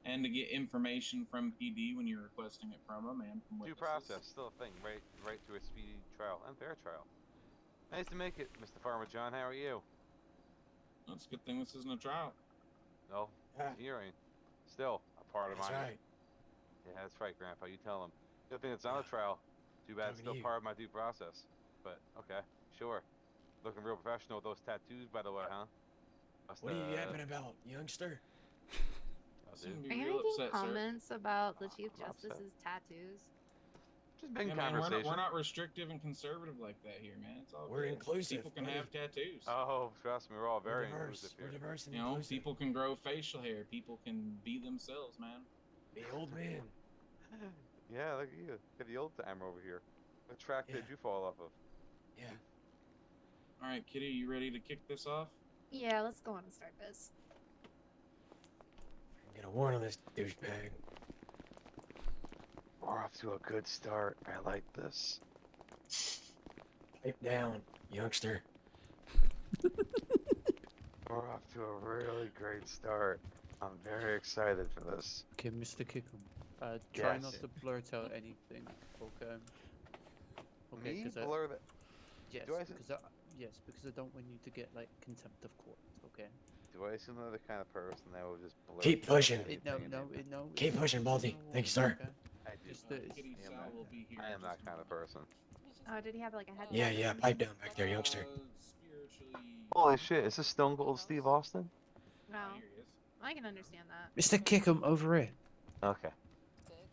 Speaker 8: And to get information from PD when you're requesting it from them and from
Speaker 6: Due
Speaker 8: witnesses.
Speaker 6: process, still a thing. Right to a speedy trial and fair trial. Nice to make it, Mr. Farmer John. How are you?
Speaker 8: That's a good thing this isn't a trial.
Speaker 6: No,
Speaker 10: Yeah.
Speaker 6: hearing. Still a part of
Speaker 10: That's
Speaker 6: mine.
Speaker 10: right.
Speaker 6: Yeah, that's right, Grandpa. You tell him. Good thing it's not a trial. Too bad it's
Speaker 10: Talking
Speaker 6: still
Speaker 10: to you.
Speaker 6: part of my due process. But okay, sure. Looking real professional with those tattoos, by the way, huh? Must,
Speaker 10: What are you yapping about, youngster?
Speaker 8: Seem to
Speaker 11: Are
Speaker 8: be
Speaker 11: you
Speaker 8: real
Speaker 11: making
Speaker 8: upset, sir.
Speaker 11: comments about the Chief
Speaker 6: I'm upset.
Speaker 11: Justice's tattoos?
Speaker 6: Just making
Speaker 8: Yeah, man,
Speaker 6: conversation.
Speaker 8: we're not restrictive and conservative like that here, man. It's all
Speaker 10: We're
Speaker 8: good.
Speaker 10: inclusive,
Speaker 8: People can
Speaker 10: buddy.
Speaker 8: have tattoos.
Speaker 6: Oh, trust me, we're all very
Speaker 10: We're diverse.
Speaker 6: inclusive
Speaker 10: We're
Speaker 6: here.
Speaker 10: diverse and
Speaker 8: You know,
Speaker 10: inclusive.
Speaker 8: people can grow facial hair. People can be themselves, man.
Speaker 10: Be old man.
Speaker 6: Yeah, look at you. Get the old timer over here. What track did
Speaker 10: Yeah.
Speaker 6: you fall off of?
Speaker 10: Yeah.
Speaker 8: All right, Kitty, you ready to kick this off?
Speaker 11: Yeah, let's go on and start this.
Speaker 10: Get a warrant on this douchebag.
Speaker 6: We're off to a good start. I like this.
Speaker 10: Pipe down, youngster.
Speaker 6: We're off to a really great start. I'm very excited for this.
Speaker 9: Okay, Mr. Kickham. Try
Speaker 6: Yes.
Speaker 9: not to blurt out anything. Okay. Okay,
Speaker 6: Me
Speaker 9: 'cause I-
Speaker 6: blur that?
Speaker 9: Yes,
Speaker 6: Do I
Speaker 9: because I don't want you to get like contempt of court. Okay.
Speaker 6: Do I assume they're the kind of person that will just blur?
Speaker 10: Keep pushing.
Speaker 9: No.
Speaker 10: Keep pushing, Baldy. Thank you, sir.
Speaker 9: Okay.
Speaker 6: I do.
Speaker 9: Just
Speaker 8: Kitty
Speaker 6: I am
Speaker 8: Sal
Speaker 6: that-
Speaker 8: will be here.
Speaker 6: I am
Speaker 8: in
Speaker 6: that
Speaker 8: just a
Speaker 6: kind of
Speaker 8: moment.
Speaker 6: person.
Speaker 11: Oh, did he have like a headset?
Speaker 10: Yeah, yeah. Pipe down back there, youngster.
Speaker 8: Spiritually.
Speaker 6: Holy shit! Is this Stone Cold Steve Austin?
Speaker 11: No. I can understand that.
Speaker 9: Mr. Kickham, over here.
Speaker 6: Okay.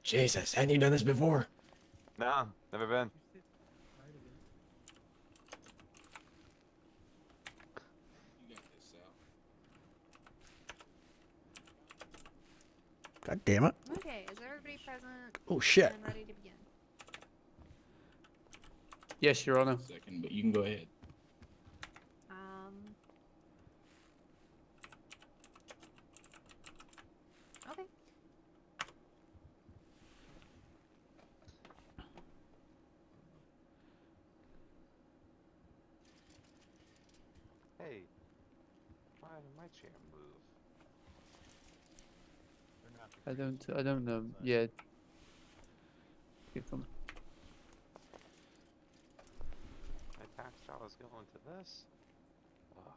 Speaker 10: Jesus, hadn't you done this before?
Speaker 6: No, never been.
Speaker 8: You got this, Sal.
Speaker 4: God damn it.
Speaker 11: Okay, is everybody present?
Speaker 4: Oh, shit.
Speaker 11: And ready to begin?
Speaker 9: Yes, Your Honor.
Speaker 8: Second, but you can go ahead.
Speaker 11: Okay.
Speaker 6: Hey, why did my chair move?
Speaker 9: I don't know. Yeah. Kickham.
Speaker 6: My tax dollars going to this? Ugh.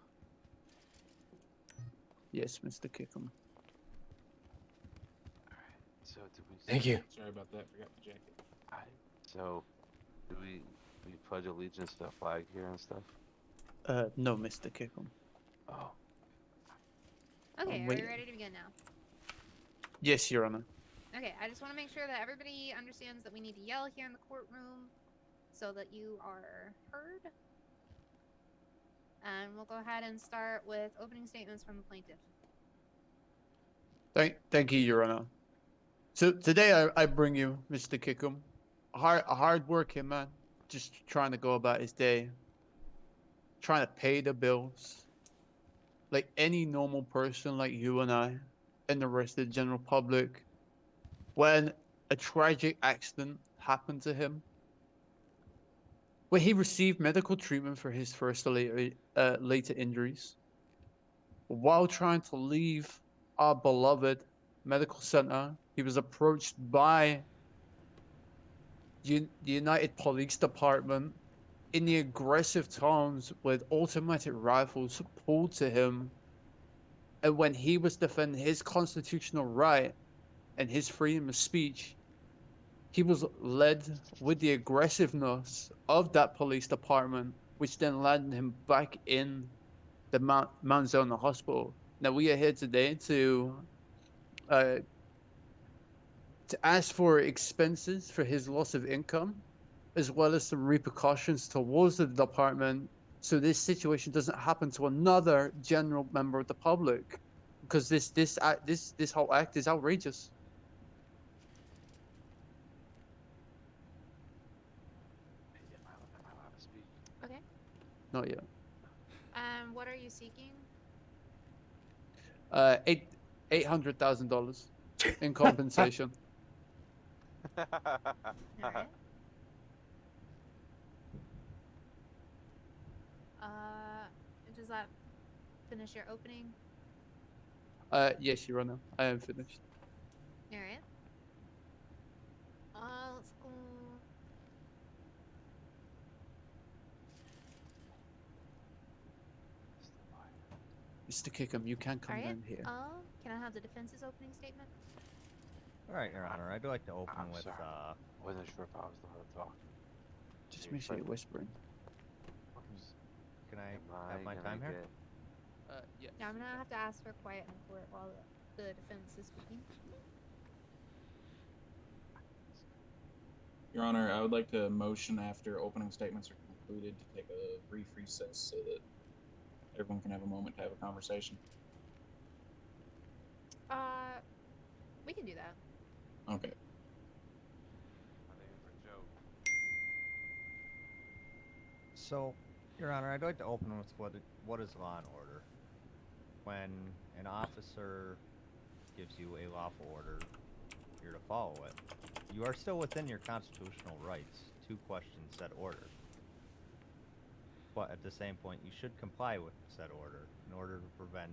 Speaker 9: Yes, Mr. Kickham.
Speaker 6: So do we?
Speaker 10: Thank you.
Speaker 8: Sorry about that. Forgot the jacket.
Speaker 6: So, do we pledge allegiance to the flag here and stuff?
Speaker 9: No, Mr. Kickham.
Speaker 6: Oh.
Speaker 11: Okay, are we
Speaker 9: waiting.
Speaker 11: ready to begin now?
Speaker 9: Yes, Your Honor.
Speaker 11: Okay, I just want to make sure that everybody understands that we need to yell here in the courtroom so that you are heard. And we'll go ahead and start with opening statements from the plaintiff.
Speaker 9: Thank you, Your Honor. So today I bring you Mr. Kickham, a hard working man, just trying to go about his day, trying to pay the bills, like any normal person like you and I, and the rest of the general public. When a tragic accident happened to him, where he received medical treatment for his first or later injuries, while trying to leave our beloved medical center, he was approached by the United Police Department in the aggressive tones with automatic rifles pulled to him. And when he was defending his constitutional right and his freedom of speech, he was led with the aggressiveness of that police department, which then landed him back in the Mount Zona Hospital. Now we are here today to ask for expenses for his loss of income, as well as some repercussions towards the department, so this situation doesn't happen to another general member of the public, because this whole act is outrageous.
Speaker 6: Am I allowed to speak?
Speaker 11: Okay.
Speaker 9: Not yet.
Speaker 11: What are you seeking?
Speaker 9: $800,000 in compensation.
Speaker 11: Alright. Does that finish your opening?
Speaker 9: Yes, Your Honor. I am finished.
Speaker 11: Alright. Let's go.
Speaker 9: Mr. Kickham, you can come
Speaker 11: Alright.
Speaker 9: down here.
Speaker 11: Can I have the defense's opening statement?
Speaker 15: All right, Your Honor. I'd like to open
Speaker 6: I'm
Speaker 15: with
Speaker 6: sorry. Wasn't sure if I was allowed to talk.
Speaker 9: Just make sure you're whispering.
Speaker 15: Can I
Speaker 6: Am
Speaker 15: have
Speaker 6: I
Speaker 15: my
Speaker 6: gonna
Speaker 15: time here?
Speaker 6: get-
Speaker 9: Yes.
Speaker 11: Yeah, I'm gonna have to ask for quiet in court while the defense is speaking.
Speaker 8: Your Honor, I would like to motion after opening statements are concluded to take a brief recess so that everyone can have a moment to have a conversation.
Speaker 11: We can do that.
Speaker 8: Okay.
Speaker 15: So, Your Honor, I'd like to open with what is law and order. When an officer gives you a lawful order, you're to follow it. You are still within your constitutional rights to question said order. But at the same point, you should comply with said order in order to prevent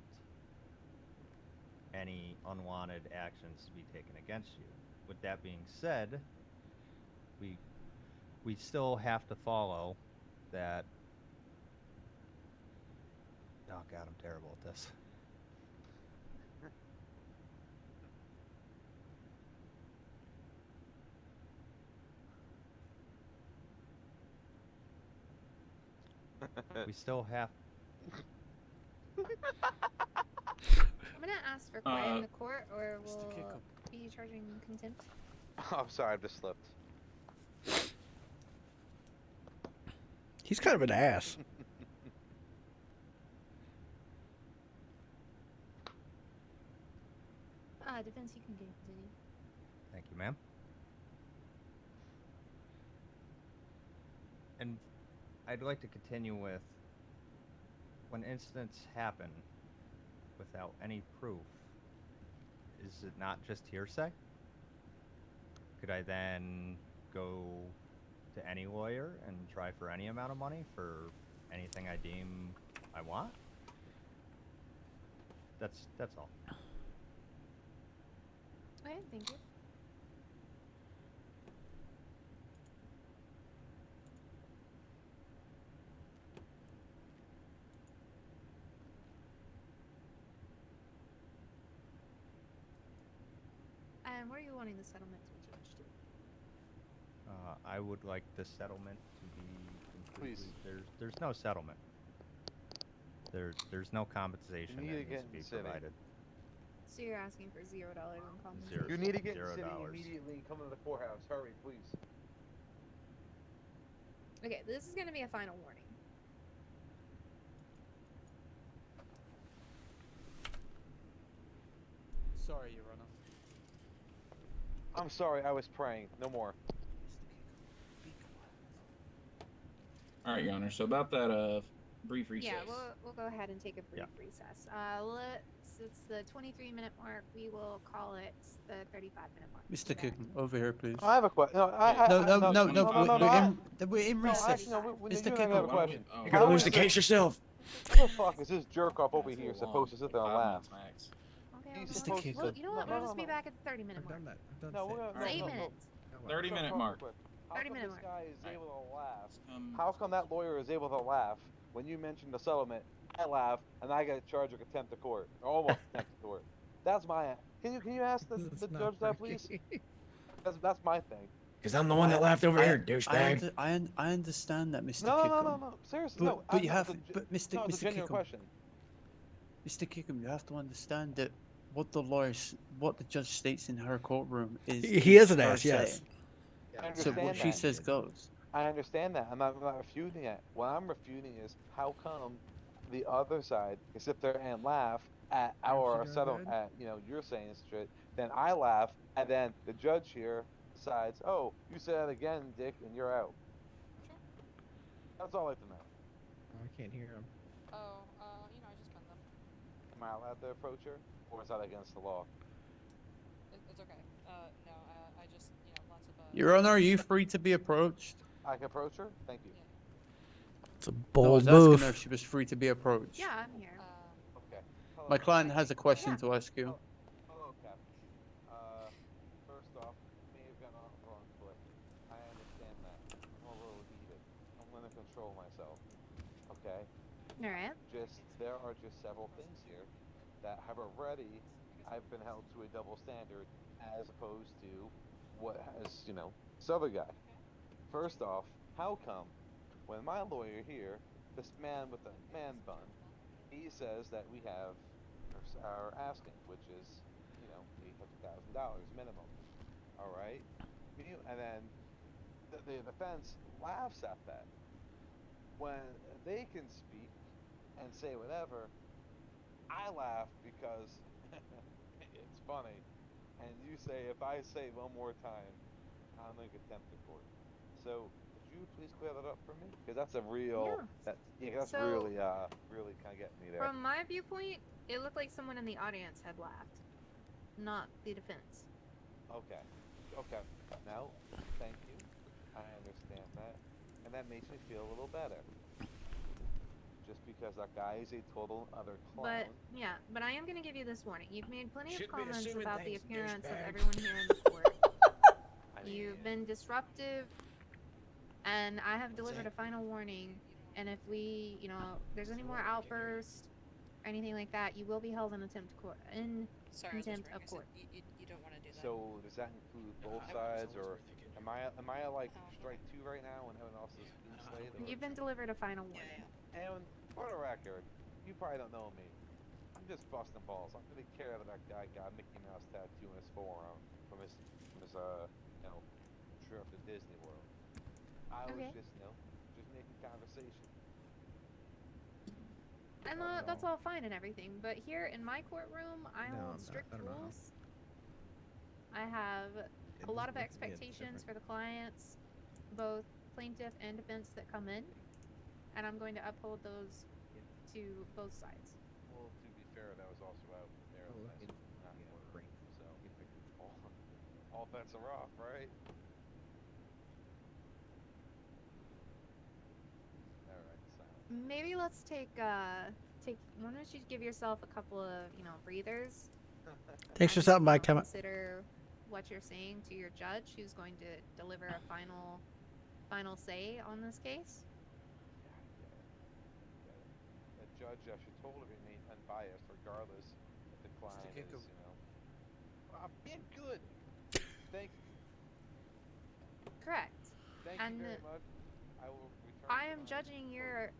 Speaker 15: any unwanted actions to be taken against you. With that being said, we still have to follow that. Oh God, I'm terrible at this. We still have.
Speaker 11: I'm gonna ask for quiet in the court, or we'll be charging contempt.
Speaker 6: I'm sorry, I just slipped.
Speaker 4: He's kind of an ass.
Speaker 11: Defense, you can continue.
Speaker 15: Thank you, ma'am. And I'd like to continue with, when incidents happen without any proof, is it not just hearsay? Could I then go to any lawyer and try for any amount of money for anything I deem I want? That's all.
Speaker 11: Okay, thank you. And what are you wanting the settlement to be changed to?
Speaker 15: I would like the settlement to be completely.
Speaker 6: Please.
Speaker 15: There's no settlement. There's no compensation that
Speaker 6: You need to
Speaker 15: needs
Speaker 6: get
Speaker 15: to
Speaker 6: in
Speaker 15: be
Speaker 6: the city.
Speaker 15: provided.
Speaker 11: So you're asking for $0 in compensation?
Speaker 15: Zero.
Speaker 6: You need to get in the
Speaker 15: $0.
Speaker 6: city immediately and come to the courthouse. Hurry, please.
Speaker 11: Okay, this is gonna be a final warning.
Speaker 9: Sorry, Your Honor.
Speaker 6: I'm sorry, I was praying. No more.
Speaker 8: All right, Your Honor. So about that brief recess.
Speaker 11: Yeah, we'll go ahead and take a brief recess. It's the 23-minute mark. We will call it the 35-minute mark.
Speaker 9: Mr. Kickham, over here, please.
Speaker 6: I have a question. No,
Speaker 9: We're in recess.
Speaker 6: Actually, no,
Speaker 9: Mr.
Speaker 6: I have a
Speaker 9: Kickham.
Speaker 6: question.
Speaker 10: You're gonna lose the case yourself.
Speaker 6: What the fuck is this jerk off over here supposed to sit there and laugh?
Speaker 11: Okay,
Speaker 6: He's
Speaker 9: Mr.
Speaker 6: supposed to-
Speaker 9: Kickham.
Speaker 11: well, you know what?
Speaker 6: No,
Speaker 11: We'll
Speaker 6: no,
Speaker 11: just be
Speaker 6: no.
Speaker 11: back at the 30-minute mark.
Speaker 6: No, we're gonna.
Speaker 11: It's 8
Speaker 6: no,
Speaker 11: minutes.
Speaker 8: 30-minute mark.
Speaker 6: How
Speaker 11: 30-minute
Speaker 6: come this
Speaker 11: mark.
Speaker 6: guy is able to laugh?
Speaker 8: Um,
Speaker 6: How come that lawyer is able to laugh when you mentioned the settlement? I laugh and I get charged with contempt of court, or almost contempt of court. That's my. Can you ask the judge that, please? That's my thing.
Speaker 10: Because I'm the one that laughed over here, douchebag.
Speaker 9: I understand that, Mr.
Speaker 6: No,
Speaker 9: Kickham.
Speaker 6: no. Seriously, no.
Speaker 9: But you
Speaker 6: no,
Speaker 9: have,
Speaker 6: it's a-
Speaker 9: but Mr.
Speaker 6: no, it's a
Speaker 9: Mr.
Speaker 6: genuine
Speaker 9: Kickham,
Speaker 6: question.
Speaker 9: Mr. Kickham, you have to understand that what the judge states in her courtroom is.
Speaker 4: He is an
Speaker 9: her
Speaker 4: ass, yes.
Speaker 9: saying.
Speaker 6: I
Speaker 9: So what
Speaker 6: understand
Speaker 9: she
Speaker 6: that.
Speaker 9: says goes.
Speaker 6: I understand that. I'm not refuting it. What I'm refuting is how come the other side can sit there and laugh at our settlement, at you're saying shit, then I laugh, and then the judge here decides, oh, you said that again, Dick, and you're out. That's all I'd like to know.
Speaker 16: I can't hear him.
Speaker 14: Oh, I just met them.
Speaker 6: Am I allowed to approach her, or is that against the law?
Speaker 14: It's okay. No, I just, lots of,
Speaker 9: Your Honor, are you free to be approached?
Speaker 6: I can approach her? Thank you.
Speaker 4: It's a
Speaker 9: No, I
Speaker 4: bold
Speaker 9: was asking
Speaker 4: move.
Speaker 9: her if she was free to be approached.
Speaker 11: Yeah, I'm here.
Speaker 6: Okay.
Speaker 9: My client has a question to ask you.
Speaker 6: Hello, Cap. First off, may have gotten off the wrong foot. I understand that. I'm a little heated. I'm gonna control myself. Okay?
Speaker 11: Alright.
Speaker 6: There are just several things here that have already, I've been held to a double standard as opposed to what has, this other guy. First off, how come when my lawyer here, this man with a man bun, he says that we have our asking, which is, $800,000 minimum. All right, and then the defense laughs at that. When they can speak and say whatever, I laugh because it's funny, and you say if I say one more time, I'm in contempt of court. So could you please clear that up for me? Because that's a real that's
Speaker 11: So,
Speaker 6: really kind of getting me there.
Speaker 11: From my viewpoint, it looked like someone in the audience had laughed, not the defense.
Speaker 6: Okay. Now, thank you. I understand that, and that makes me feel a little better. just because that guy is a total other clown.
Speaker 11: But yeah, but I am going to give you this warning. You've made plenty of
Speaker 10: Shouldn't be
Speaker 11: comments
Speaker 10: assuming
Speaker 11: about the
Speaker 10: things,
Speaker 11: appearance of
Speaker 10: douchebag.
Speaker 11: everyone here in the court.
Speaker 6: I mean,
Speaker 11: You've been disruptive, and I have delivered a
Speaker 10: that?
Speaker 11: final warning. And if we, you know, there's any more outbursts or anything like that, you will be held in contempt of court.
Speaker 14: You don't want to do that.
Speaker 6: so does that include both sides, or am I like strike 2 right now when everyone else is being slayed? Or?
Speaker 11: You've been delivered a final warning.
Speaker 6: And for the record, you probably don't know me. I'm just busting balls. I don't really care that that guy got a Mickey Mouse tattoo on his forearm from his you know, trip to Disney World. I was
Speaker 11: Okay.
Speaker 6: just, you know, just making conversation.
Speaker 11: And that's all fine and everything, but here in my courtroom, I hold strict rules. I have a lot of expectations for the clients, both plaintiff and defense that come in, and I'm going to uphold those to both sides.
Speaker 6: Well, to be fair, that was also out there last not quarter, so all bets are off, right? All right, silence.
Speaker 11: Maybe let's take why don't you give yourself a couple of, you know, breathers.
Speaker 4: Thanks for
Speaker 11: and,
Speaker 4: stopping by,
Speaker 11: you know,
Speaker 4: Kevin.
Speaker 11: Consider what you're saying to your judge, who's going to deliver a final say on this case.
Speaker 6: The judge should totally remain unbiased, regardless if the client is, you know. I'm being good. Thank you.
Speaker 11: Correct.
Speaker 6: Thank
Speaker 11: And
Speaker 6: you very much. I will return.
Speaker 11: I
Speaker 6: to
Speaker 11: am
Speaker 6: my-
Speaker 11: judging your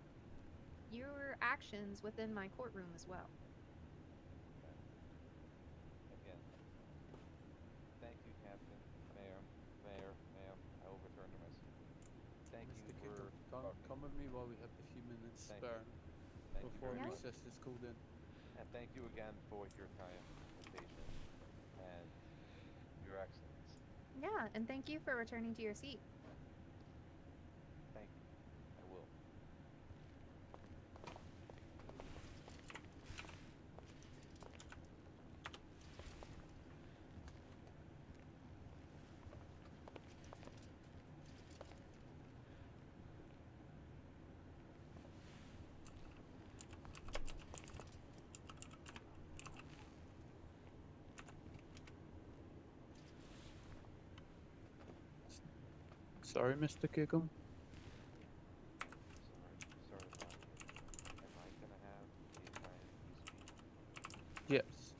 Speaker 11: actions within my courtroom as well.
Speaker 6: Again. Thank you, Captain, Mayor, ma'am. I will return to my seat. Thank you
Speaker 9: Mr.
Speaker 6: for.
Speaker 9: Kickham, come with me while we have a few minutes
Speaker 6: Thank
Speaker 9: spare
Speaker 6: Thank you
Speaker 9: before
Speaker 6: very much.
Speaker 9: recess is called in.
Speaker 6: And thank you again for your time and patience and your excellence.
Speaker 11: Yeah, and thank you for returning to your seat.
Speaker 6: Thank you. I will.
Speaker 9: Sorry, Mr. Kickham.
Speaker 6: Sorry about it. Am I gonna have the entire speech?
Speaker 9: Yes.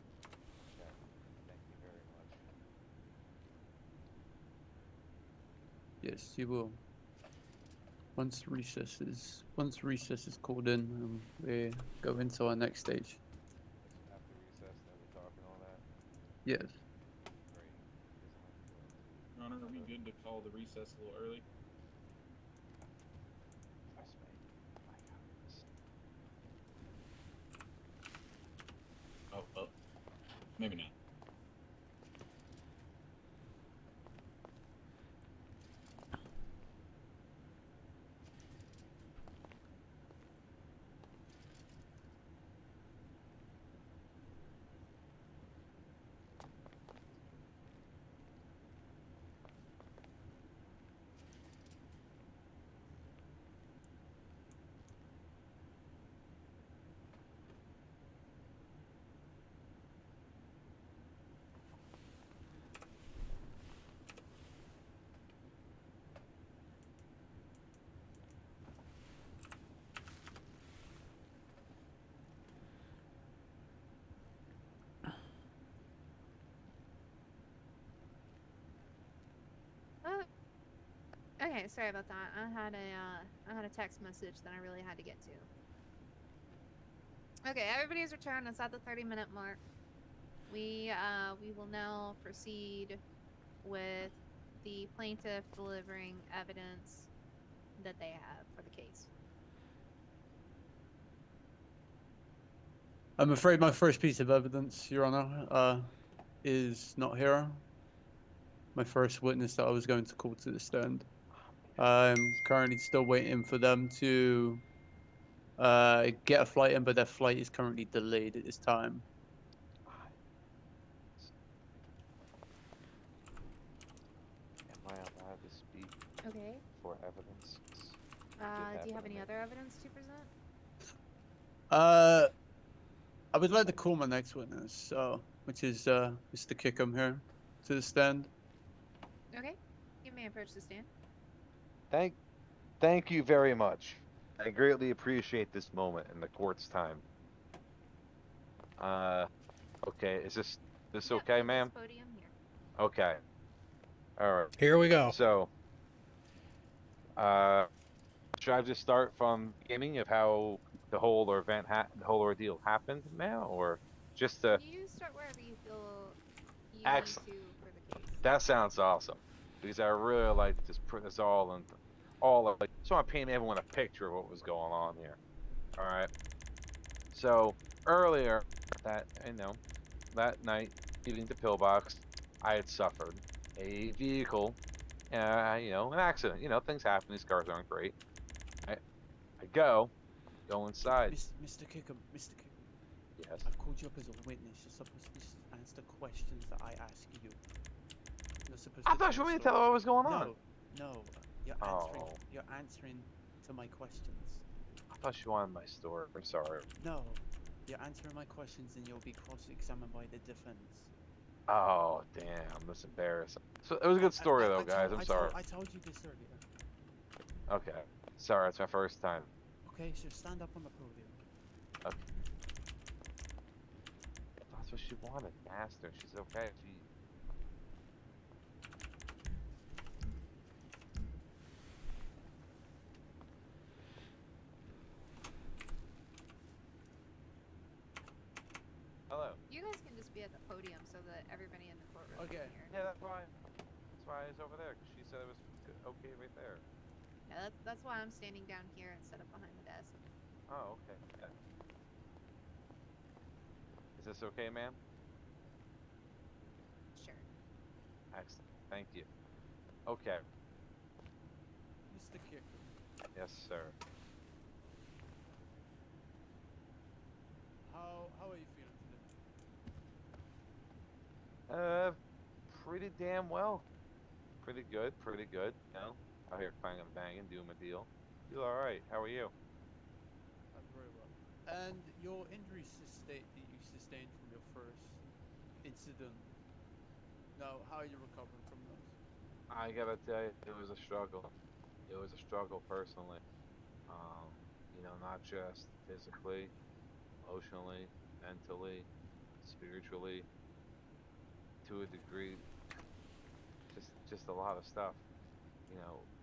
Speaker 6: Okay. Thank you very much.
Speaker 9: Yes, you will. Once recess is called in, we go into our next stage.
Speaker 6: After recess, then we talk and all that.
Speaker 9: Yes.
Speaker 6: Great.
Speaker 8: Your Honor, are we good to call the recess a little early?
Speaker 6: Trust me. I got this.
Speaker 8: Oh, maybe not.
Speaker 11: Oh, okay, sorry about that. I had a text message that I really had to get to. Okay, everybody's returned. It's at the 30-minute mark. We will now proceed with the plaintiff delivering evidence that they have for the case.
Speaker 9: I'm afraid my first piece of evidence, Your Honor, is not here. My first witness that I was going to call to the stand. I'm currently still waiting for them to get a flight in, but their flight is currently delayed at this time.
Speaker 6: Am I allowed to speak
Speaker 11: Okay.
Speaker 6: for evidence?
Speaker 11: Do you have any other evidence to present?
Speaker 9: I would like to call my next witness, which is Mr. Kickham here, to the stand.
Speaker 11: Okay. You may approach the stand.
Speaker 6: Thank you very much. I greatly appreciate this moment in the court's time. Okay, is this okay, ma'am?
Speaker 11: Podium here.
Speaker 6: Okay. All right.
Speaker 4: Here we go.
Speaker 6: So, should I just start from the beginning of how the whole the whole ordeal happened now, or just to?
Speaker 11: You start wherever you feel you
Speaker 6: Excellent.
Speaker 11: need to for the case.
Speaker 6: That sounds awesome, because I really like to just put this all in, so I paint everyone a picture of what was going on here. All right. So earlier that night, leaving the pillbox, I had suffered a vehicle, an accident. Things happen. These cars aren't great. I go inside.
Speaker 9: Mr. Kickham, Mr. Kickham.
Speaker 6: Yes.
Speaker 9: I've called you up as a witness. You're supposed to just answer questions that I ask you. You're supposed
Speaker 6: I
Speaker 9: to
Speaker 6: thought you wanted me to tell her what was going on.
Speaker 9: No. You're answering to my questions.
Speaker 6: I thought you wanted my story. I'm sorry.
Speaker 9: No. You're answering my questions and you'll be cross-examined by the defense.
Speaker 6: Oh, damn. That's embarrassing. So it was a good story, though, guys. I'm sorry.
Speaker 9: I told you this earlier.
Speaker 6: Okay. Sorry, it's my first time.
Speaker 9: Okay, so stand up on the podium.
Speaker 6: Okay. That's what she wanted. Asked her. She's okay. Hello.
Speaker 11: You guys can just be at the podium so that everybody in the courtroom
Speaker 9: Okay.
Speaker 11: can hear.
Speaker 6: Yeah, that's fine. That's why I was over there, because she said it was okay right there.
Speaker 11: Yeah, that's why I'm standing down here instead of behind the desk.
Speaker 6: Oh, okay. Yeah. Is this okay, ma'am?
Speaker 11: Sure.
Speaker 6: Excellent. Thank you. Okay.
Speaker 9: Mr. Kickham.
Speaker 6: Yes, sir.
Speaker 9: How are you feeling today?
Speaker 6: Pretty damn well. Pretty good, out here clanging and banging, doing my deal. Feel alright. How are you?
Speaker 9: I'm very well. And your injuries that you sustained from your first incident, now how are you recovering from those?
Speaker 6: I gotta tell you, it was a struggle. It was a struggle personally. Not just physically, emotionally, mentally, spiritually, to a degree. Just a lot of stuff.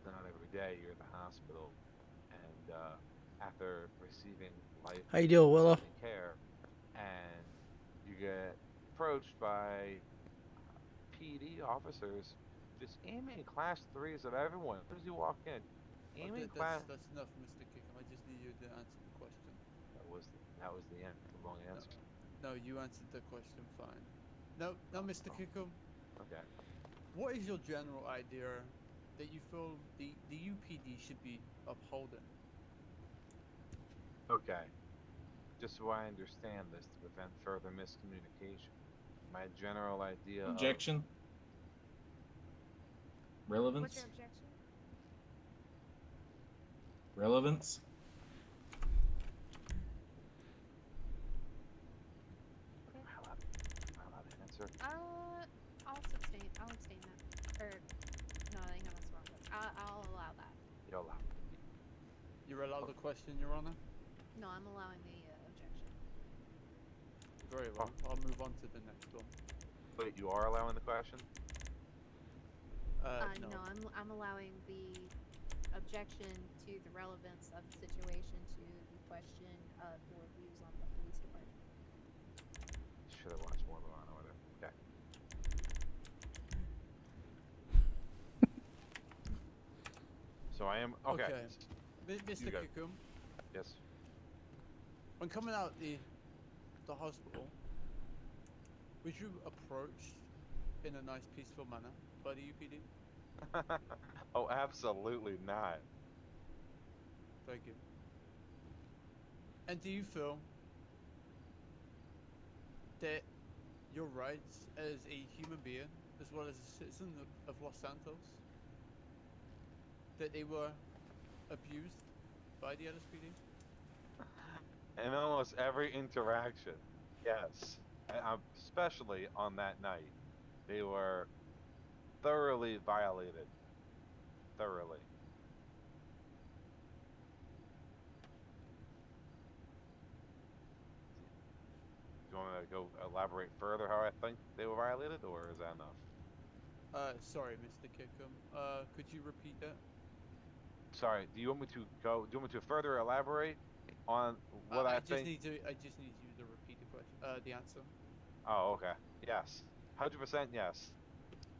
Speaker 6: Not every day you're in the hospital, and after receiving life
Speaker 4: How you doing, Willow?
Speaker 6: care, and you get approached by PD officers just aiming class 3s at everyone. As you walk in, aiming class.
Speaker 9: That's enough, Mr. Kickham. I just need you to answer the question.
Speaker 6: That was the end. The wrong answer.
Speaker 9: No, you answered the question fine. No, Mr. Kickham.
Speaker 6: Okay.
Speaker 9: What is your general idea that you feel the UPD should be upholding?
Speaker 6: Okay. Just so I understand this to prevent further miscommunication. My general idea.
Speaker 8: Objection. Relevance.
Speaker 11: What's your objection?
Speaker 8: Relevance.
Speaker 6: Answer.
Speaker 11: I'll abstain that. Or, no, I think I was wrong. I'll allow that.
Speaker 6: You'll allow.
Speaker 9: You're allowed the question, Your Honor?
Speaker 11: No, I'm allowing the objection.
Speaker 9: Very well. I'll move on to the next one.
Speaker 6: Wait, you are allowing the question?
Speaker 9: No.
Speaker 11: No, I'm allowing the objection to the relevance of the situation to the question of your views on the police department.
Speaker 6: Should have watched more Law and Order. Okay. So I am okay.
Speaker 9: Mr.
Speaker 6: go.
Speaker 9: Kickham,
Speaker 6: Yes.
Speaker 9: when coming out the hospital, was you approached in a nice, peaceful manner by the UPD?
Speaker 6: Oh, absolutely not.
Speaker 9: Thank you. And do you feel that your rights as a human being, as well as a citizen of Los Santos, that they were abused by the LSPD?
Speaker 6: In almost every interaction, yes. Especially on that night. They were thoroughly violated. Thoroughly. Do you want me to go elaborate further how I think they were violated, or is that enough?
Speaker 9: Sorry, Mr. Kickham. Could you repeat that?
Speaker 6: Sorry, do you want me to go? Do you want me to further elaborate on what I think?
Speaker 9: I just need you to repeat the question. The answer.
Speaker 6: Oh, okay. Yes. 100% yes.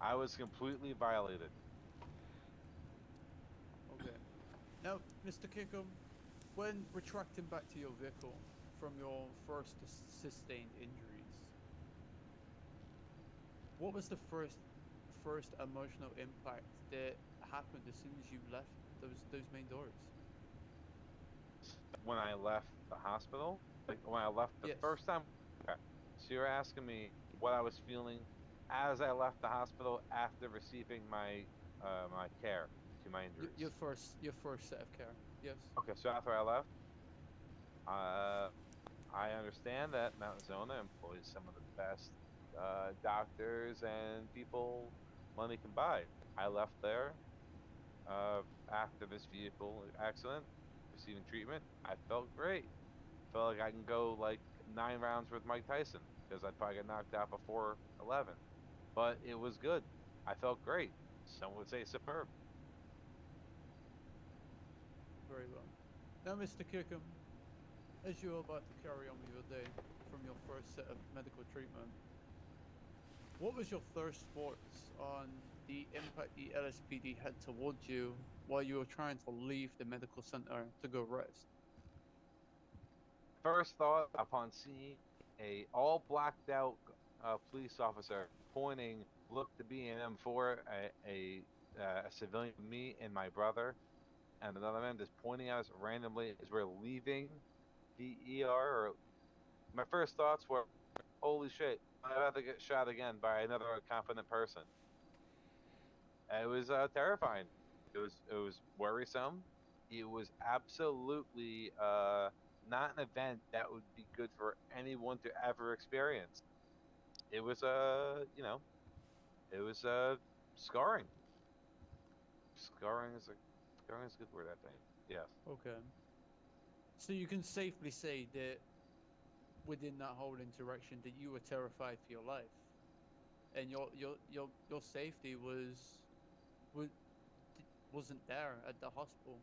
Speaker 6: I was completely violated.
Speaker 9: Okay. Now, Mr. Kickham, when retracting back to your vehicle from your first sustained injuries, what was the first emotional impact that happened as soon as you left those main doors?
Speaker 6: When I left the hospital, like when I left the
Speaker 9: Yes.
Speaker 6: first time. Okay. So you're asking me what I was feeling as I left the hospital after receiving my my care to my injuries.
Speaker 9: Your first set of care. Yes.
Speaker 6: Okay, so after I left, I understand that Mount Zona employs some of the best doctors and people money can buy. I left there after this vehicle accident, receiving treatment. I felt great. Felt like I can go like 9 rounds with Mike Tyson because I'd probably get knocked out before 11. But it was good. I felt great. Some would say superb.
Speaker 9: Very well. Now, Mr. Kickham, as you're about to carry on with your day from your first set of medical treatment, what was your first thoughts on the impact the LSPD had towards you while you were trying to leave the medical center to go rest?
Speaker 6: First thought upon seeing a all blacked out police officer pointing, looked to be an M4, a civilian, me and my brother, and another man just pointing at us randomly as we're leaving the ER. Or my first thoughts were, "Holy shit! I'm about to get shot again by another competent person." It was terrifying. It was worrisome. It was absolutely not an event that would be good for anyone to ever experience. It was it was scarring. Scarring is a good word, I think. Yes.
Speaker 9: Okay. So you can safely say that within that whole interaction that you were terrified for your life, and your safety wasn't there at the hospital.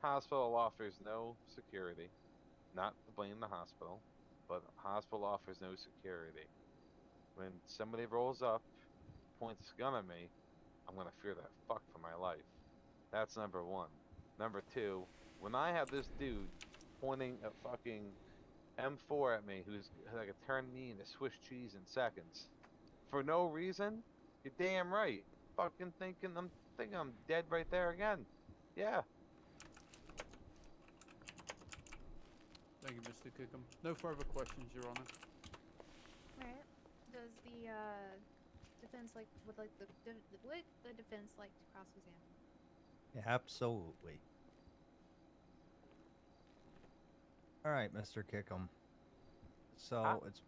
Speaker 6: Hospital offers no security. Not to blame the hospital, but hospital offers no security. When somebody rolls up, points a gun at me, I'm gonna fear that fuck for my life. That's number one. Number two, when I have this dude pointing a fucking M4 at me who's like a turn me into Swiss cheese in seconds, for no reason, you're damn right. Fucking thinking I'm dead right there again. Yeah.
Speaker 9: Thank you, Mr. Kickham. No further questions, Your Honor.
Speaker 11: Alright. Does the defense would the defense like to cross-examine?
Speaker 15: Yeah, absolutely. All right, Mr. Kickham. So it's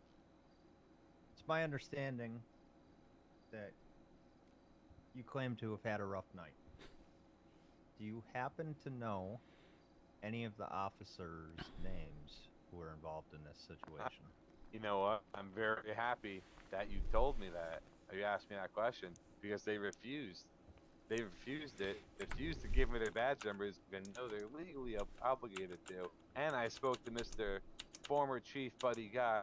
Speaker 15: my understanding that you claim to have had a rough night. Do you happen to know any of the officers' names who were involved in this situation?
Speaker 6: You know what? I'm very happy that you told me that. Or you asked me that question because they refused. They refused it. Refused to give me their badge numbers, even though they're legally obligated to. And I spoke to Mr. Former Chief Buddy Guy,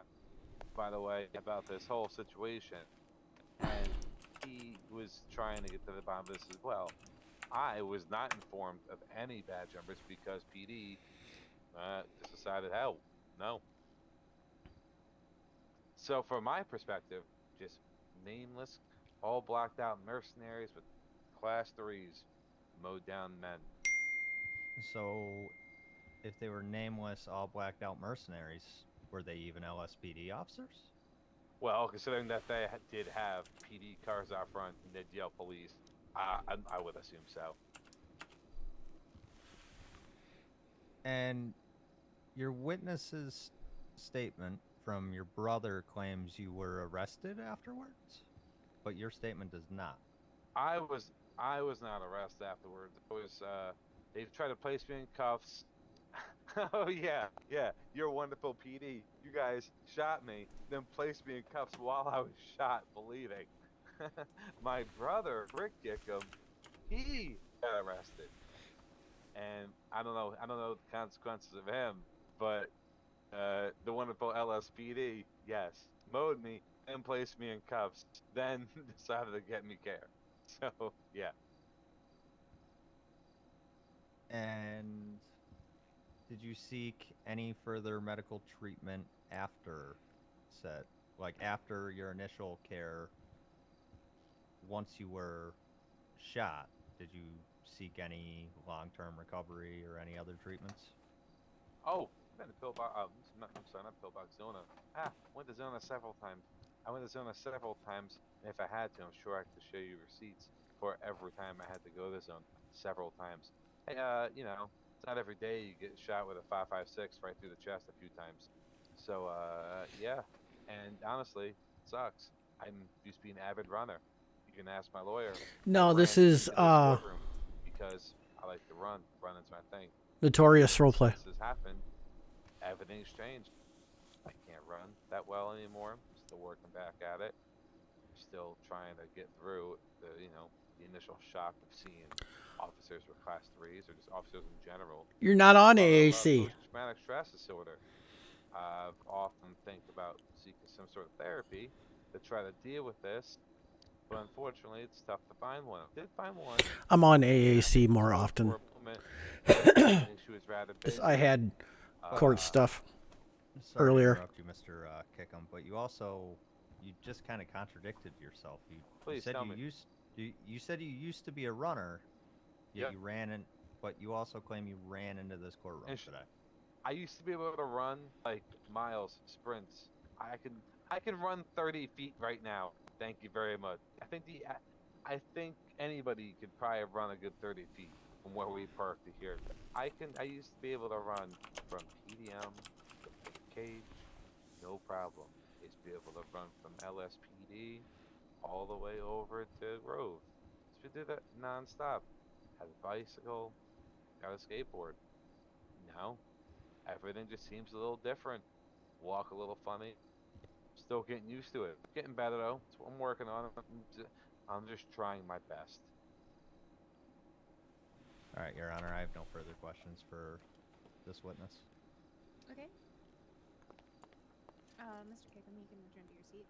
Speaker 6: by the way, about this whole situation, and he was trying to get to the bottom of this as well. I was not informed of any badge numbers because PD just decided, hell, no. So from my perspective, just nameless, all blocked out mercenaries with class 3s mowed down men.
Speaker 15: So, if they were nameless, all blacked out mercenaries, were they even LSPD officers?
Speaker 6: Well, considering that they did have PD cars out front and they'd yell police, I would assume so.
Speaker 15: And Your witness's statement from your brother claims you were arrested afterwards, but your statement does not.
Speaker 6: I was not arrested afterwards. It was they tried to place me in cuffs. Oh yeah, you're wonderful PD. You guys shot me, then placed me in cuffs while I was shot, bleeding. My brother, Rick Gickham, he got arrested. And I don't know the consequences of him, but the wonderful LSPD, yes, mowed me and placed me in cuffs, then decided to get me care. So, yeah.
Speaker 15: And did you seek any further medical treatment after said, like after your initial care, once you were shot? Did you seek any long-term recovery or any other treatments?
Speaker 6: Oh, I've been to Pillbox. I'm sorry, not Pillbox, Zona. Went to Zona several times. I went to Zona several times, and if I had to, I'm sure I could show you receipts for every time I had to go to Zone. Several times. Hey, it's not every day you get shot with a 5.56 right through the chest a few times. So, yeah. And honestly, it sucks. I'm used to be an avid runner. You can ask my lawyer.
Speaker 4: No,
Speaker 6: I
Speaker 4: this
Speaker 6: ran
Speaker 4: is
Speaker 6: into courtroom because I like to run. Running's my thing.
Speaker 4: Notorious roleplay.
Speaker 6: This has happened. Everything's changed. I can't run that well anymore. I'm still working back at it. Still trying to get through the initial shock of seeing officers with class 3s or just officers in general.
Speaker 4: You're not on
Speaker 6: Well,
Speaker 4: AAC.
Speaker 6: Post-traumatic stress disorder. I've often think about seeking some sort of therapy to try to deal with this, but unfortunately, it's tough to find one. I did find one.
Speaker 4: I'm on AAC more often.
Speaker 6: For a moment, she was rather busy.
Speaker 4: I had court stuff
Speaker 15: Sorry
Speaker 4: earlier.
Speaker 15: to interrupt you, Mr. Kickham, but you just kind of contradicted yourself. You said
Speaker 6: tell
Speaker 15: you
Speaker 6: me.
Speaker 15: you said you used to be a runner, yet
Speaker 6: Yep.
Speaker 15: you ran in, but you also claim you ran into this courtroom today.
Speaker 6: I used to be able to run like miles, sprints. I can run 30 feet right now. Thank you very much. I think anybody could probably run a good 30 feet from where we parked to here. I used to be able to run from PDM to Cage, no problem. I used to be able to run from LSPD all the way over to Grove. Used to do that non-stop. Had a bicycle, got a skateboard. Now, everything just seems a little different. Walk a little funny. Still getting used to it. Getting better though. That's what I'm working on. I'm just trying my best.
Speaker 15: All right, Your Honor, I have no further questions for this witness.
Speaker 11: Okay. Mr. Kickham, you can return to your seat.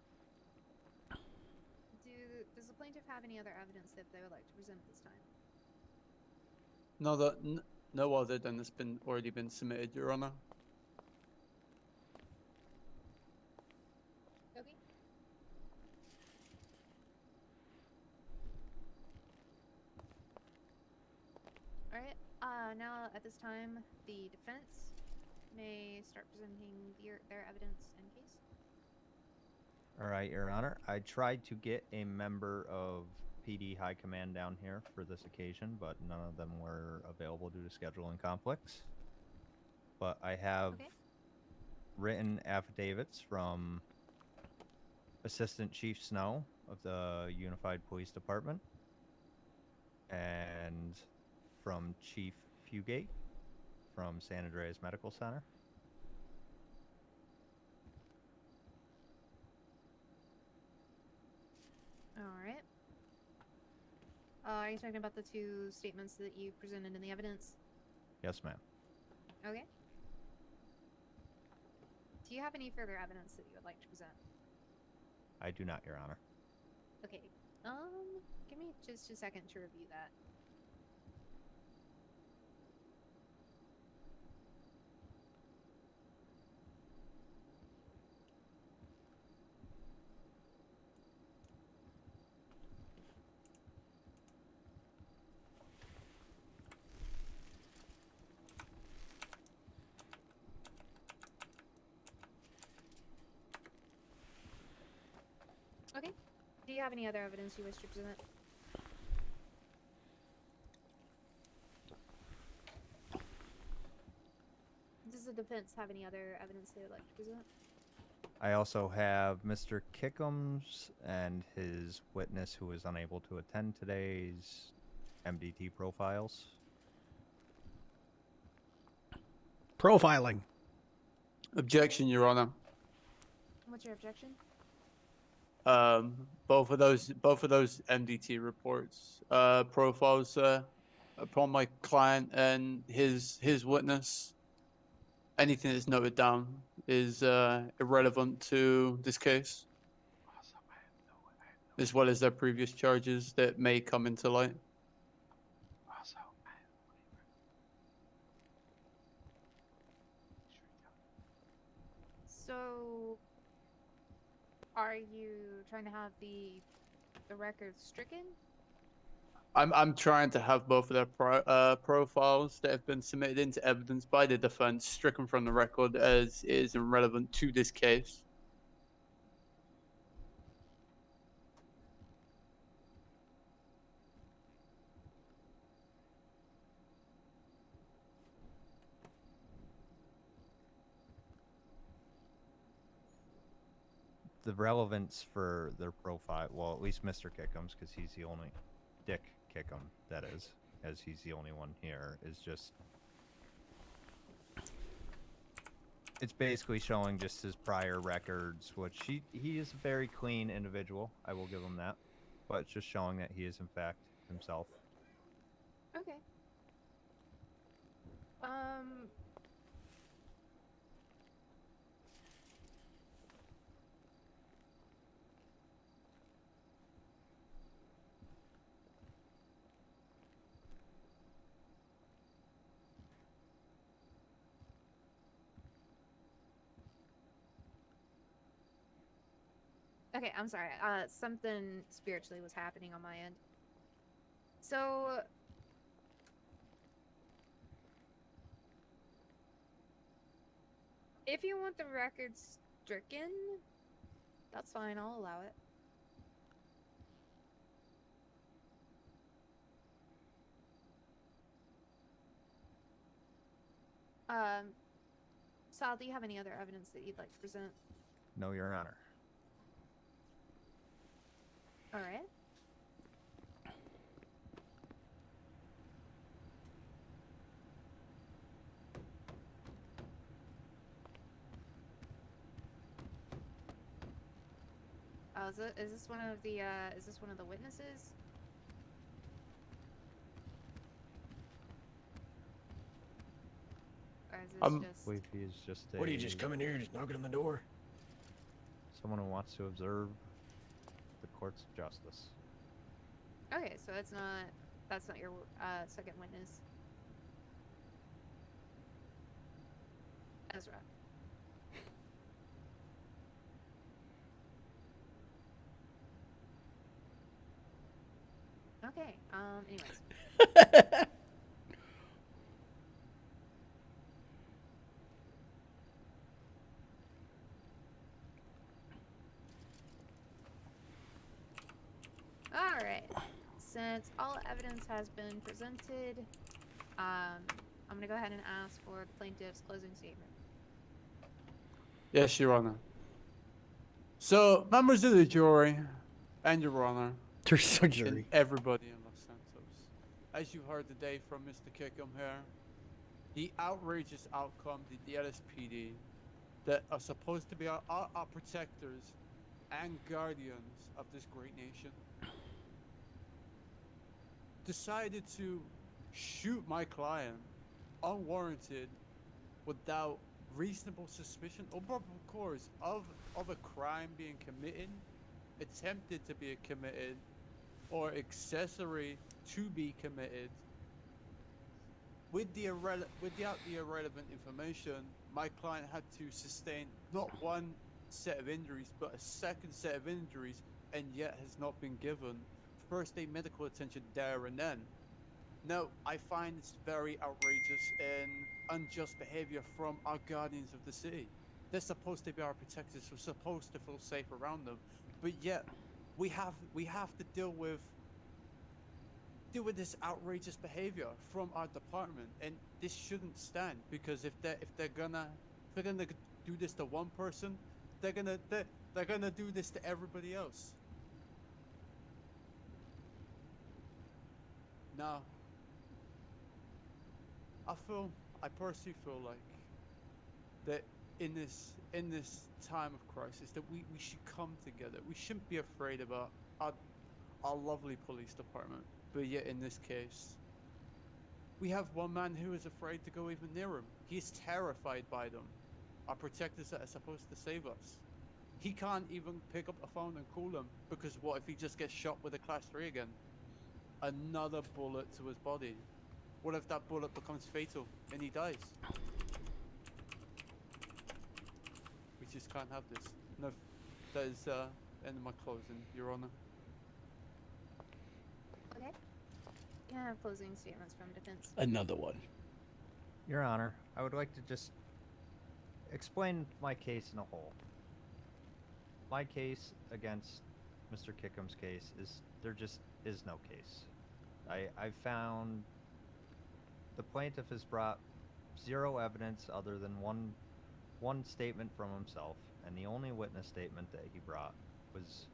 Speaker 11: Does the plaintiff have any other evidence that they would like to present at this time?
Speaker 9: No other than it's already been submitted, Your Honor.
Speaker 11: Okay. All right. Now at this time, the defense may start presenting their evidence and case.
Speaker 15: All right, Your Honor. I tried to get a member of PD High Command down here for this occasion, but none of them were available due to scheduling conflicts. But I have written affidavits from Assistant Chief Snow of the Unified Police Department and from Chief Fugate from San Andreas Medical Center.
Speaker 11: Alright. Are you talking about the two statements that you presented in the evidence?
Speaker 15: Yes, ma'am.
Speaker 11: Okay. Do you have any further evidence that you would like to present?
Speaker 15: I do not, Your Honor.
Speaker 11: Okay. Give me just a second to review that. Okay. Do you have any other evidence you wish to present? Does Does the defense have any other evidence they would like to present?
Speaker 15: I also have Mr. Kickums and his witness who was unable to attend today's MDT profiles.
Speaker 4: Profiling.
Speaker 9: Objection, Your Honor.
Speaker 11: What's your objection?
Speaker 9: Both of those MDT reports, profiles upon my client and his witness. Anything that's noted down is irrelevant to this case, as well as their previous charges that may come into light.
Speaker 11: So, are you trying to have the records stricken?
Speaker 9: I'm trying to have both of their profiles that have been submitted into evidence by the defense stricken from the record as is irrelevant to this case.
Speaker 15: The relevance for their profile, well, at least Mr. Kickums, because he's the only Dick Kickum, that is, as he's the only one here, is just, it's basically showing just his prior records, which he is a very clean individual, I will give him that, but it's just showing that he is in fact himself.
Speaker 11: Okay. Okay, I'm sorry. Something spiritually was happening on my end. So, if you want the records stricken, that's fine. I'll allow it. Sal, do you have any other evidence that you'd like to present?
Speaker 15: No, Your Honor.
Speaker 11: All right. Oh, is this one of the witnesses? Or is this
Speaker 15: I
Speaker 11: just...
Speaker 15: believe he is just a...
Speaker 10: What, are you just coming here, just knocking on the door?
Speaker 15: Someone who wants to observe the courts of justice.
Speaker 11: Okay, so that's not your second witness. Ezra. Okay, anyways. Alright. Since all evidence has been presented, I'm gonna go ahead and ask for the plaintiff's closing statement.
Speaker 9: Yes, Your Honor. So, members of the jury, and Your Honor, and everybody in Los Santos, as you heard today from Mr. Kickum here, the outrageous outcome that the LSPD, that are supposed to be our protectors and guardians of this great nation, decided to shoot my client unwarranted without reasonable suspicion or probable cause of a crime being committed, attempted to be committed, or accessory to be committed. Without the irrelevant information, my client had to sustain not one set of injuries, but a second set of injuries, and yet has not been given first-aid medical attention there and then. Now, I find this very outrageous and unjust behavior from our guardians of the city. They're supposed to be our protectors. We're supposed to feel safe around them, but yet we have to deal with do with this outrageous behavior from our department, and this shouldn't stand, because if they're gonna do this to one person, they're gonna do this to everybody else. Now, I personally feel like that in this time of crisis that we should come together. We shouldn't be afraid about our lovely police department, but yet in this case, we have one man who is afraid to go even near him. He's terrified by them. Our protectors that are supposed to save us. He can't even pick up the phone and call them, because what if he just gets shot with a class 3 again? Another bullet to his body. What if that bullet becomes fatal and he dies? We just can't have this. No, that is end of my closing, Your Honor.
Speaker 11: Okay. Can I have closing statements from defense?
Speaker 4: Another one.
Speaker 15: Your Honor, I would like to just explain my case in a whole. My case against Mr. Kickum's case is there just is no case. I found the plaintiff has brought zero evidence other than one statement from himself, and the only witness statement that he brought was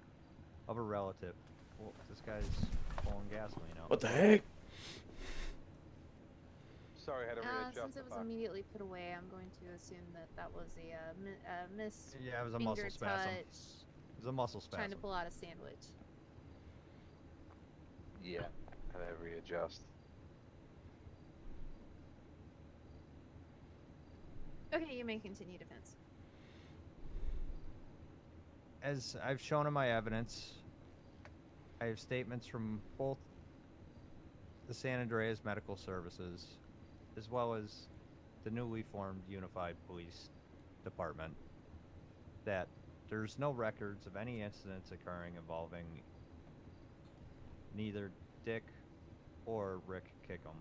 Speaker 15: of a relative. Well, this guy's pulling gasoline out.
Speaker 10: What the heck?
Speaker 6: Sorry, I had to readjust
Speaker 11: Since
Speaker 6: the
Speaker 11: it was
Speaker 6: box.
Speaker 11: immediately put away, I'm going to assume that was a miss.
Speaker 15: Yeah, it was a
Speaker 11: finger
Speaker 15: muscle spasm.
Speaker 11: touch,
Speaker 15: It was a muscle spasm.
Speaker 11: trying to pull out a sandwich.
Speaker 6: Yeah, I had to readjust.
Speaker 11: Okay, you may continue defense.
Speaker 15: As I've shown in my evidence, I have statements from both the San Andreas Medical Services as well as the newly formed Unified Police Department that there's no records of any incidents occurring involving neither Dick or Rick Kickum.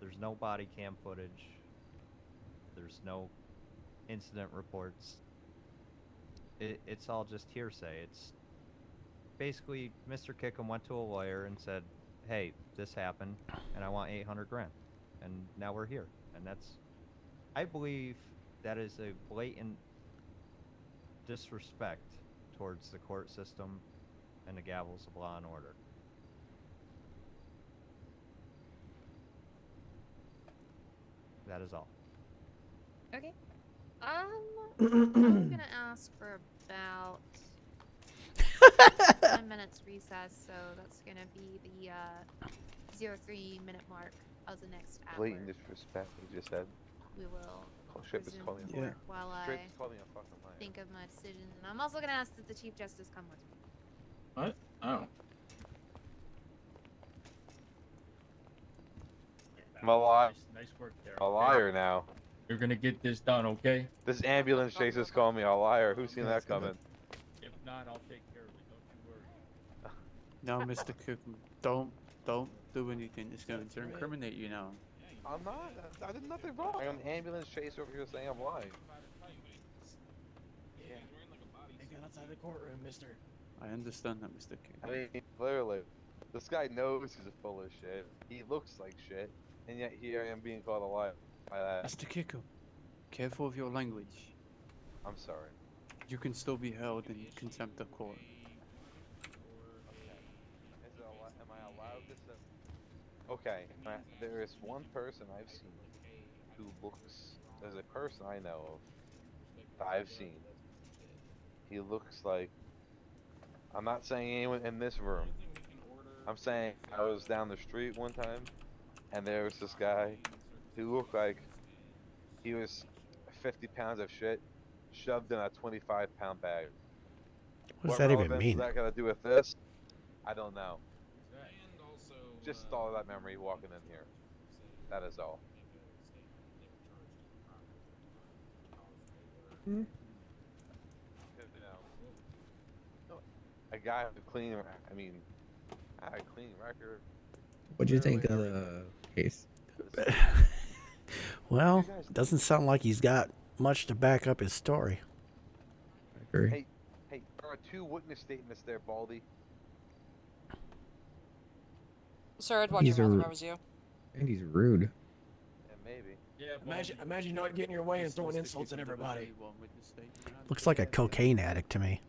Speaker 15: There's no body cam footage. There's no incident reports. It's all just hearsay. It's basically Mr. Kickum went to a lawyer and said, hey, this happened and I want 800 grand. And now we're here. And I believe that is a blatant disrespect towards the court system and the gavels of law and order. That is all.
Speaker 11: Okay. I'm gonna ask for about 10 minutes recess, so that's gonna be the 03-minute mark of the next hour.
Speaker 6: Blatant disrespect, he just said.
Speaker 11: We will
Speaker 6: Oh shit, it's
Speaker 11: resume
Speaker 6: calling
Speaker 11: court while
Speaker 6: Straight
Speaker 11: I
Speaker 6: is calling a fucking liar.
Speaker 11: think of my decision. And I'm also gonna ask that the Chief Justice come with me.
Speaker 8: What? Oh.
Speaker 6: I'm a liar.
Speaker 7: Nice work there.
Speaker 6: A liar now.
Speaker 7: You're gonna get this done, okay?
Speaker 6: This ambulance chaser's calling me a liar. Who's seen that coming?
Speaker 7: If not, I'll take care of it. Don't you worry.
Speaker 9: No, Mr. Kickum, don't do anything that's going to incriminate you now.
Speaker 6: I'm not. I did nothing wrong. I'm an ambulance chaser over here saying I'm lying.
Speaker 10: Yeah. They got outside the courtroom, mister.
Speaker 9: I understand that, Mr. Kickum.
Speaker 6: I mean, literally, this guy knows he's full of shit. He looks like shit, and yet here I am being called a liar by that.
Speaker 9: Mr. Kickum, careful of your language.
Speaker 6: I'm sorry.
Speaker 9: You can still be held in contempt of court.
Speaker 6: Am I allowed to say? Okay, there is one person I've seen who looks, there's a person I know of that I've seen. He looks like, I'm not saying anyone in this room. I'm saying I was down the street one time and there was this guy who looked like he was 50 pounds of shit shoved in a 25-pound bag.
Speaker 4: What does that even
Speaker 6: relevance
Speaker 4: mean?
Speaker 6: Does that got to do with this? I don't know. Just thought of that memory walking in here. That is all.
Speaker 16: Hmm?
Speaker 6: You know, a guy with a clean, I mean, a clean record.
Speaker 16: What'd you think of the case?
Speaker 4: Well, doesn't sound like he's got much to back up his story.
Speaker 16: I agree.
Speaker 6: Hey, there are 2 witness statements there, Baldy.
Speaker 14: Sir, I'd watch your mouth if I was you.
Speaker 16: And he's rude.
Speaker 6: Yeah, maybe.
Speaker 10: Yeah, imagine not getting in your way and throwing insults at everybody.
Speaker 4: Looks like a cocaine addict to me.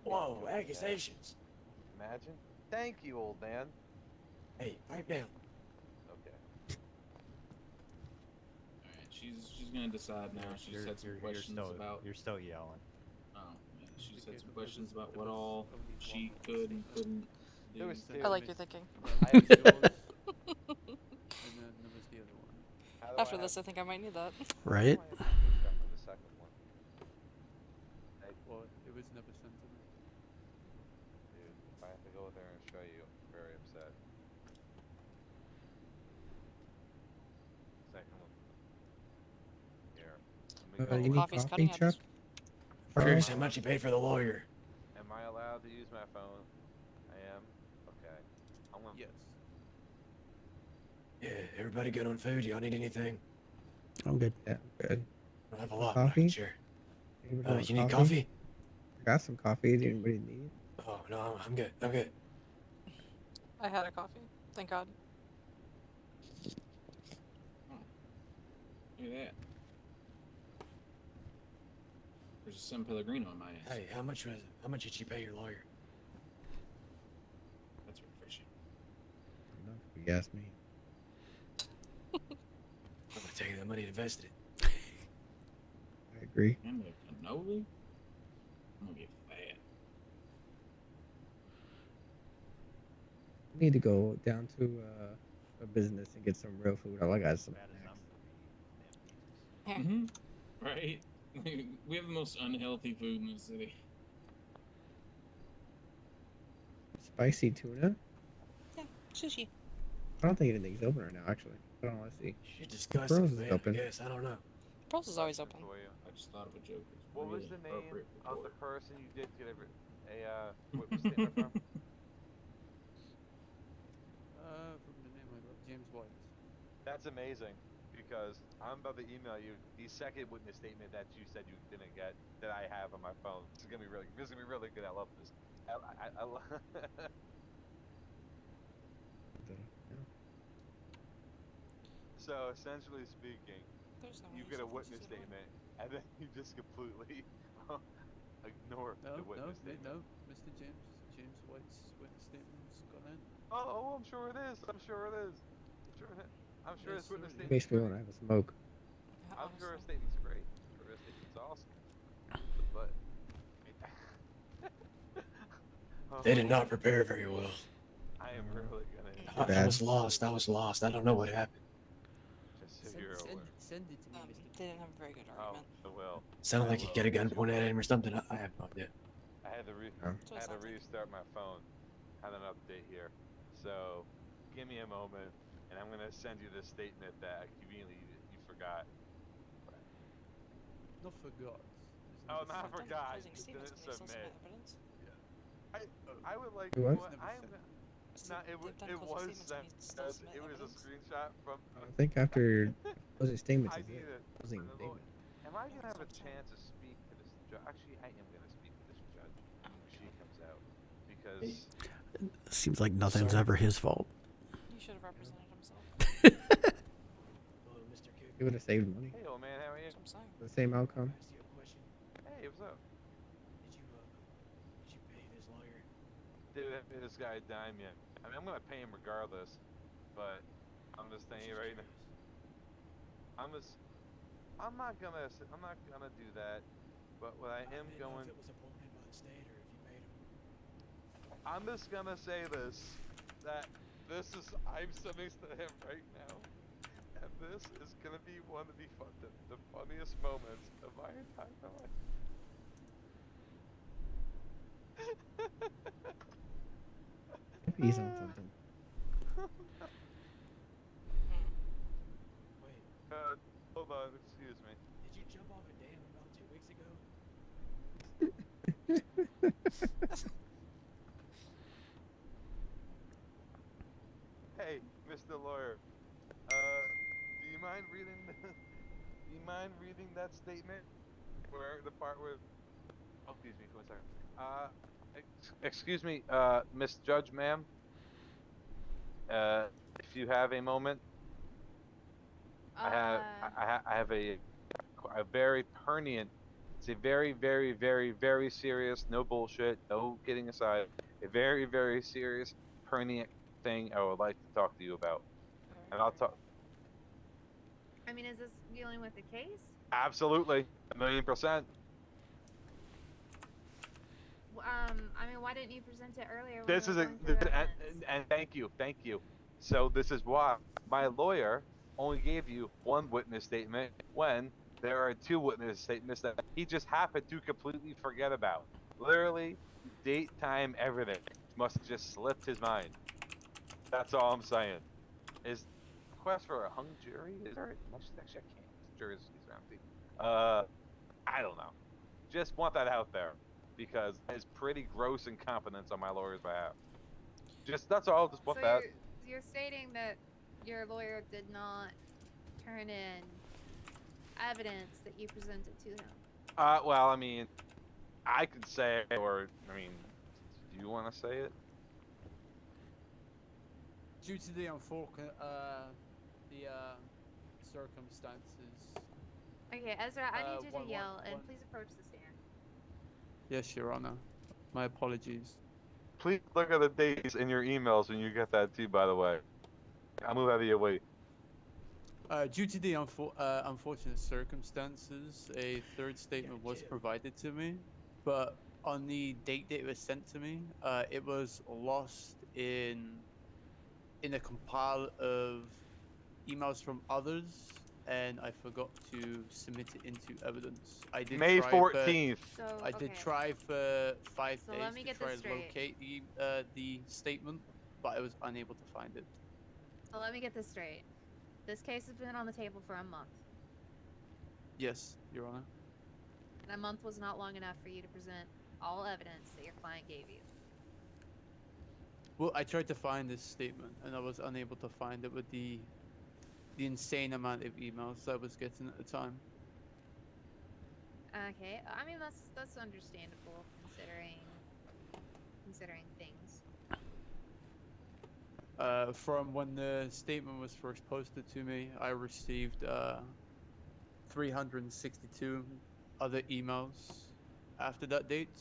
Speaker 10: Whoa, accusations.
Speaker 6: Imagine. Thank you, old man.
Speaker 10: Hey, pipe down.
Speaker 6: Okay.
Speaker 8: Alright, she's gonna decide now. She's had some questions about.
Speaker 15: You're still yelling.
Speaker 8: Oh, yeah, she's had some questions about what all she could and couldn't do.
Speaker 14: I like your thinking. After this, I think I might need that.
Speaker 4: Right?
Speaker 9: Well, it was never sent to me.
Speaker 6: Dude, if I have to go there and show you, I'm very upset. Second one. Here.
Speaker 16: You need
Speaker 14: Coffee's
Speaker 16: coffee,
Speaker 14: cutting
Speaker 16: Chuck?
Speaker 10: Curious how much you paid for the lawyer.
Speaker 6: Am I allowed to use my phone? I am? Okay. I'm gonna...
Speaker 9: Yes.
Speaker 10: Yeah, everybody good on food? Y'all need anything?
Speaker 4: I'm good.
Speaker 16: Yeah, good.
Speaker 10: I don't have a lot, but I
Speaker 16: Coffee?
Speaker 10: can share.
Speaker 16: Anybody want
Speaker 10: You need coffee?
Speaker 16: I got some coffee. Does anybody need?
Speaker 10: Oh, no, I'm good. I'm good.
Speaker 14: I had a coffee. Thank God.
Speaker 8: Look at that. There's a San Pellegrino on my ass.
Speaker 10: Hey, how much did you pay your lawyer?
Speaker 8: That's refreshing.
Speaker 16: If you ask me.
Speaker 10: I'm gonna take that money and invest it.
Speaker 16: I agree.
Speaker 8: I'm a cannoli? I'm gonna get fat.
Speaker 16: I need to go down to a business and get some real food. I got some.
Speaker 8: Mm-hmm. Right? We have the most unhealthy food in the city.
Speaker 16: Spicy tuna.
Speaker 14: Yeah, sushi.
Speaker 16: I don't think anything's open right now. Actually, I don't want to see.
Speaker 10: Shit, disgusting,
Speaker 16: Pearls is
Speaker 10: man.
Speaker 16: open.
Speaker 10: I guess I don't know.
Speaker 14: Pearls is always open.
Speaker 8: I just thought of a joke. It's
Speaker 6: What was
Speaker 8: really
Speaker 6: the name
Speaker 8: appropriate
Speaker 6: of
Speaker 8: for
Speaker 6: the person you did get a witness statement from?
Speaker 9: From the name I got, James White.
Speaker 6: That's amazing, because I'm about to email you the second witness statement that you said you didn't get that I have on my phone. This is gonna be really good. I love this. I love. So essentially speaking, you get a witness statement, and then you just completely ignore the witness statement.
Speaker 9: No, Mr. James White's witness statement's gone in.
Speaker 6: Oh, I'm sure it is. I'm sure
Speaker 9: Yes,
Speaker 6: his witness
Speaker 9: sir.
Speaker 6: statement.
Speaker 16: Makes me want to have a smoke.
Speaker 6: I'm sure his statement's great. I'm sure his statement's awesome. But
Speaker 10: They did not prepare very well.
Speaker 6: I am really gonna.
Speaker 10: I was lost. I don't know what happened.
Speaker 6: Just so you're aware.
Speaker 9: Send it to me, Mr.
Speaker 14: They didn't have a very good argument.
Speaker 6: I will.
Speaker 10: Sounded like you get a gun pointed at him or something. I have no idea.
Speaker 6: I had to restart my phone. Had an update here. So, give me a moment, and I'm gonna send you this statement that conveniently you forgot.
Speaker 9: Not forgot.
Speaker 6: Oh, not
Speaker 14: Sometimes
Speaker 6: forgot.
Speaker 14: closing
Speaker 6: You
Speaker 14: statements
Speaker 6: didn't
Speaker 14: may still
Speaker 6: submit.
Speaker 14: submit evidence.
Speaker 6: I would like.
Speaker 16: What?
Speaker 6: Well, I am. No, it was sent. It was a screenshot from.
Speaker 16: I think after closing statements
Speaker 6: I
Speaker 16: is
Speaker 6: need
Speaker 16: it.
Speaker 6: it.
Speaker 16: Closing
Speaker 6: Am
Speaker 16: statement.
Speaker 6: I gonna have a chance to speak to this judge? Actually, I am gonna speak to this judge when she comes out because.
Speaker 4: Seems like nothing's ever his fault.
Speaker 14: He should have represented himself.
Speaker 10: Hello, Mr. Kick.
Speaker 16: It would have saved money.
Speaker 6: Hey, old man, how are you?
Speaker 14: That's what I'm saying.
Speaker 16: The same outcome.
Speaker 10: Ask you a question.
Speaker 6: Hey, what's up?
Speaker 10: Did you pay this lawyer?
Speaker 6: Dude, I pay this guy a dime yet. I mean, I'm gonna pay him regardless, but I'm just saying right now. I'm not gonna do that. But what I am going.
Speaker 10: If it was appointed by the state or if you paid him.
Speaker 6: I'm just gonna say this, that I'm sending to him right now, and this is gonna be one of the funniest moments of my entire life.
Speaker 16: He's on something.
Speaker 10: Wait,
Speaker 6: Hold on, excuse me.
Speaker 10: did you jump off a dam about 2 weeks ago?
Speaker 6: Hey, Mr. Lawyer, do you mind reading? Do you mind reading that statement, where the part where? Oh, excuse me, one second. Excuse me, Miss Judge, ma'am. if you have a moment, I have a very pertinent. It's a very, very, very, very serious. No bullshit. No kidding aside. A very, very serious, pertinent thing I would like to talk to you about, and I'll talk.
Speaker 11: I mean, is this dealing with the case?
Speaker 6: Absolutely, 1,000,000%.
Speaker 11: I mean, why didn't you present it earlier? When
Speaker 6: This
Speaker 11: we
Speaker 6: is
Speaker 11: were
Speaker 6: a
Speaker 11: going through the evidence?
Speaker 6: and thank you. So this is why my lawyer only gave you one witness statement when there are two witness statements that he just happened to completely forget about. Literally, date, time, everything must have just slipped his mind. That's all I'm saying. Is request for a hung jury? Is there? Actually, I can't. Juries are empty. I don't know. Just want that out there because it's pretty gross incompetence on my lawyer's behalf. Just that's all. Just want
Speaker 11: So
Speaker 6: that.
Speaker 11: you're stating that your lawyer did not turn in evidence that you presented to him.
Speaker 6: Well, I mean, I could say it, or I mean, do you want to say it?
Speaker 9: Due to the unfortunate, circumstances.
Speaker 11: Okay, Ezra, I need you to
Speaker 9: one-
Speaker 11: yell
Speaker 9: one-
Speaker 11: and please approach the stand.
Speaker 9: Yes, Your Honor. My apologies.
Speaker 6: Please look at the dates in your emails when you get that too. By the way, I'll move out of your way.
Speaker 9: Due to the unfortunate circumstances, a third statement was provided to me, but on the date that it was sent to me, it was lost in a compile of emails from others, and I forgot to submit it into evidence. I did
Speaker 6: May
Speaker 9: try
Speaker 6: 14th.
Speaker 11: So,
Speaker 9: I did
Speaker 11: okay.
Speaker 9: try for 5
Speaker 11: So
Speaker 9: days
Speaker 11: let me
Speaker 9: to
Speaker 11: get
Speaker 9: try
Speaker 11: this
Speaker 9: to
Speaker 11: straight.
Speaker 9: locate the statement, but I was unable to find it.
Speaker 11: So let me get this straight. This case has been on the table for a month.
Speaker 9: Yes, Your Honor.
Speaker 11: And a month was not long enough for you to present all evidence that your client gave you.
Speaker 9: Well, I tried to find this statement, and I was unable to find it with the insane amount of emails I was getting at the time.
Speaker 11: Okay, I mean that's understandable considering things.
Speaker 9: From when the statement was first posted to me, I received 362 other emails after that date,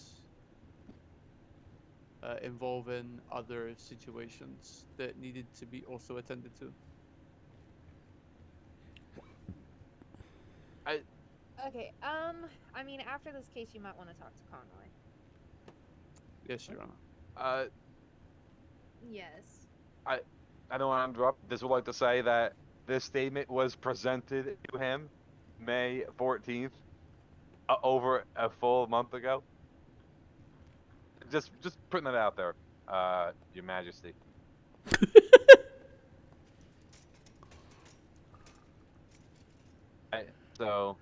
Speaker 9: involving other situations that needed to be also attended to.
Speaker 11: Okay, I mean after this case you might want to talk to Conroy.
Speaker 9: Yes, Your Honor.
Speaker 11: Yes.
Speaker 6: I don't want to interrupt. This would like to say that this statement was presented to him May 14th, over a full month ago. Just putting it out there, Your Majesty. So,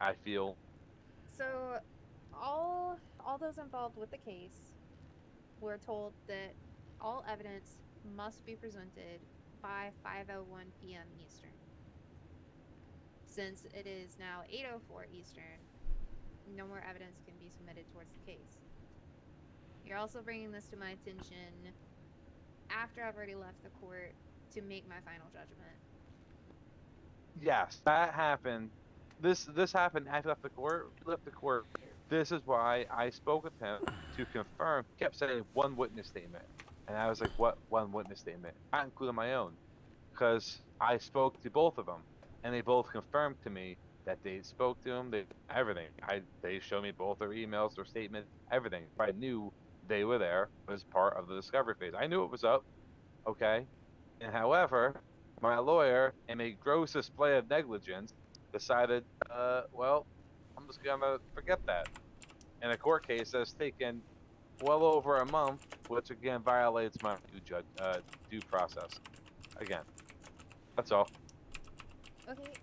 Speaker 6: I feel.
Speaker 11: So, all those involved with the case were told that all evidence must be presented by 5:01 p.m. Eastern. Since it is now 8:04 Eastern, no more evidence can be submitted towards the case. You're also bringing this to my attention after I've already left the court to make my final judgment.
Speaker 6: Yes, that happened. This happened after I left the court. This is why I spoke with him to confirm. He kept saying one witness statement, and I was like, "What one witness statement?" Not including my own, because I spoke to both of them, and they both confirmed to me that they spoke to him. Everything. They showed me both their emails, their statement, everything. I knew they were there as part of the discovery phase. I knew it was up. Okay, and however, my lawyer, in a gross display of negligence, decided, well, I'm just gonna forget that. In a court case that's taken well over a month, which again violates my due process. Again, that's all.
Speaker 11: Okay.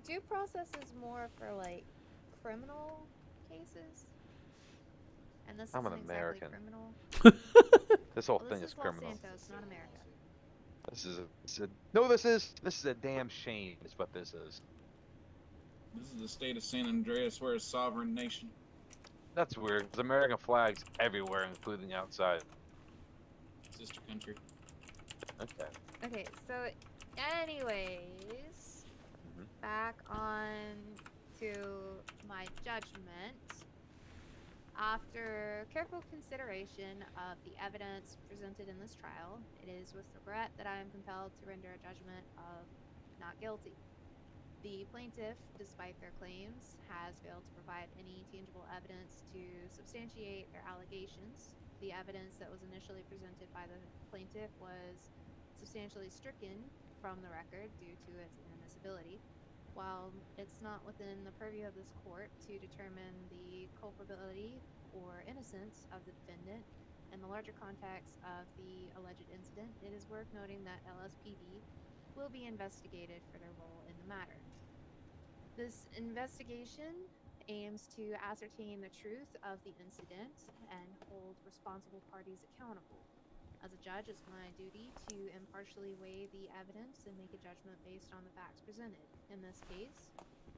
Speaker 11: Due process is more for like criminal cases. And this
Speaker 6: I'm
Speaker 11: isn't
Speaker 6: an
Speaker 11: exactly
Speaker 6: American.
Speaker 11: criminal.
Speaker 6: This whole
Speaker 11: Well,
Speaker 6: thing
Speaker 11: this
Speaker 6: is
Speaker 11: Los
Speaker 6: criminal.
Speaker 11: Santos, not America.
Speaker 6: This is a damn shame. Is what this is.
Speaker 8: This is the state of San Andreas. We're a sovereign nation.
Speaker 6: That's weird. There's American flags everywhere, including outside.
Speaker 8: Sister country.
Speaker 6: Okay.
Speaker 11: Okay, so anyways, back on to my judgment. After careful consideration of the evidence presented in this trial, it is with regret that I am compelled to render a judgment of not guilty. The plaintiff, despite their claims, has failed to provide any tangible evidence to substantiate their allegations. The evidence that was initially presented by the plaintiff was substantially stricken from the record due to its inadmissibility. While it's not within the purview of this court to determine the culpability or innocence of the defendant in the larger context of the alleged incident, it is worth noting that LSPD will be investigated for their role in the matter. This investigation aims to ascertain the truth of the incident and hold responsible parties accountable. As a judge, it's my duty to impartially weigh the evidence and make a judgment based on the facts presented. In this case,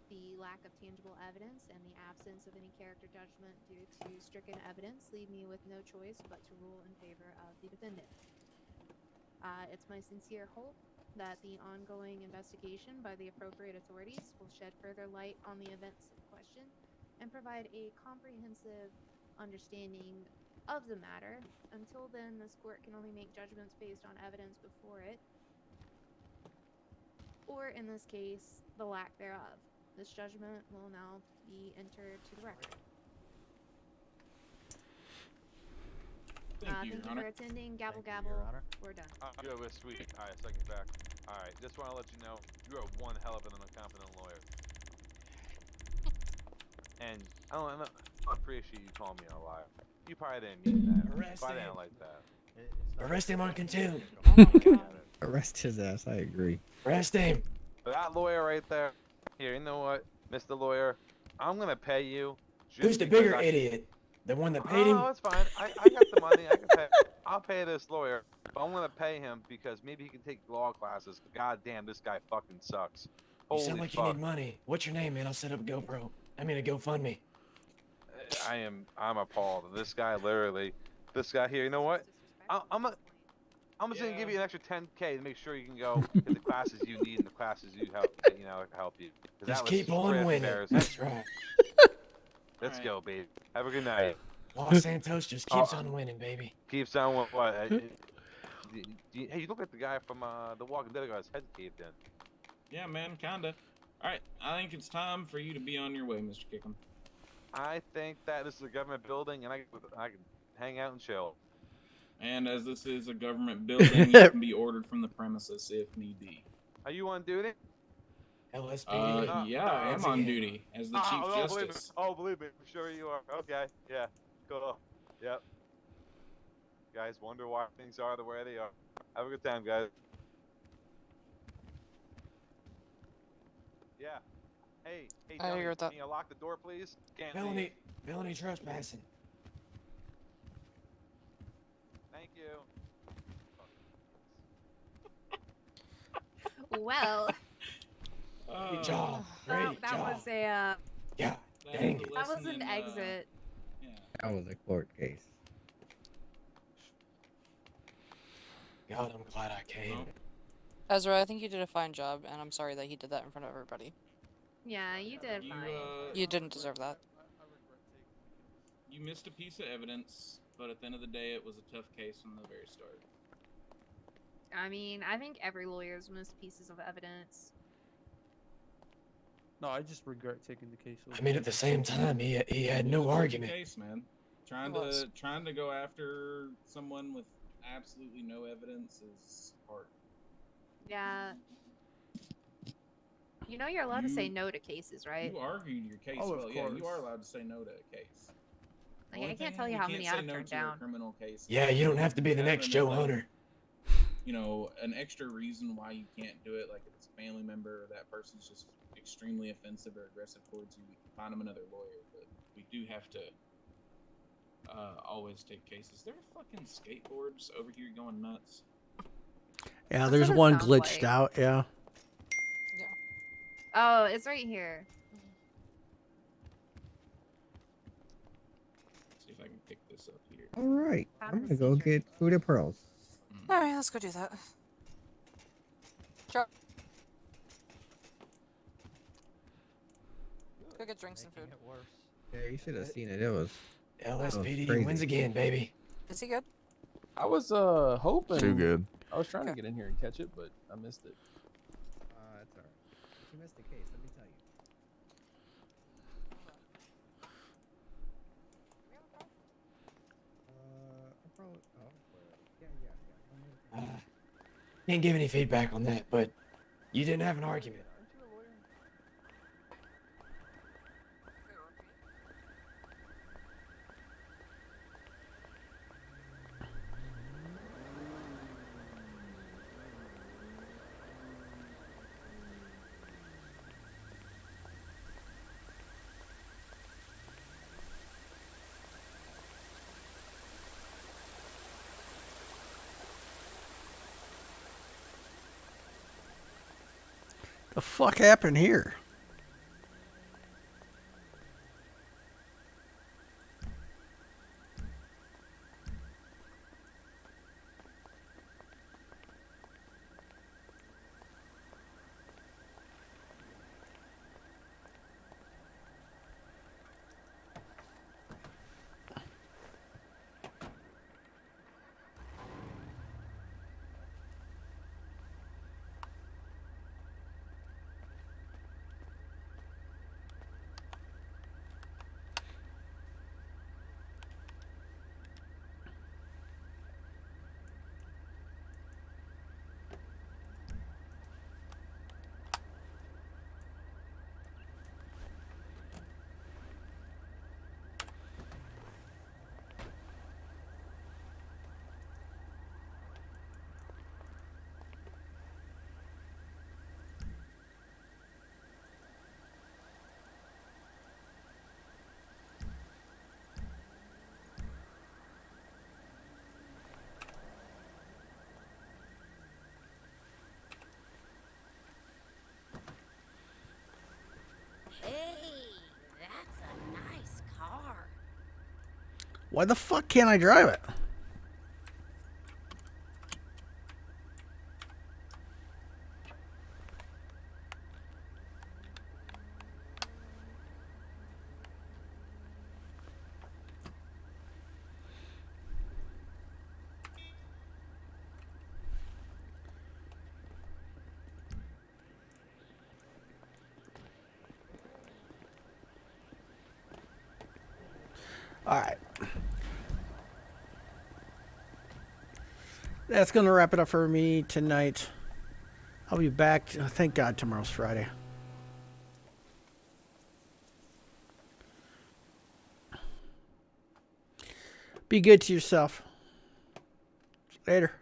Speaker 11: the lack of tangible evidence and the absence of any character judgment due to stricken evidence leave me with no choice but to rule in favor of the defendant. It's my sincere hope that the ongoing investigation by the appropriate authorities will shed further light on the events in question and provide a comprehensive understanding of the matter. Until then, this court can only make judgments based on evidence before it, or in this case, the lack thereof. This judgment will now be entered to the record.
Speaker 8: Thank you,
Speaker 11: Thank
Speaker 8: Your
Speaker 11: you
Speaker 8: Honor.
Speaker 11: for attending. Gavel,
Speaker 15: Thank you,
Speaker 11: gavel.
Speaker 15: Your Honor.
Speaker 11: We're done.
Speaker 6: Good, we're sweet. All right, second back. All right, just want to let you know you are one hell of an incompetent lawyer. And I don't appreciate you calling me a liar. You probably didn't mean that.
Speaker 10: Arrest
Speaker 6: Probably
Speaker 10: him.
Speaker 6: didn't like that.
Speaker 10: Arrest him on contempt.
Speaker 16: Arrest his ass. I agree.
Speaker 10: Arrest him.
Speaker 6: But that lawyer right there. Here, you know what, Mr. Lawyer? I'm gonna pay you.
Speaker 10: Who's the bigger idiot? The one that paid him?
Speaker 6: Oh, it's fine. I got the money. I can pay. I'll pay this lawyer. But I'm gonna pay him because maybe he can take law classes. God damn, this guy fucking sucks.
Speaker 10: You
Speaker 6: Holy
Speaker 10: sound like
Speaker 6: fuck.
Speaker 10: you need money. What's your name, man? I'll set up a GoPro. I mean a GoFundMe.
Speaker 6: I'm appalled. This guy literally, this guy here. You know what? I'm just gonna give you an extra 10K to make sure you can go to the classes you need and the classes you help you. 'Cause
Speaker 10: Just
Speaker 6: that was
Speaker 10: keep on
Speaker 6: pretty
Speaker 10: winning.
Speaker 6: embarrassing.
Speaker 10: That's right.
Speaker 6: Let's go, baby. Have a good night.
Speaker 10: Los Santos just keeps on winning, baby.
Speaker 6: Keeps on with what? Hey, you look like the guy from The Walking Dead who got his head caved in.
Speaker 8: Yeah, man, kinda. Alright, I think it's time for you to be on your way, Mr. Kickham.
Speaker 6: I think that this is a government building and I can hang out and chill.
Speaker 8: And as this is a government building, you can be ordered from the premises if need be.
Speaker 6: Are you on duty?
Speaker 10: LSPD.
Speaker 8: Yeah, I am on duty as the Chief Justice.
Speaker 6: Believe me. I'm sure you are. Okay. Yeah. Cool. Yep. Guys wonder why things are the way they are. Have a good time, guys. Yeah. Hey,
Speaker 14: I
Speaker 6: Johnny,
Speaker 14: agree with that.
Speaker 6: can you lock the door, please? Can't
Speaker 10: Felony
Speaker 6: leave.
Speaker 10: trespassing.
Speaker 6: Thank you.
Speaker 11: Well,
Speaker 10: Great job. Great
Speaker 11: that
Speaker 10: job.
Speaker 11: was a
Speaker 10: Yeah. Dang it.
Speaker 11: that was an exit.
Speaker 16: That was a court case.
Speaker 10: God, I'm glad I came.
Speaker 14: Ezra, I think you did a fine job, and I'm sorry that he did that in front of everybody.
Speaker 11: Yeah, you did fine.
Speaker 14: You didn't deserve that.
Speaker 8: You missed a piece of evidence, but at the end of the day, it was a tough case from the very start.
Speaker 11: I mean, I think every lawyer's missed pieces of evidence.
Speaker 9: No, I just regret taking the case.
Speaker 10: I mean, at the same time, he had no argument.
Speaker 8: Case, man. Trying to go after someone with absolutely no evidence is hard.
Speaker 11: Yeah. You know you're allowed to say no to cases, right?
Speaker 8: You argued your case
Speaker 9: Oh, of
Speaker 8: well. Yeah, you
Speaker 9: course.
Speaker 8: are allowed to say no to a case.
Speaker 11: Like,
Speaker 8: Only
Speaker 11: I can't
Speaker 8: thing
Speaker 11: tell you
Speaker 8: you
Speaker 11: how
Speaker 8: can't
Speaker 11: many
Speaker 8: say
Speaker 11: I've
Speaker 8: no
Speaker 11: turned
Speaker 8: to a
Speaker 11: down.
Speaker 8: criminal case.
Speaker 10: Yeah, you don't have to be the
Speaker 8: Having
Speaker 10: next
Speaker 8: it,
Speaker 10: Joe
Speaker 8: like,
Speaker 10: Hunter.
Speaker 8: You know, an extra reason why you can't do it, like if it's a family member or that person's just extremely offensive or aggressive towards you, we can find them another lawyer. But we do have to always take cases. There are fucking skateboards over here going nuts.
Speaker 4: Yeah,
Speaker 11: That's
Speaker 4: there's
Speaker 11: what it
Speaker 4: one
Speaker 11: sounds
Speaker 4: glitched
Speaker 11: like.
Speaker 4: out. Yeah.
Speaker 11: Oh, it's right here.
Speaker 8: See if I can pick this up here.
Speaker 16: All right, I'm gonna go get food and pearls.
Speaker 14: Alright, let's go do that. Sure. Go get drinks and food.
Speaker 16: Yeah, you should have seen it. It was
Speaker 10: LSPD
Speaker 16: crazy.
Speaker 10: wins again, baby.
Speaker 14: Is he good?
Speaker 17: I was hoping.
Speaker 18: Too good.
Speaker 17: I was trying to get in here and catch it, but I missed it.
Speaker 16: That's alright. You missed the case, let me tell you.
Speaker 10: Can't give any feedback on that, but you didn't have an argument.
Speaker 4: The fuck happened here? Why the fuck can't I drive it? All right. That's going to wrap it up for me tonight. I'll be back. Thank God tomorrow's Friday. Be good to yourself. Later.